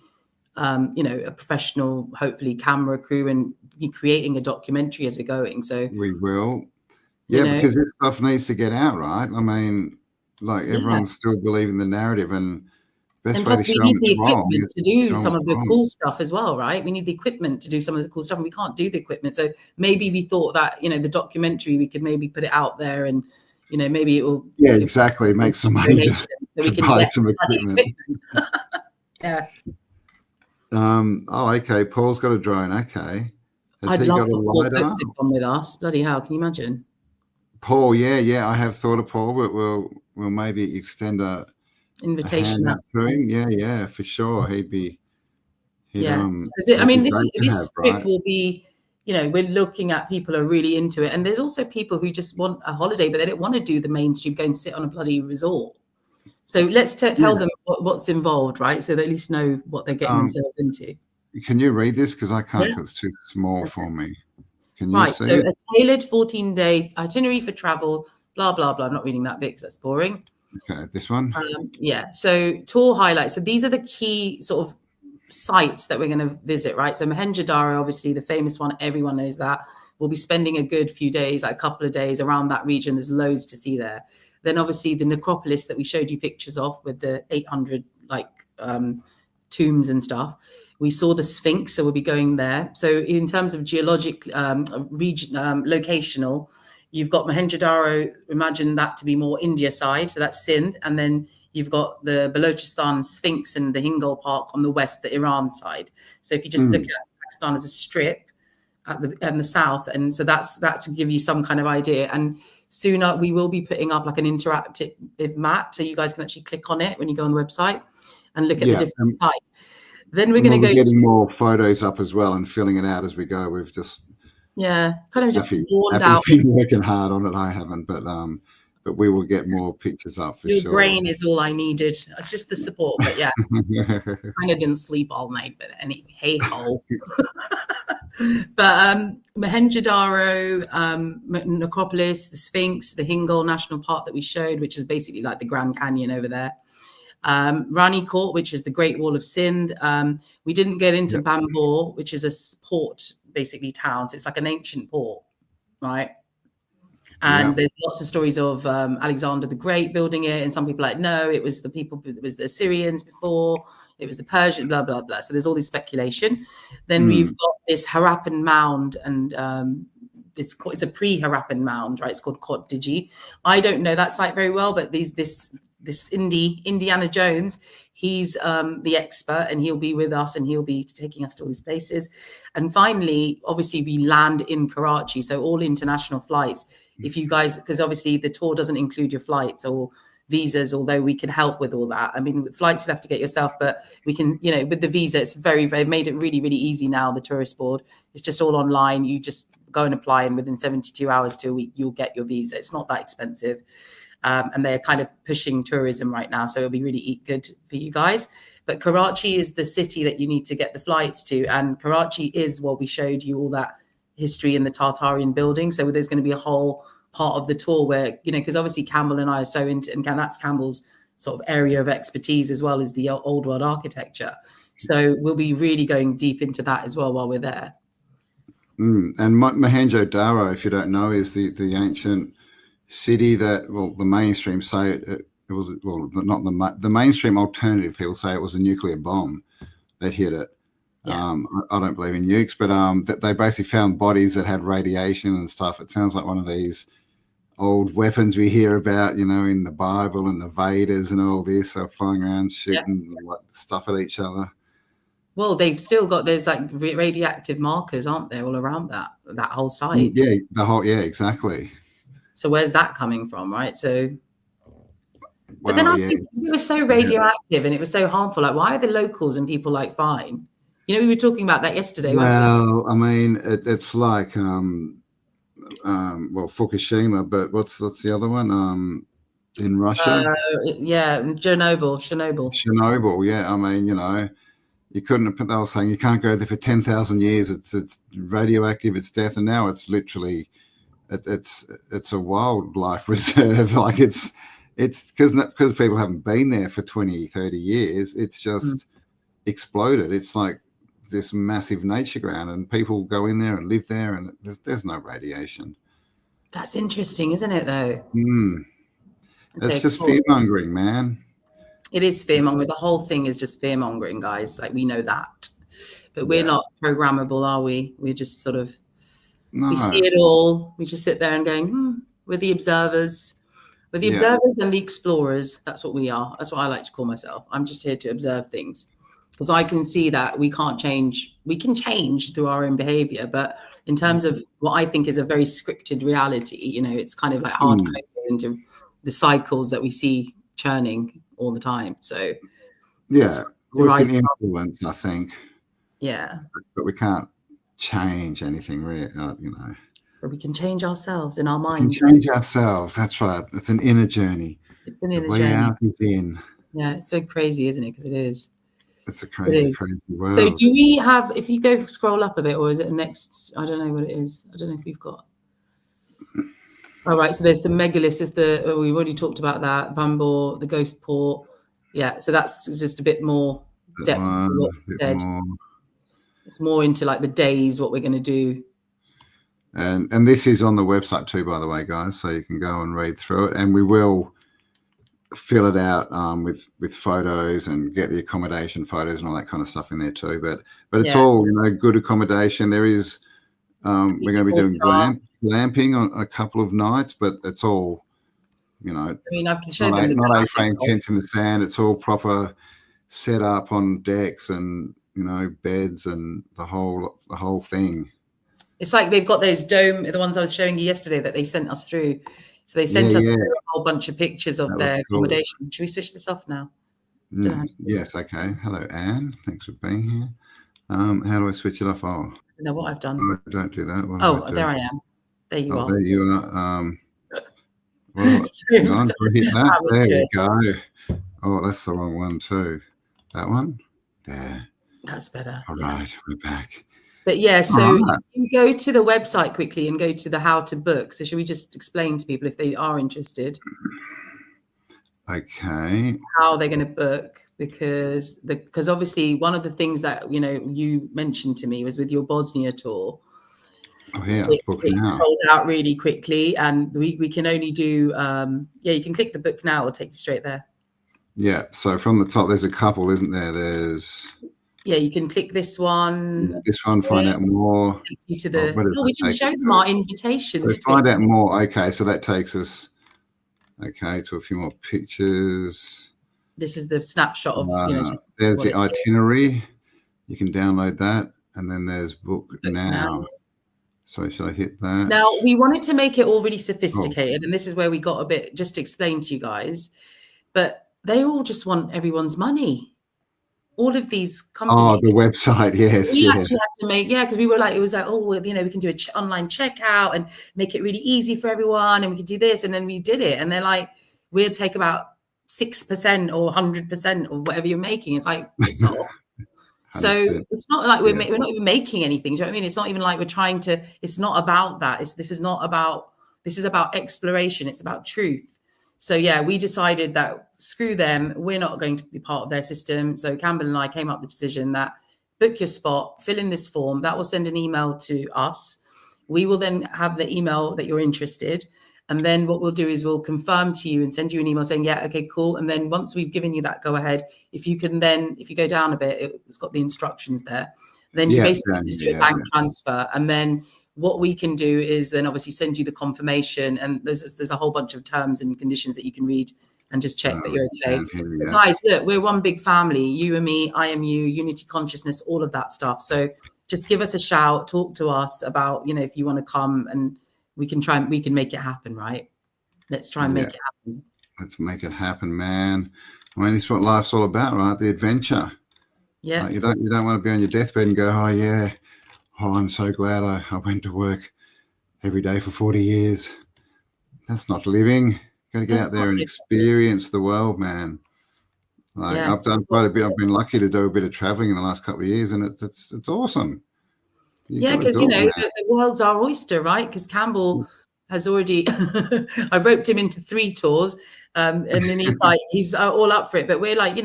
S1: a professional, hopefully, camera crew and be creating a documentary as we're going. So
S2: we will. Yeah, because this stuff needs to get out, right? I mean, like everyone's still believing the narrative, and best way to show them it's wrong is
S1: to do some of the cool stuff as well, right? We need the equipment to do some of the cool stuff, and we can't do the equipment. So maybe we thought that the documentary, we could maybe put it out there, and maybe it will.
S2: Yeah, exactly. Make some money
S1: so we can
S2: buy
S1: get
S2: some equipment.
S1: Yeah.
S2: Oh, okay. Paul's got a drone. Okay.
S1: I'd love for Paul to come with us. Bloody hell! Can you imagine?
S2: Paul, yeah. I have thought of Paul, but we'll maybe extend a
S1: invitation
S2: out to him. Yeah, for sure. He'd be.
S1: This trip will be. We're looking at people who are really into it, and there's also people who just want a holiday, but they don't want to do the mainstream, go and sit on a bloody resort. So let's tell them what's involved, right? So they at least know what they're getting themselves into.
S2: Can you read this? Because I can't, because it's too small for me. Can you see
S1: so
S2: it?
S1: A tailored 14-day itinerary for travel, blah, blah, blah. I'm not reading that bit because that's boring.
S2: Okay, this one?
S1: So tour highlights. So these are the key sort of sites that we're going to visit, right? So Mohenjo-Daro, obviously the famous one, everyone knows that. We'll be spending a good few days, like a couple of days around that region. There's loads to see there. Then obviously the necropolis that we showed you pictures of with the 800 tombs and stuff. We saw the Sphinx, so we'll be going there. So in terms of geologic region, locational, you've got Mohenjo-Daro. Imagine that to be more India side, so that's Sindh, and then you've got the Balochistan Sphinx and the Hingol Park on the west, the Iran side. So if you just look at Pakistan as a strip at the south, and so that's to give you some kind of idea. And sooner we will be putting up like an interactive map, so you guys can actually click on it when you go on the website and look at the different sites. Then we're going to go
S2: getting more photos up as well and filling it out as we go. We've just
S1: kind of just
S2: warned out. Been working hard on it. I haven't, but we will get more pictures up for sure.
S1: Your brain is all I needed. It's just the support, but yeah, kind of didn't sleep all night. But anyway, hey ho. But Mohenjo-Daro, necropolis, the Sphinx, the Hingol National Park that we showed, which is basically like the Grand Canyon over there. Rani Court, which is the Great Wall of Sindh. We didn't get into Bambor, which is a port, basically town. So it's like an ancient port, right? And there's lots of stories of Alexander the Great building it, and some people are like, no, it was the Assyrians before, it was the Persian, blah, blah, blah. So there's all this speculation. Then we've got this Harappan mound, and it's a pre-Harappan mound, right? It's called Kot Diji. I don't know that site very well, but this Indiana Jones, he's the expert, and he'll be with us, and he'll be taking us to all these places. And finally, obviously, we land in Karachi, so all international flights. If you guys, because obviously the tour doesn't include your flights or visas, although we can help with all that. I mean, with flights you'll have to get yourself, but we can, with the visa, it's very, very made it really, really easy now. The tourist board, it's just all online. You just go and apply, and within 72 hours to a week, you'll get your visa. It's not that expensive. And they're kind of pushing tourism right now. So it'll be really good for you guys. But Karachi is the city that you need to get the flights to. And Karachi is what we showed you, all that history in the Tartarian building. So there's going to be a whole part of the tour where, because obviously Campbell and I are so into, and that's Campbell's sort of area of expertise as well, as the old world architecture. So we'll be really going deep into that as well while we're there.
S2: And Mohenjo-Daro, if you don't know, is the ancient city that, the mainstream say it was, not the mainstream alternative people say it was a nuclear bomb that hit it. I don't believe in nukes, but that they basically found bodies that had radiation and stuff. It sounds like one of these old weapons we hear about, in the Bible, and the Vedas and all this. They're flying around shooting stuff at each other. Well,
S1: they've still got, there's like radioactive markers, aren't there, all around that whole site?
S2: Yeah, exactly.
S1: So where's that coming from, right? So, but then I was thinking, it was so radioactive and it was so harmful. Like, why are the locals and people like fine? We were talking about that yesterday.
S2: Well, I mean, it's like well, Fukushima, but what's the other one? In Russia?
S1: Yeah, Chernobyl.
S2: Yeah. I mean, you couldn't have put. They were saying you can't go there for 10,000 years. It's radioactive. It's death, and now it's literally it's a wildlife reserve. Like it's because people haven't been there for 20, 30 years. It's just exploded. It's like this massive nature ground, and people go in there and live there, and there's no radiation.
S1: That's interesting, isn't it? Though.
S2: It's just fear mongering, man.
S1: It is fear mongering. The whole thing is just fear mongering, guys. Like, we know that, but we're not programmable, are we? We're just sort of we see it all. We just sit there and going, we're the observers. We're the observers and the explorers. That's what we are. That's what I like to call myself. I'm just here to observe things, because I can see that we can't change. We can change through our own behavior, but in terms of what I think is a very scripted reality, it's kind of like hard coded into the cycles that we see churning all the time. So
S2: we can influence, I think.
S1: Yeah,
S2: but we can't change anything, really.
S1: But we can change ourselves in our mind.
S2: We can change ourselves. That's right. It's an inner journey.
S1: It's an inner
S2: journey. Way out is in.
S1: Yeah, it's so crazy, isn't it? Because it is.
S2: It's a crazy world.
S1: So do we have, if you go scroll up a bit, or is it next? I don't know what it is. I don't know if we've got. All right, so there's the megalith. We've already talked about that. Bambor, the ghost port. Yeah, so that's just a bit more depth. It's more into like the days, what we're going to do.
S2: And this is on the website too, by the way, guys, so you can go and read through it, and we will fill it out with photos and get the accommodation photos and all that kind of stuff in there too. But it's all good accommodation. There is we're going to be doing glamping on a couple of nights, but it's all I mean, I can show them not A-frame tents in the sand. It's all proper set up on decks and beds and the whole thing.
S1: It's like they've got those the ones I was showing you yesterday that they sent us through. So they sent us through a whole bunch of pictures of their accommodation. Cool. Should we switch this off now?
S2: Yes, okay. Hello, Anne. Thanks for being here. How do I switch it off? Oh,
S1: I don't know what I've done.
S2: Oh, don't do that.
S1: There I am. There you are.
S2: There you are. Well, hang on, hit that. There you go. Oh, that's the wrong one too. That one? There.
S1: That's better.
S2: All right, we're back.
S1: But yeah, so you go to the website quickly and go to the how to book. So should we just explain to people if they are interested?
S2: Okay.
S1: How they're going to book, because obviously one of the things that you mentioned to me was with your Bosnia tour.
S2: Oh yeah,
S1: it sold out really quickly, and we can only do you can click the book now, it'll take you straight there.
S2: Yeah, so from the top there's a couple, isn't there? There's
S1: you can click this one.
S2: Find out more.
S1: Takes you to the we didn't show them our invitation.
S2: So find out more. Okay, so that takes us to a few more pictures.
S1: This is the snapshot of
S2: there's the itinerary. You can download that, and then there's book now. So should I hit that?
S1: Now, we wanted to make it all really sophisticated, and this is where we got a bit, just to explain to you guys, but they all just want everyone's money. All of these companies.
S2: Oh, the website, yes.
S1: We actually had to make, because we were like, it was like, we can do an online checkout and make it really easy for everyone, and we could do this, and then we did it, and they're like, we'll take about 6% or 100% of whatever you're making. It's like, it's not. So it's not like we're not even making anything. Do you know what I mean? It's not even like we're trying to. It's not about that. This is about exploration. It's about truth. So we decided that screw them. We're not going to be part of their system. So Campbell and I came up with the decision that book your spot, fill in this form. That will send an email to us. We will then have the email that you're interested. And then what we'll do is we'll confirm to you and send you an email saying, okay, cool. And then once we've given you that go ahead, if you go down a bit, it's got the instructions there. Then you basically just do a bank transfer. And then what we can do is then obviously send you the confirmation. And there's a whole bunch of terms and conditions that you can read and just check that you're okay. Guys, look, we're one big family. You and me, I am you, unity consciousness, all of that stuff. So just give us a shout, talk to us about, if you want to come, and we can make it happen, right? Let's try and make it happen.
S2: Let's make it happen, man. I mean, this is what life's all about, right? The adventure.
S1: Yeah.
S2: You don't want to be on your deathbed and go, I'm so glad I went to work every day for 40 years. That's not living. Got to get out there and experience the world, man. Like I've done quite a bit. I've been lucky to do a bit of traveling in the last couple of years, and it's awesome.
S1: Because the world's our oyster, right? Because Campbell has already I roped him into 3 tours, and then he's all up for it. But we're like,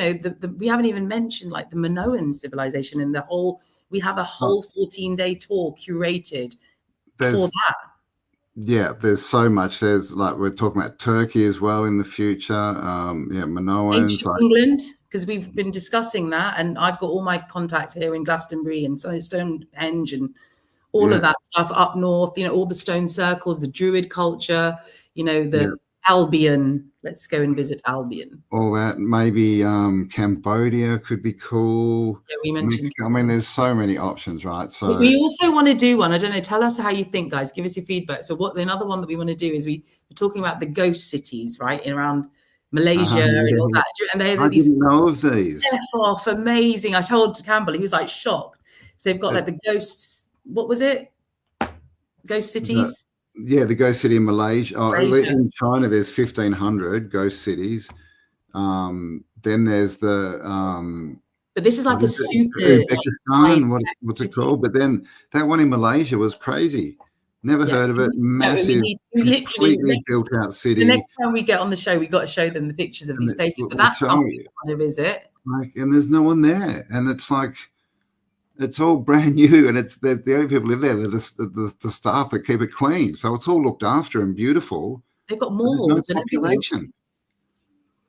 S1: we haven't even mentioned like the Minoan civilization and we have a whole 14-day tour curated for that.
S2: Yeah, there's so much. There's like we're talking about Turkey as well in the future. Minoans,
S1: ancient England, because we've been discussing that, and I've got all my contacts here in Glastonbury and Stonehenge and all of that stuff up north. All the stone circles, the Druid culture. The Albion. Let's go and visit Albion.
S2: All that, maybe Cambodia could be cool.
S1: Yeah, we mentioned
S2: Mexico. I mean, there's so many options, right? So
S1: we also want to do one. I don't know. Tell us how you think, guys. Give us your feedback. So another one that we want to do is we're talking about the ghost cities, right, around Malaysia and all that. And
S2: I didn't know of these.
S1: Off, amazing. I told Campbell, he was like shocked. So they've got like the ghosts. What was it? Ghost cities.
S2: The ghost city in Malaysia. In China, there's 1,500 ghost cities. Then there's the.
S1: But this is like a super.
S2: Uzbekistan, what's it called? But then that one in Malaysia was crazy. Never heard of it. Massive, completely built out city.
S1: The next time we get on the show, we got to show them the pictures of these places. So that's something we want to visit.
S2: And there's no one there, and it's like. It's all brand new, and the only people live there are the staff that keep it clean. So it's all looked after and beautiful.
S1: They've got malls and
S2: population.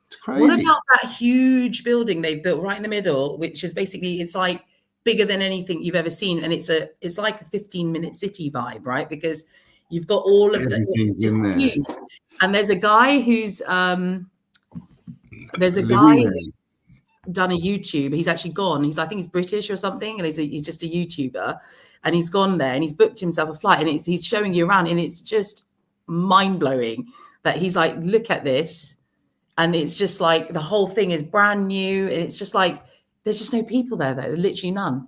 S2: It's crazy.
S1: What about that huge building they've built right in the middle, which is basically it's like bigger than anything you've ever seen, and it's like a 15-minute city vibe, right? Because you've got all of
S2: everything's in there.
S1: Huge. And there's a guy who's done a YouTube. He's actually gone. I think he's British or something, and he's just a YouTuber, and he's gone there and he's booked himself a flight, and he's showing you around, and it's just mind blowing that he's like, look at this, and it's just like the whole thing is brand new, and it's just like there's just no people there though, literally none.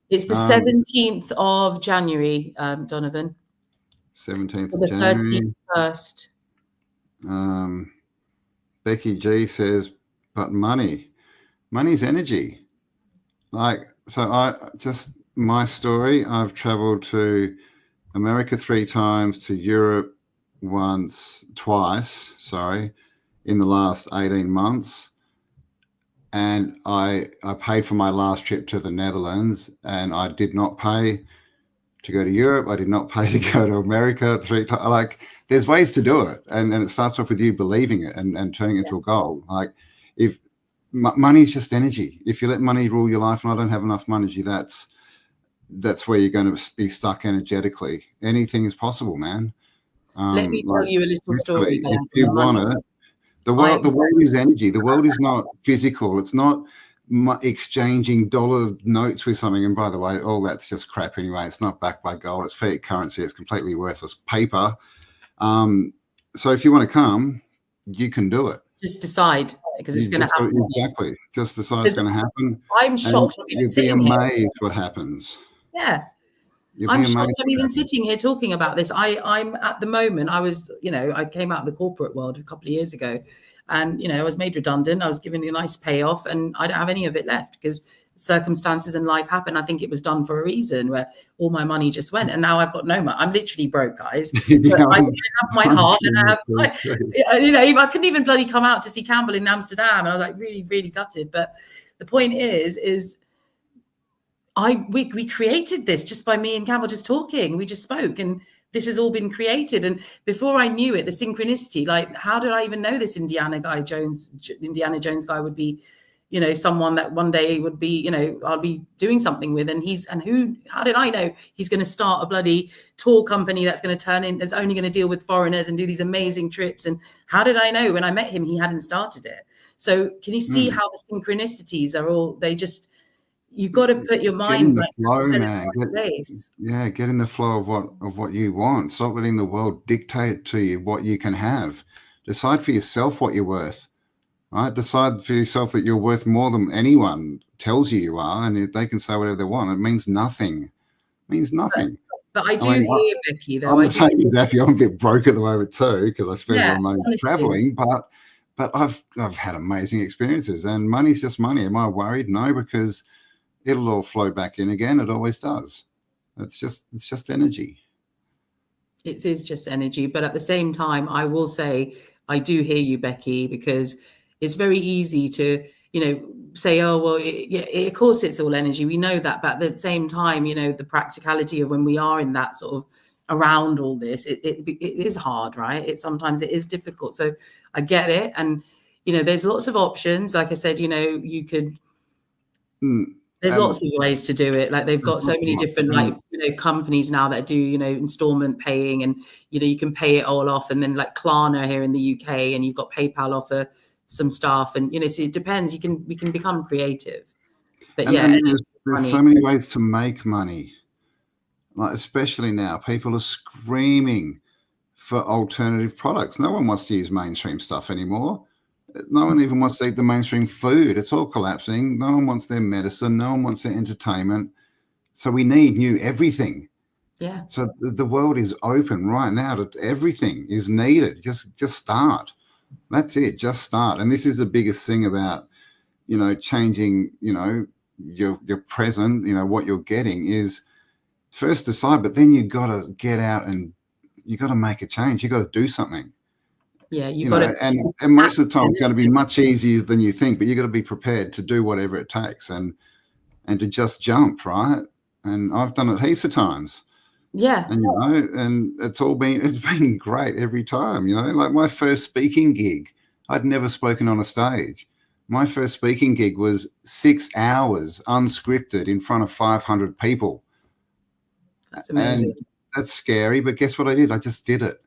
S1: It's the 17th of January, Donovan.
S2: 17th of January.
S1: 31st.
S2: Becky G says, but money's energy. Like, so my story, I've traveled to America 3 times, to Europe twice, in the last 18 months. And I paid for my last trip to the Netherlands, and I did not pay to go to Europe. I did not pay to go to America 3 times. Like, there's ways to do it. And it starts off with you believing it and turning it into a goal. Like, if money's just energy. If you let money rule your life, and I don't have enough money, that's where you're going to be stuck energetically. Anything is possible, man.
S1: Let me tell you a little story.
S2: If you want it, the world is energy. The world is not physical. It's not exchanging dollar notes with something. And by the way, all that's just crap anyway. It's not backed by gold. It's fiat currency. It's completely worthless paper. So if you want to come, you can do it.
S1: Just decide, because it's going to happen.
S2: Exactly. Just decide it's going to happen.
S1: I'm shocked.
S2: You'll be amazed what happens.
S1: Yeah. I'm shocked I'm even sitting here talking about this. I'm at the moment, I came out of the corporate world a couple of years ago, and, I was made redundant. I was given a nice payoff, and I don't have any of it left because circumstances in life happen. I think it was done for a reason, where all my money just went, and now I've got no money. I'm literally broke, guys. But I have my heart, and I have I couldn't even bloody come out to see Campbell in Amsterdam, and I was like really, really gutted. But the point is we created this just by me and Campbell just talking. We just spoke, and this has all been created. And before I knew it, the synchronicity, like, how did I even know this Indiana Jones guy would be, someone that one day would be, I'll be doing something with. And how did I know he's going to start a bloody tour company that's going to that's only going to deal with foreigners and do these amazing trips? And how did I know when I met him, he hadn't started it? So can you see how the synchronicities are all, you've got to put your mind
S2: in the flow, man. Get in the flow of what you want. Stop letting the world dictate to you what you can have. Decide for yourself what you're worth. Right? Decide for yourself that you're worth more than anyone tells you are, and if they can say whatever they want, it means nothing. It means nothing.
S1: But I do
S2: I mean,
S1: hear, Becky, though.
S2: I'm
S1: I
S2: the
S1: do.
S2: same as Affy. I'm a bit broke at the moment too because I spend a lot
S1: Yeah,
S2: of money
S1: honestly.
S2: traveling, but I've had amazing experiences, and money's just money. Am I worried? No, because it'll all flow back in again. It always does. It's just energy.
S1: It is just energy. But at the same time, I will say, I do hear you, Becky, because it's very easy to, say, oh, well, of course it's all energy. We know that. But at the same time, the practicality of when we are in that sort of around all this, it is hard, right? Sometimes it is difficult. So I get it. And, there's lots of options. Like I said, you could, there's lots of ways to do it. Like they've got so many different, companies now that do, installment paying, and, you can pay it all off. And then like Klarna here in the UK, and you've got PayPal offer some stuff, and, so it depends. We can become creative, but
S2: there's so many ways to make money. Like, especially now, people are screaming for alternative products. No one wants to use mainstream stuff anymore. No one even wants to eat the mainstream food. It's all collapsing. No one wants their medicine. No one wants their entertainment. So we need new everything.
S1: Yeah.
S2: So the world is open right now to everything is needed. Just start. That's it. Just start. And this is the biggest thing about, changing, your present, what you're getting is first decide, but then you got to get out and you got to make a change. You got to do something.
S1: Yeah, you got to,
S2: and most of the time it's going to be much easier than you think, but you got to be prepared to do whatever it takes and to just jump, right? And I've done it heaps of times.
S1: Yeah.
S2: And and it's been great every time. Like my first speaking gig, I'd never spoken on a stage. My first speaking gig was 6 hours unscripted in front of 500 people.
S1: That's amazing.
S2: And that's scary, but guess what I did? I just did it.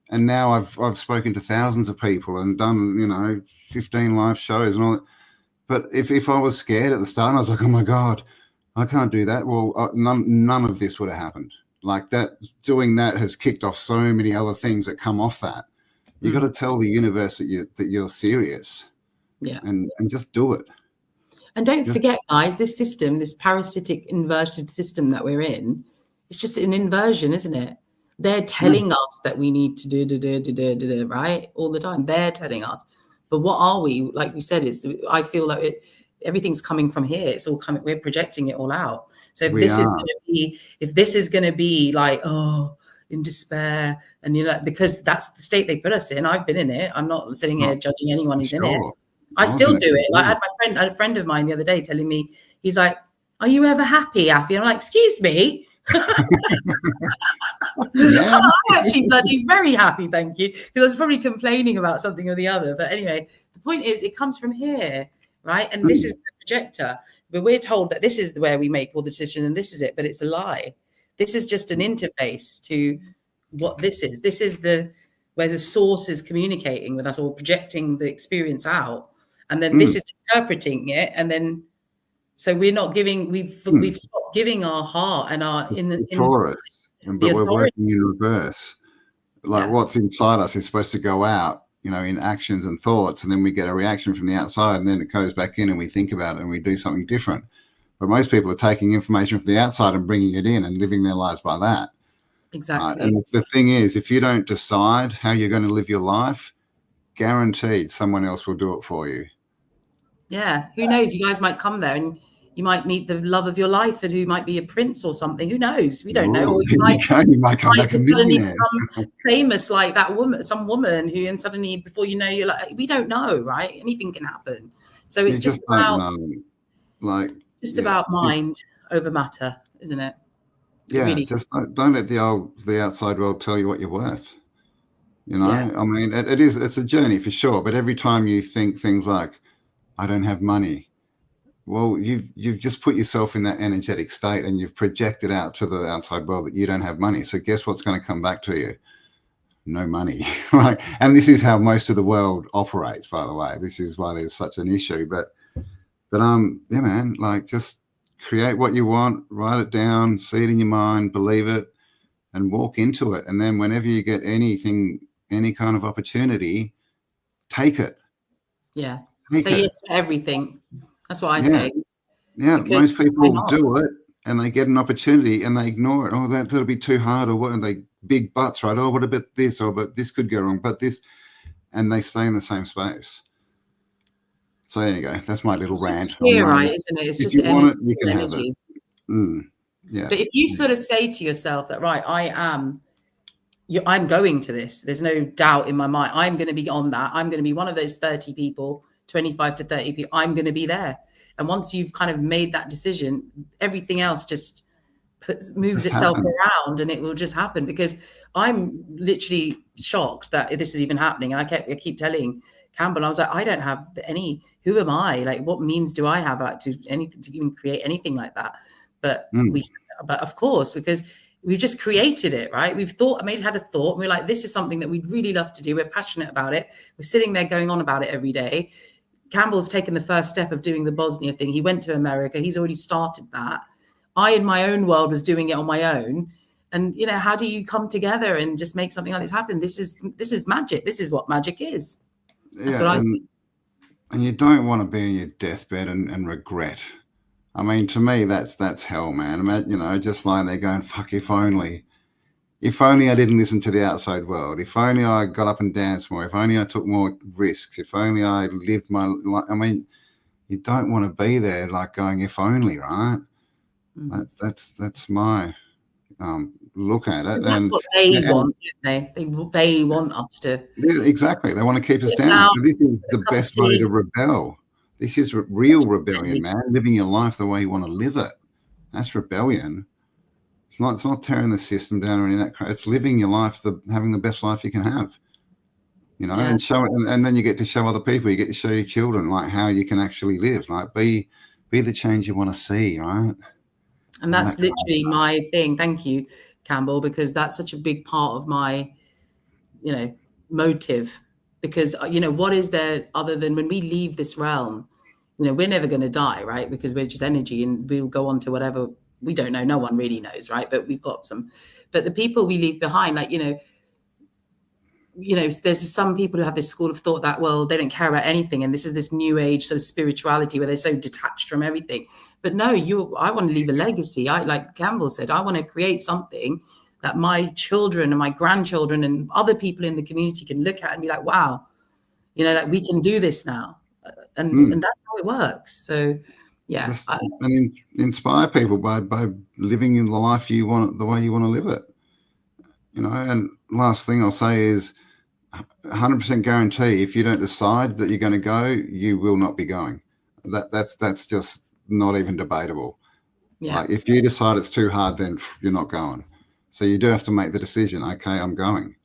S2: And now I've spoken to thousands of people and done, 15 live shows and all that. But if I was scared at the start, I was like, oh my God, I can't do that. Well, none of this would have happened. Like that, doing that has kicked off so many other things that come off that. You got to tell the universe that you're serious.
S1: Yeah.
S2: And just do it.
S1: And don't forget, guys, this system, this parasitic inverted system that we're in, it's just an inversion, isn't it? They're telling us that we need to do, right? All the time. They're telling us. But what are we? Like we said, I feel like everything's coming from here. It's all coming. We're projecting it all out. So if this is going to be like, oh, in despair, and because that's the state they put us in. I've been in it. I'm not sitting here judging anyone who's in it. I still do it. Like I had a friend of mine the other day telling me, he's like, "Are you ever happy, Affy?" I'm like, "Excuse me." I'm actually bloody very happy, thank you, because I was probably complaining about something or the other. But anyway, the point is, it comes from here, right? And this is the projector. But we're told that this is where we make all the decisions, and this is it. But it's a lie. This is just an interface to what this is. This is where the source is communicating with us, or projecting the experience out, and then this is interpreting it, and then so we're not giving. We've stopped giving our heart and our
S2: Taurus, but we're working in reverse. Like what's inside us is supposed to go out, in actions and thoughts, and then we get a reaction from the outside, and then it goes back in, and we think about it, and we do something different. But most people are taking information from the outside and bringing it in and living their lives by that.
S1: Exactly.
S2: And the thing is, if you don't decide how you're going to live your life, guaranteed someone else will do it for you.
S1: Yeah. Who knows? You guys might come there and you might meet the love of your life, and who might be a prince or something. Who knows? We don't know. Or you might come back suddenly become famous like that woman, some woman who, and suddenly before you know, you're like, we don't know, right? Anything can happen. So it's just about about mind over matter, isn't it?
S2: Yeah, really. Just don't let the outside world tell you what you're worth. I mean, it's a journey for sure. But every time you think things like, I don't have money, well, you've just put yourself in that energetic state, and you've projected out to the outside world that you don't have money. So guess what's going to come back to you? No money. And this is how most of the world operates, by the way. This is why there's such an issue. But yeah, man, like just create what you want, write it down, see it in your mind, believe it, and walk into it. And then whenever you get any kind of opportunity, take it.
S1: Yeah. Say yes to everything. That's what I say.
S2: Yeah, most people do it and they get an opportunity and they ignore it. Oh, that'll be too hard, or what? And they big buts, right? Oh, what about this? Or but this could go wrong, but this, and they stay in the same space. So there you go. That's my little rant.
S1: Fear, right? Isn't it? It's
S2: if
S1: just
S2: you want
S1: energy,
S2: it, you can have it. Yeah.
S1: But if you sort of say to yourself that, right, I'm going to this. There's no doubt in my mind. I'm going to be on that. I'm going to be one of those 30 people, 25 to 30 people. I'm going to be there. And once you've kind of made that decision, everything else just moves itself around, and it will just happen. Because I'm literally shocked that this is even happening. And I keep telling Campbell, I was like, I don't have any. Who am I? Like, what means do I have to even create anything like that? But but of course, because we've just created it, right? We've had a thought, and we're like, this is something that we'd really love to do. We're passionate about it. We're sitting there going on about it every day. Campbell's taken the first step of doing the Bosnia thing. He went to America. He's already started that. I, in my own world, was doing it on my own. And, how do you come together and just make something like this happen? This is magic. This is what magic is. That's what I think.
S2: And you don't want to be on your deathbed and regret. I mean, to me, that's hell, man. Just lying there going, fuck, if only I didn't listen to the outside world. If only I got up and danced more. If only I took more risks. If only I lived my life. I mean, you don't want to be there like going, if only, right? That's my look at it.
S1: That's what they want, don't they? They want us to.
S2: Yeah, exactly. They want to keep us down. So this is the best way to rebel. This is real rebellion, man. Living your life the way you want to live it. That's rebellion. It's not tearing the system down or any of that crap. It's living your life, having the best life you can have. And show it, and then you get to show other people. You get to show your children like how you can actually live. Like be the change you want to see, right?
S1: And that's literally my thing. Thank you, Campbell, because that's such a big part of my, motive. Because what is there other than when we leave this realm? We're never going to die, right? Because we're just energy, and we'll go on to whatever. We don't know. No one really knows, right? But we've got some. But the people we leave behind, like, there's some people who have this school of thought that, well, they don't care about anything. And this is this new age sort of spirituality where they're so detached from everything. But no, I want to leave a legacy. Like Campbell said, I want to create something that my children and my grandchildren and other people in the community can look at and be like, wow, that we can do this now. And that's how it works. So, yeah.
S2: And inspire people by living in the life you want, the way you want to live it. And last thing I'll say is 100% guarantee if you don't decide that you're going to go, you will not be going. That's just not even debatable. Yeah. Like if you decide it's too hard, then you're not going. So you do have to make the decision. Okay, I'm going.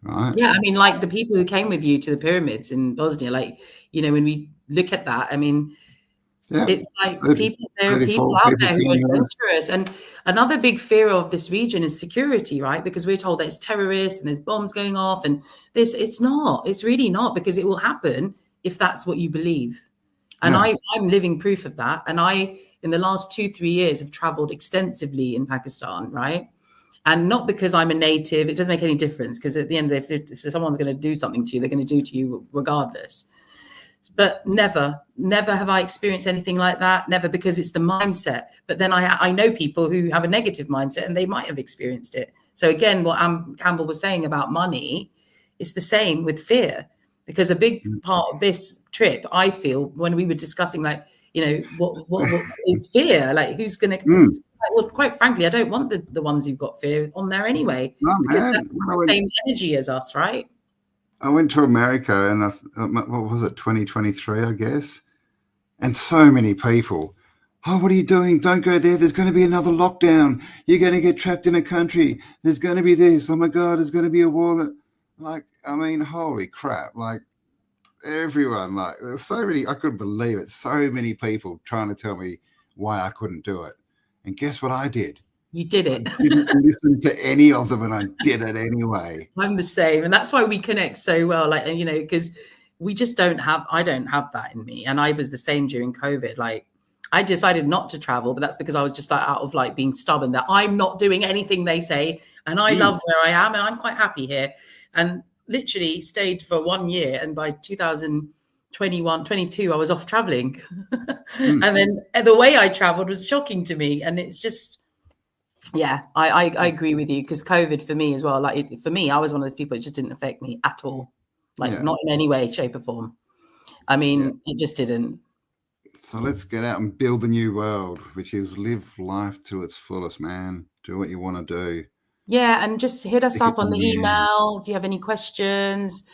S2: Right.
S1: Yeah, I mean, like the people who came with you to the pyramids in Bosnia, like, when we look at that, I mean, it's like there are people out there who are adventurous. And another big fear of this region is security, right? Because we're told there's terrorists and there's bombs going off, and it's not. It's really not, because it will happen if that's what you believe. And I'm living proof of that. And I, in the last 2-3 years, have traveled extensively in Pakistan, right? And not because I'm a native, it doesn't make any difference, because at the end of the day, if someone's going to do something to you, they're going to do to you regardless. But never have I experienced anything like that. Never, because it's the mindset. But then I know people who have a negative mindset and they might have experienced it. So again, what Campbell was saying about money, it's the same with fear. Because a big part of this trip, I feel, when we were discussing, like, what is fear? Like, who's going to... Well, quite frankly, I don't want the ones who've got fear on there anyway. No, because that's the same energy as us, right?
S2: I went to America and what was it, 2023, I guess? And so many people, oh, what are you doing? Don't go there. There's going to be another lockdown. You're going to get trapped in a country. There's going to be this. Oh, my God, there's going to be a war. Like, I mean, holy crap. Like, everyone, like, there's so many, I couldn't believe it. So many people trying to tell me why I couldn't do it. And guess what I did?
S1: You did it.
S2: I didn't listen to any of them, and I did it anyway.
S1: I'm the same. And that's why we connect so well. Like, because we just I don't have that in me. And I was the same during COVID. Like, I decided not to travel, but that's because I was just like out of like being stubborn that I'm not doing anything they say. And I love where I am, and I'm quite happy here. And literally stayed for 1 year. And by 21, 22, I was off traveling. And then the way I traveled was shocking to me. And it's just, yeah, I agree with you, because COVID for me as well, like for me, I was one of those people, it just didn't affect me at all. Like not in any way, shape or form. I mean, it just didn't.
S2: So let's get out and build the new world, which is live life to its fullest, man. Do what you want to do.
S1: Yeah, and just hit us up on the email if you have any questions.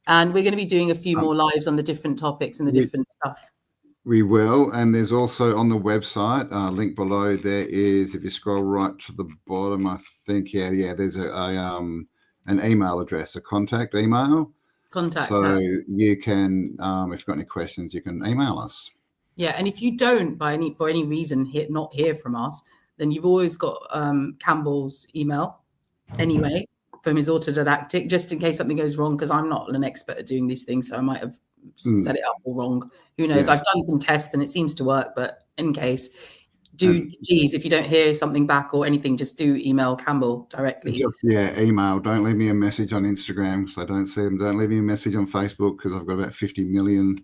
S1: And we're going to be doing a few more lives on the different topics and the different stuff. We
S2: will. And there's also on the website, link below, there is, if you scroll right to the bottom, I think, there's an email address, a contact email. So you can, if you've got any questions, you can email us.
S1: Yeah, and if you don't, for any reason, not hear from us, then you've always got Campbell's email anyway, from his autodidactic, just in case something goes wrong, because I'm not an expert at doing these things, so I might have set it up all wrong. Who knows? Yes. I've done some tests and it seems to work, but in case, please, if you don't hear something back or anything, just do email Campbell directly.
S2: Email. Don't leave me a message on Instagram because I don't see them. Don't leave me a message on Facebook because I've got about 50 million.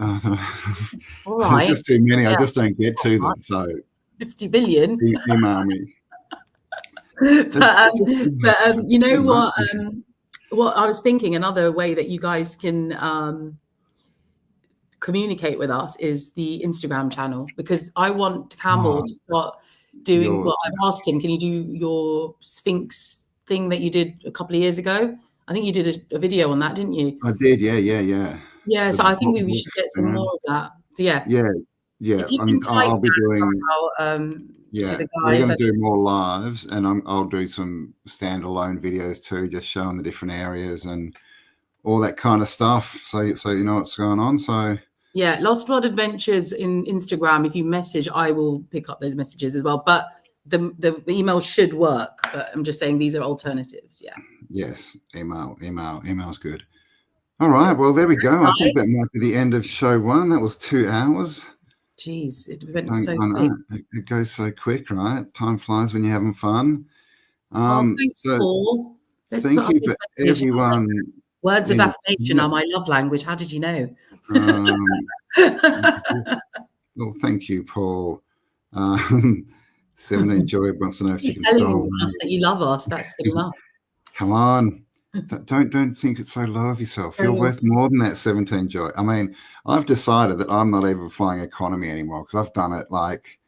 S2: All right. There's just too many. I just don't get to them. So
S1: 50 billion.
S2: Email me.
S1: but you know what I was thinking, another way that you guys can communicate with us is the Instagram channel, because I want Campbell to start doing what I've asked him. Can you do your Sphinx thing that you did a couple of years ago? I think you did a video on that, didn't you?
S2: I did, yeah.
S1: So I think we should get some more of that. Yeah.
S2: I'll be doing we're going to do more lives, and I'll do some standalone videos too, just showing the different areas and all that kind of stuff, so you know what's going on. So
S1: Lost World Adventures in Instagram, if you message, I will pick up those messages as well, but the email should work, but I'm just saying these are alternatives.
S2: Yes, email's good. All right, well, there we go. I think that might be the end of show 1. That was 2 hours.
S1: Jeez, it went so quick.
S2: It goes so quick, right? Time flies when you're having fun.
S1: Thanks, Paul.
S2: Thank you for everyone.
S1: Words of affirmation are my love language. How did you know?
S2: Well, thank you, Paul. 17 Joy wants to know if she can stall
S1: us that you love us. That's good enough.
S2: Come on. Don't think it's so low of yourself. You're worth more than that, 17 Joy. I mean, I've decided that I'm not even flying economy anymore, because I've done it like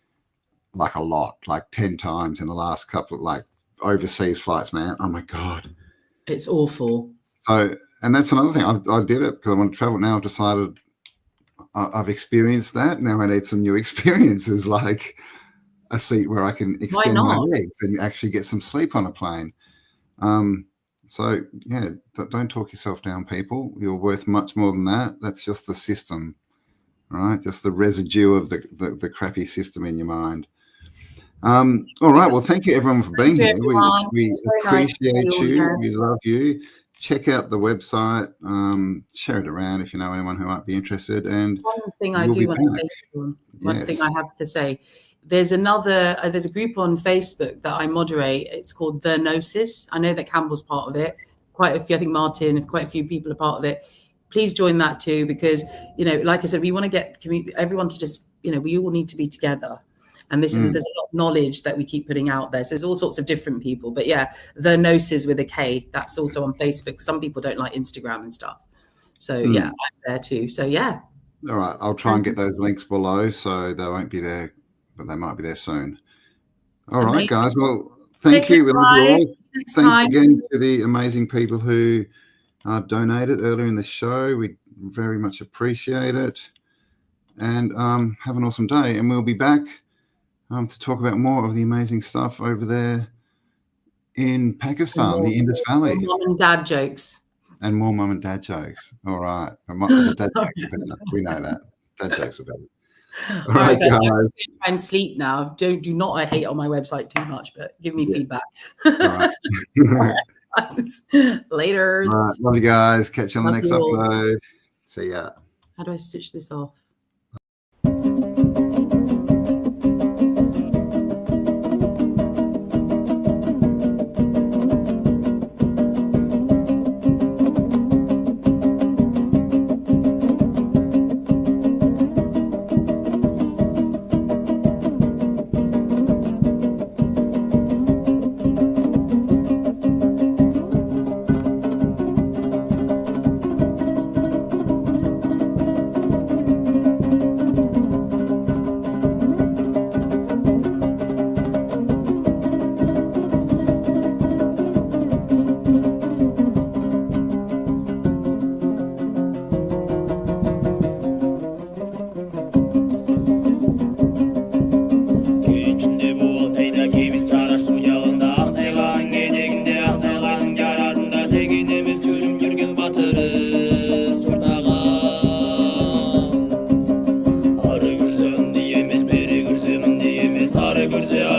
S2: a lot, like 10 times in the last couple of overseas flights, man. Oh my God.
S1: It's awful.
S2: So, and that's another thing. I did it because I want to travel now. I've decided I've experienced that. Now I need some new experiences, like a seat where I can extend my legs and actually get some sleep on a plane. So don't talk yourself down, people. You're worth much more than that. That's just the system, right? Just the residue of the crappy system in your mind. All right. Well, thank you everyone for being here. We appreciate you. We love you. Check out the website. Share it around if you know anyone who might be interested. And
S1: one thing I do want to say, one thing I have to say. There's a group on Facebook that I moderate. It's called The Gnosis. I know that Campbell's part of it. Quite a few, I think Martin, quite a few people are part of it. Please join that too, because, like I said, we want to get everyone to just, we all need to be together. And there's a lot of knowledge that we keep putting out there. So there's all sorts of different people. But The Gnosis with a K, that's also on Facebook. Some people don't like Instagram and stuff. So I'm there too. So
S2: All right. I'll try and get those links below, so they won't be there, but they might be there soon. All right, guys. Well, thank you. We love you all. Thanks again to the amazing people who donated earlier in the show. We very much appreciate it. And have an awesome day. And we'll be back to talk about more of the amazing stuff over there in Pakistan, the Indus Valley.
S1: Mom and dad jokes.
S2: And more mum and dad jokes. All right. The dad jokes are better. We know that. Dad jokes are better.
S1: All right, guys. I'm going to try and sleep now. Do not I hate on my website too much, but give me feedback. All right. Later.
S2: All right. Love you guys. Catch you on the next upload. See ya.
S1: How do I switch this off?
S3: of the